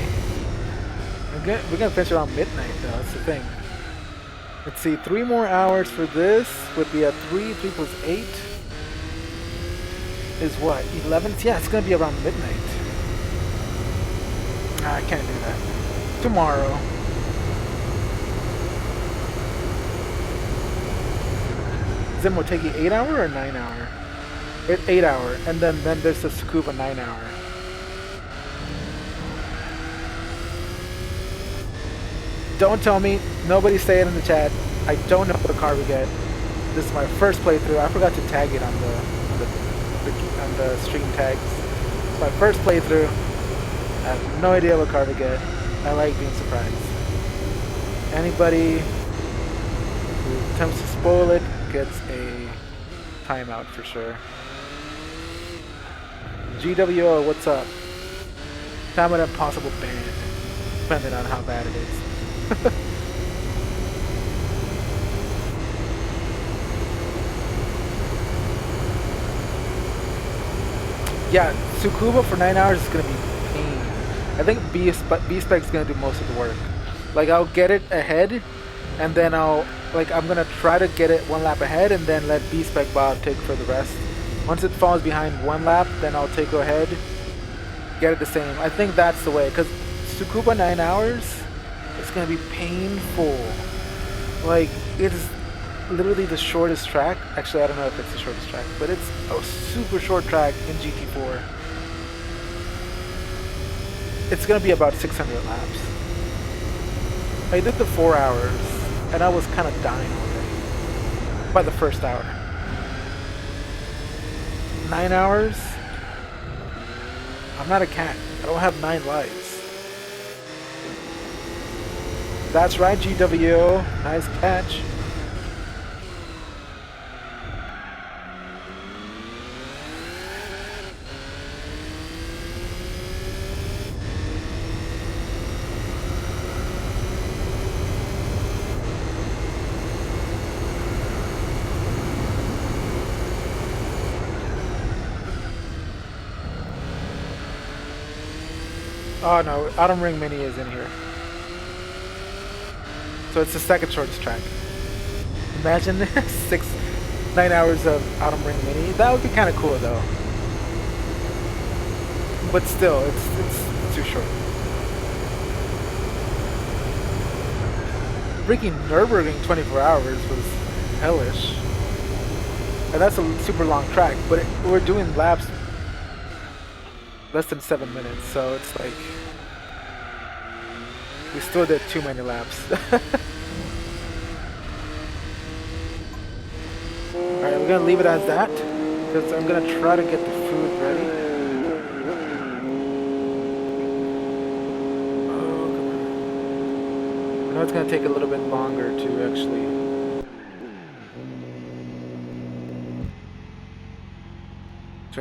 We're gonna finish around midnight though, that's the thing. Let's see, 3 more hours for this would be a 3 plus 8 is what, 11? Yeah, it's gonna be around midnight. Nah, I can't do that. Tomorrow. Is it Motegi 8-hour or 9-hour? 8-hour, and then there's the Suzuka 9-hour. Don't tell me, nobody say it in the chat. I don't know what car we get. This is my first playthrough. I forgot to tag it on the stream tags. It's my first playthrough. I have no idea what car we get. I like being surprised. Anybody who attempts to spoil it gets a timeout for sure. GWO, what's up? Time an impossible ban, depending on how bad it is. Yeah, Tsukuba for 9 hours is gonna be pain. I think B-Spec is gonna do most of the work. Like, I'll get it ahead, and then I'm gonna try to get it 1 lap ahead, and then let B-Spec Bob take for the rest. Once it falls behind 1 lap, then I'll take ahead, get it the same. I think that's the way, because Tsukuba 9 hours is going to be painful. Like, it's literally the shortest track. Actually, I don't know if it's the shortest track, but it's a super short track in GT4. It's going to be about 600 laps. I did the 4 hours, and I was kind of dying already by the first hour. 9 hours? I'm not a cat. I don't have 9 lives. That's right, GWO. Nice catch. Oh no, Autumn Ring Mini is in here. So it's the second shortest track. Imagine 9 hours of Autumn Ring Mini. That would be kind of cool though. But still, it's too short. Freaking Nürburgring 24 hours was hellish. And that's a super long track, but we're doing laps less than 7 minutes, so it's like we still did too many laps. Alright, we're gonna leave it as that because I'm gonna try to get the food ready. Oh, come on. I know it's gonna take a little bit longer to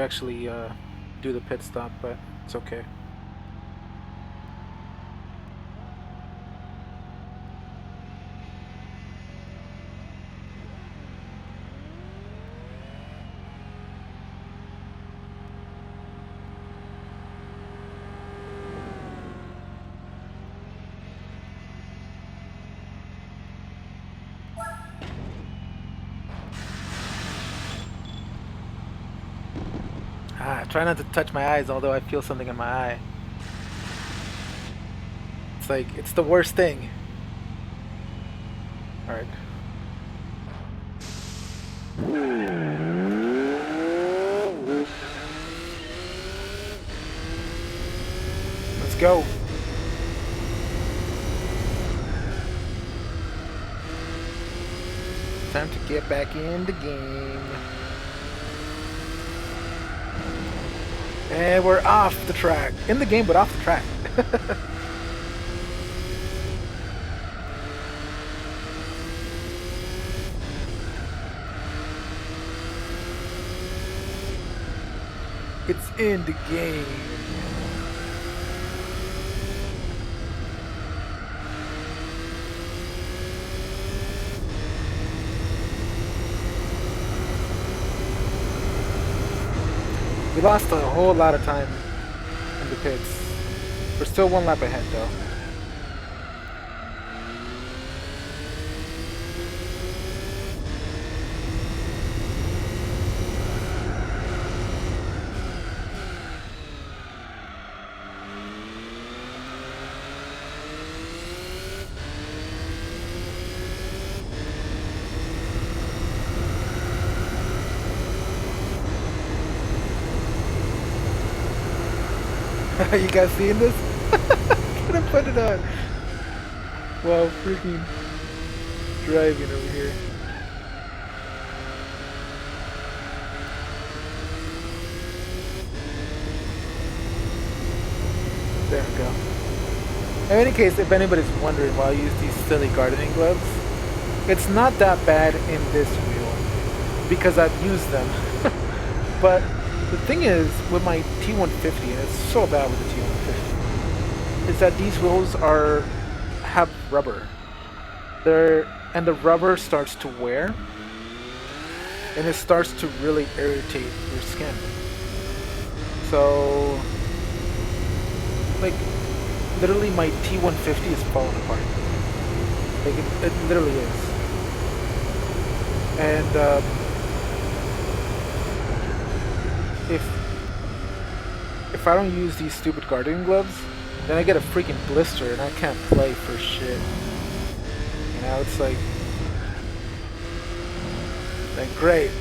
actually do the pit stop, but it's okay. Try not to touch my eyes, although I feel something in my eye. It's like, it's the worst thing. Alright. Let's go. Time to get back in the game. And we're off the track. In the game, but off the track. It's in the game. We lost a whole lot of time in the pits. We're still 1 lap ahead though. You guys seeing this? Gonna put it on. Wow, freaking driving over here. There we go. In any case, if anybody's wondering why I use these silly gardening gloves, it's not that bad in this wheel because I've used them. But the thing is, with my T150, and it's so bad with the T150, is that these wheels have rubber. And the rubber starts to wear, and it starts to really irritate your skin. So, like, literally my T150 is falling apart. Like, it literally is. And, if I don't use these stupid gardening gloves, then I get a freaking blister and I can't play for shit. You know, it's like great.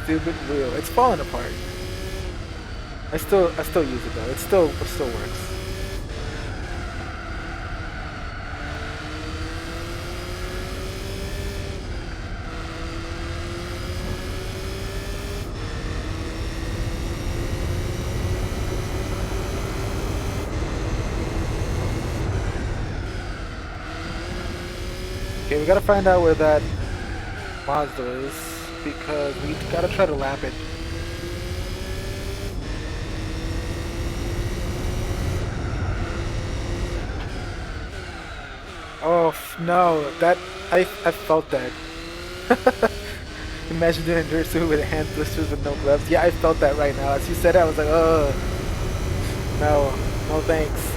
Stupid wheel. It's falling apart. I still use it though. It still works. Okay, we gotta find out where that Mazda is, because we gotta try to lap it. Oh no, that I felt that. Imagine doing endurance with hand blisters with no gloves. Yeah, I felt that right now. As you said it, I was like, oh no thanks.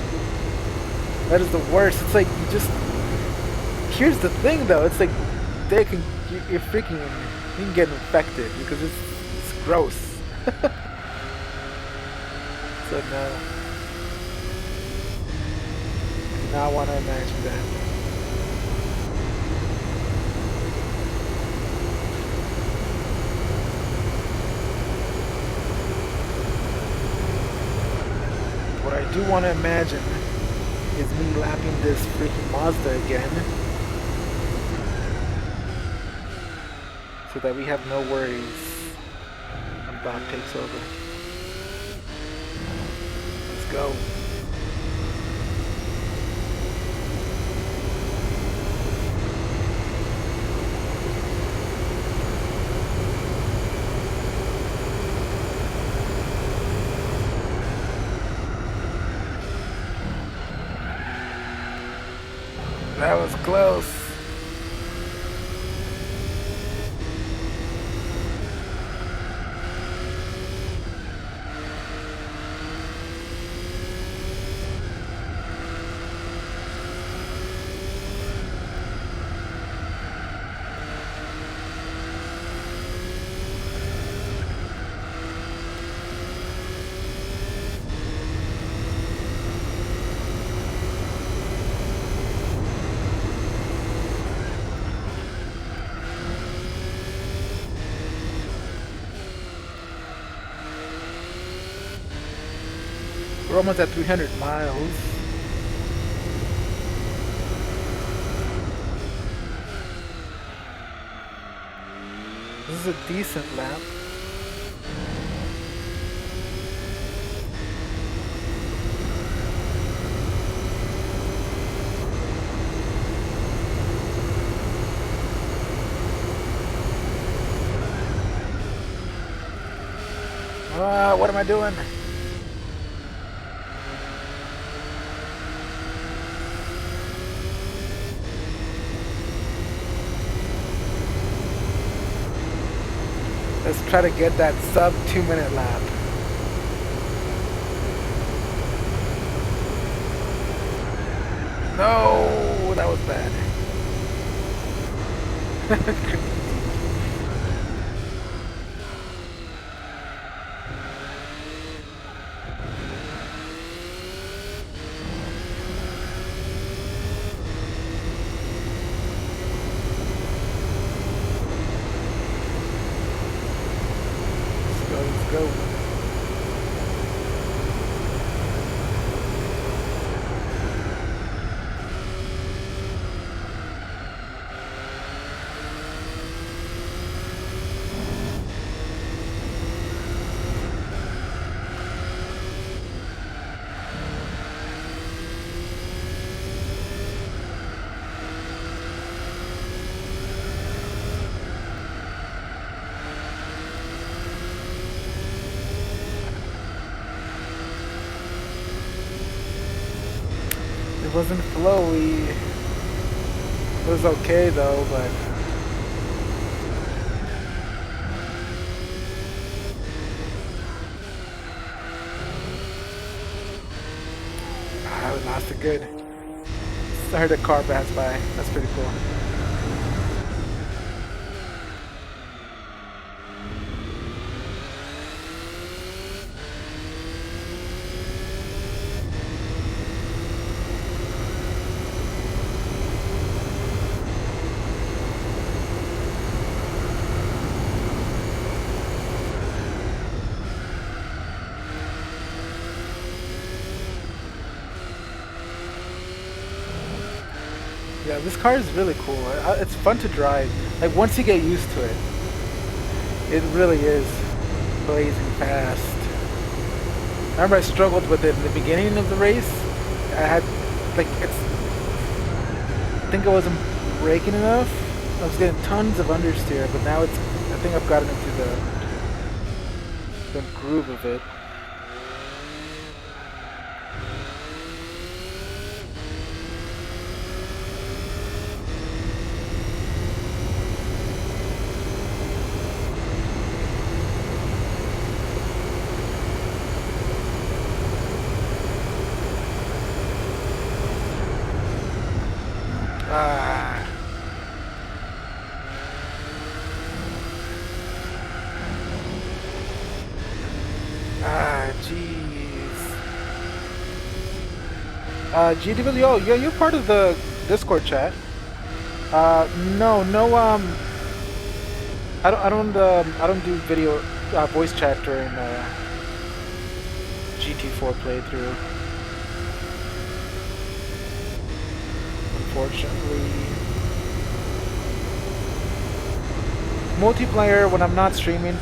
That is the worst. It's like you just. Here's the thing though, it's like you're freaking, you can get infected because it's gross. So no, I do not want to imagine that. What I do want to imagine is me lapping this freaking Mazda again, so that we have no worries when Bob takes over. Let's go. That was close. We're almost at 300 miles. This is a decent lap. What am I doing? Let's try to get that sub 2-minute lap. No, that was bad. Let's go. It wasn't flowy. It was okay though, but we lost it good. I heard a car pass by. That's pretty cool. Yeah, this car is really cool. It's fun to drive. Like once you get used to it, it really is blazing fast. I remember I struggled with it in the beginning of the race. I had like I think I wasn't braking enough. I was getting tons of understeer, but now I think I've gotten into the groove of it. Ah. Ah, jeez. GWO, you're part of the Discord chat. No, no, I don't do video, voice chat during, GT4 playthrough. Unfortunately. Multiplayer, when I'm not streaming,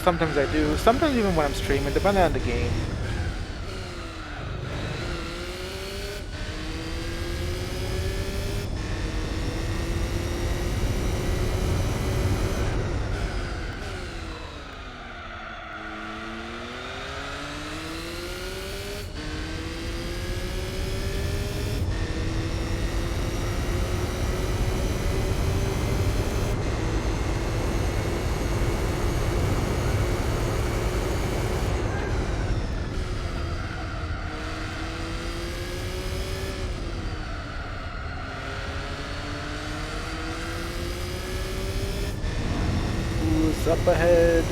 sometimes I do. Sometimes even when I'm streaming, depending on the game. Who's up ahead?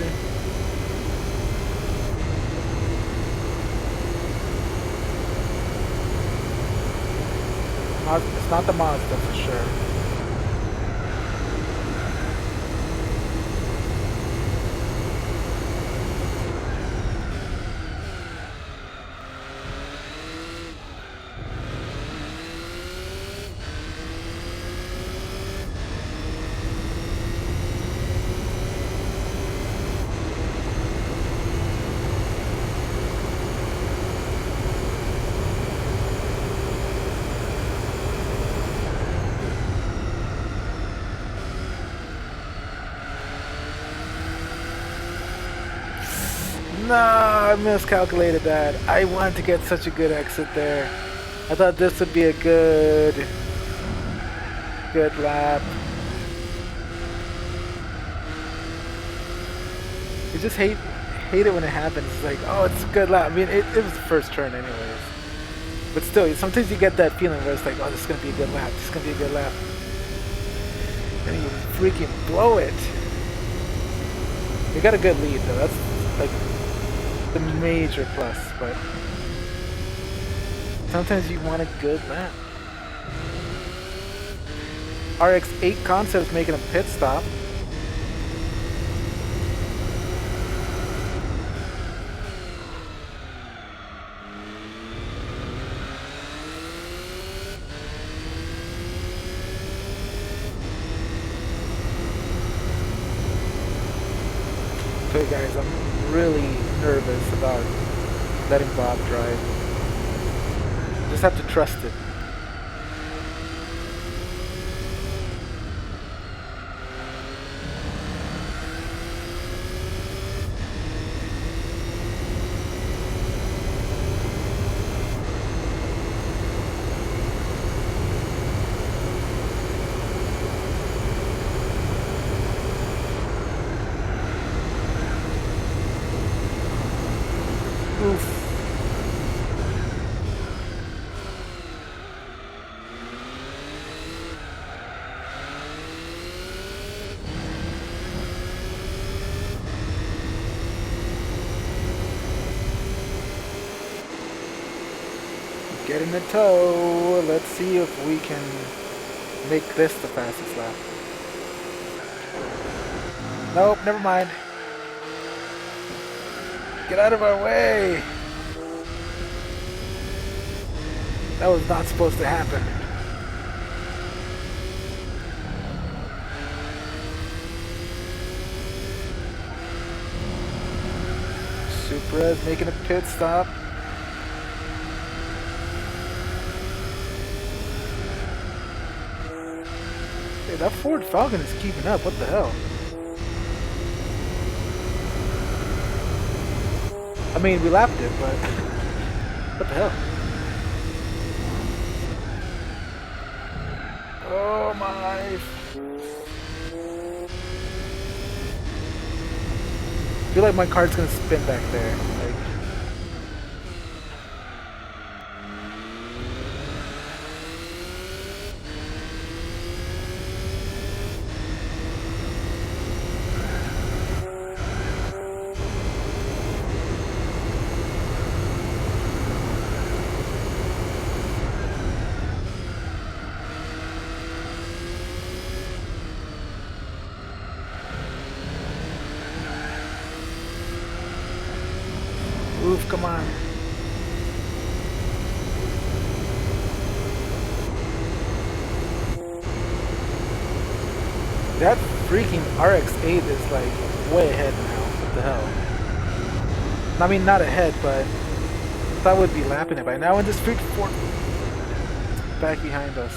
It's not the Mazda for sure. Nah, I miscalculated that. I wanted to get such a good exit there. I thought this would be a good lap. You just hate it when it happens. It's like, oh, it's a good lap. I mean, it was the first turn anyways. But still, sometimes you get that feeling where it's like, oh, this is going to be a good lap. This is going to be a good lap. And you freaking blow it. You got a good lead, though. That's like the major plus, but sometimes you want a good lap. RX-8 Concepts making a pit stop. Okay guys, I'm really nervous about letting Bob drive. Just have to trust it. Oof. Getting a tow. Let's see if we can make this the fastest lap. Nope, never mind. Get out of our way! That was not supposed to happen. Perez making a pit stop. Hey, that Ford Falcon is keeping up. What the hell? I mean, we lapped it, but what the hell? Oh my! I feel like my car's gonna spin back there. Like, oof, come on. That freaking RX-8 is like way ahead now. What the hell? I mean, not ahead, but I thought we'd be lapping it by now, and this freaking Ford is back behind us.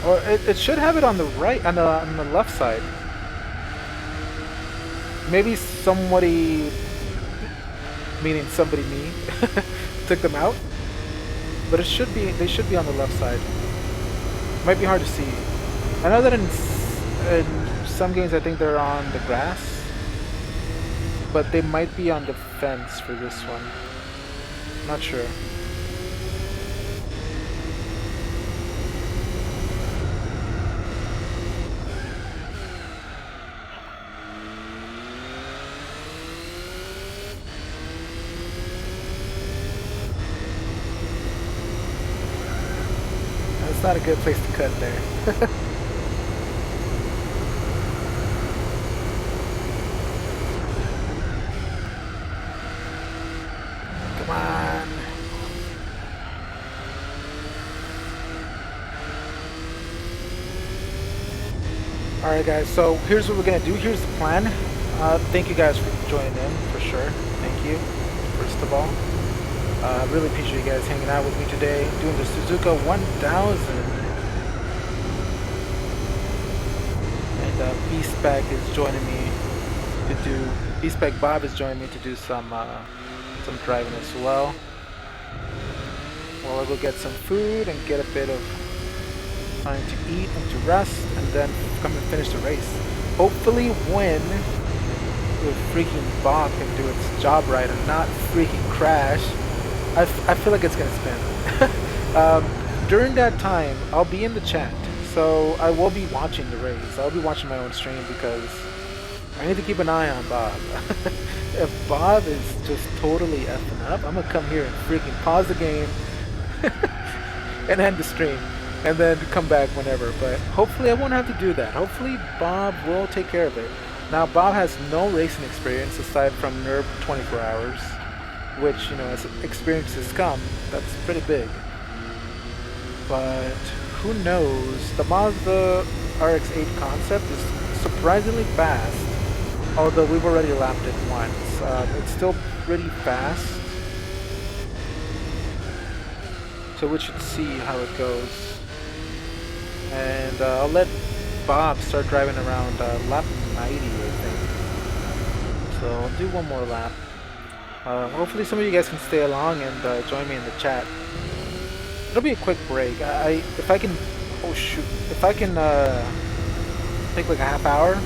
Or it should have it on the right, on the left side. Maybe somebody, meaning somebody me, took them out. But it should be, they should be on the left side. Might be hard to see. I know that in some games I think they're on the grass, but they might be on the fence for this one. Not sure. It's not a good place to cut there. Come on. Alright guys, so here's what we're gonna do. Here's the plan. Thank you guys for joining in, for sure. Thank you, first of all. Really appreciate you guys hanging out with me today, doing the Suzuka 1000. And B-Spec is joining me to do, B-Spec Bob is joining me to do some driving as well. Well, I'll go get some food and get a bit of time to eat and to rest, and then come and finish the race. Hopefully win with freaking Bob can do its job right and not freaking crash. I feel like it's gonna spin. During that time, I'll be in the chat, so I will be watching the race. I'll be watching my own stream because I need to keep an eye on Bob. If Bob is just totally effing up, I'm gonna come here and freaking pause the game and end the stream, and then come back whenever. But hopefully I won't have to do that. Hopefully Bob will take care of it. Now Bob has no racing experience aside from NERB 24 hours. Which, you know, as experiences come, that's pretty big. But who knows? The Mazda RX-8 concept is surprisingly fast, although we've already lapped it once. It's still pretty fast, so we should see how it goes. And I'll let Bob start driving around lap 90, I think. So I'll do one more lap. Hopefully some of you guys can stay along and join me in the chat. It'll be a quick break. If I can, oh shoot, if I can take like a half hour,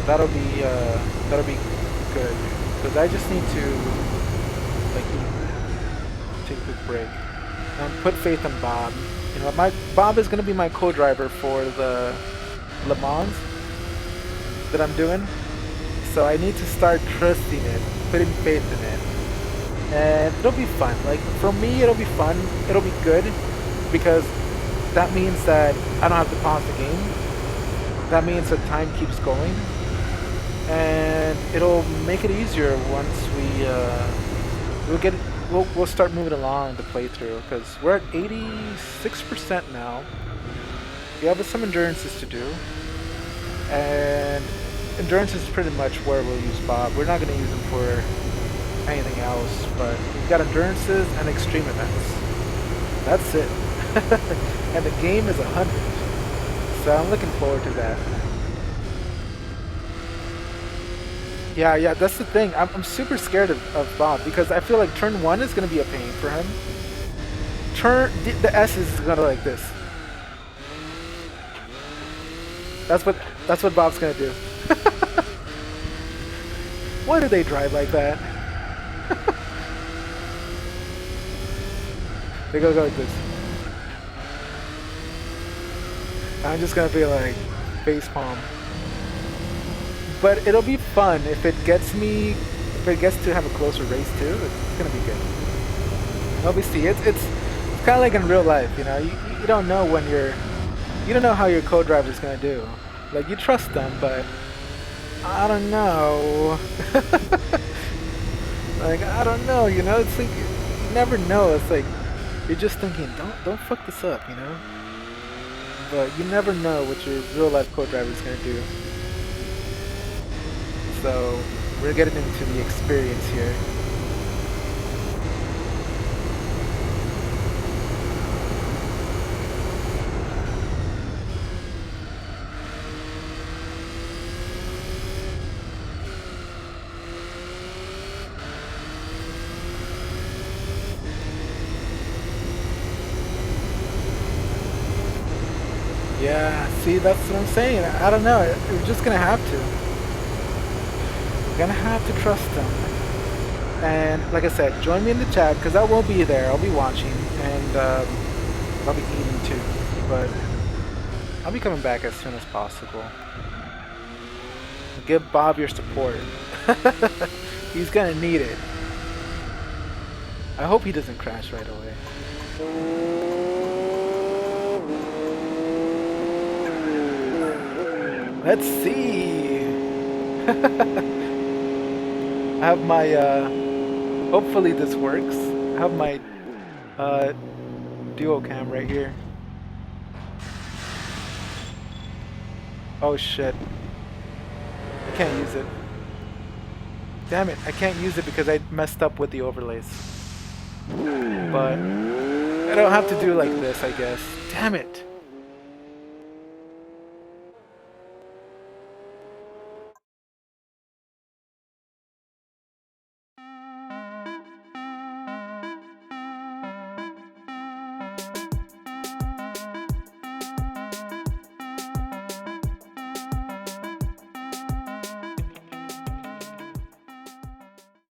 that'll be good. Because I just need to like take a quick break. Put faith in Bob. You know, Bob is gonna be my co-driver for the Le Mans that I'm doing. So I need to start trusting it, putting faith in it. And it'll be fun. Like, for me, it'll be fun. It'll be good because that means that I don't have to pause the game. That means that time keeps going. And it'll make it easier once we'll start moving along the playthrough because we're at 86% now. We have some endurances to do. And endurance is pretty much where we'll use Bob. We're not going to use him for anything else, but we've got endurances and extreme events. That's it. And the game is 100. So I'm looking forward to that. Yeah, that's the thing. I'm super scared of Bob because I feel like turn 1 is going to be a pain for him. The S is going to like this. That's what Bob's going to do. Why do they drive like that? They go like this. I'm just gonna be like face palm. But it'll be fun if it gets to have a closer race too. It's gonna be good. Obviously, it's kind of like in real life, you know. You don't know you don't know how your co-driver's gonna do. Like, you trust them, but I don't know. Like, I don't know, you know. It's like you never know. It's like you're just thinking, don't fuck this up, you know. But you never know what your real life co-driver is gonna do. So we're getting into the experience here. Yeah, see, that's what I'm saying. I don't know. We're just gonna have to. We're gonna have to trust them. And like I said, join me in the chat because I will be there. I'll be watching and I'll be eating too. But I'll be coming back as soon as possible. Give Bob your support. He's gonna need it. I hope he doesn't crash right away. Let's see. I have my hopefully this works. I have my duo cam right here. Oh shit. I can't use it. Damn it, I can't use it because I messed up with the overlays. But I don't have to do like this, I guess. Damn it.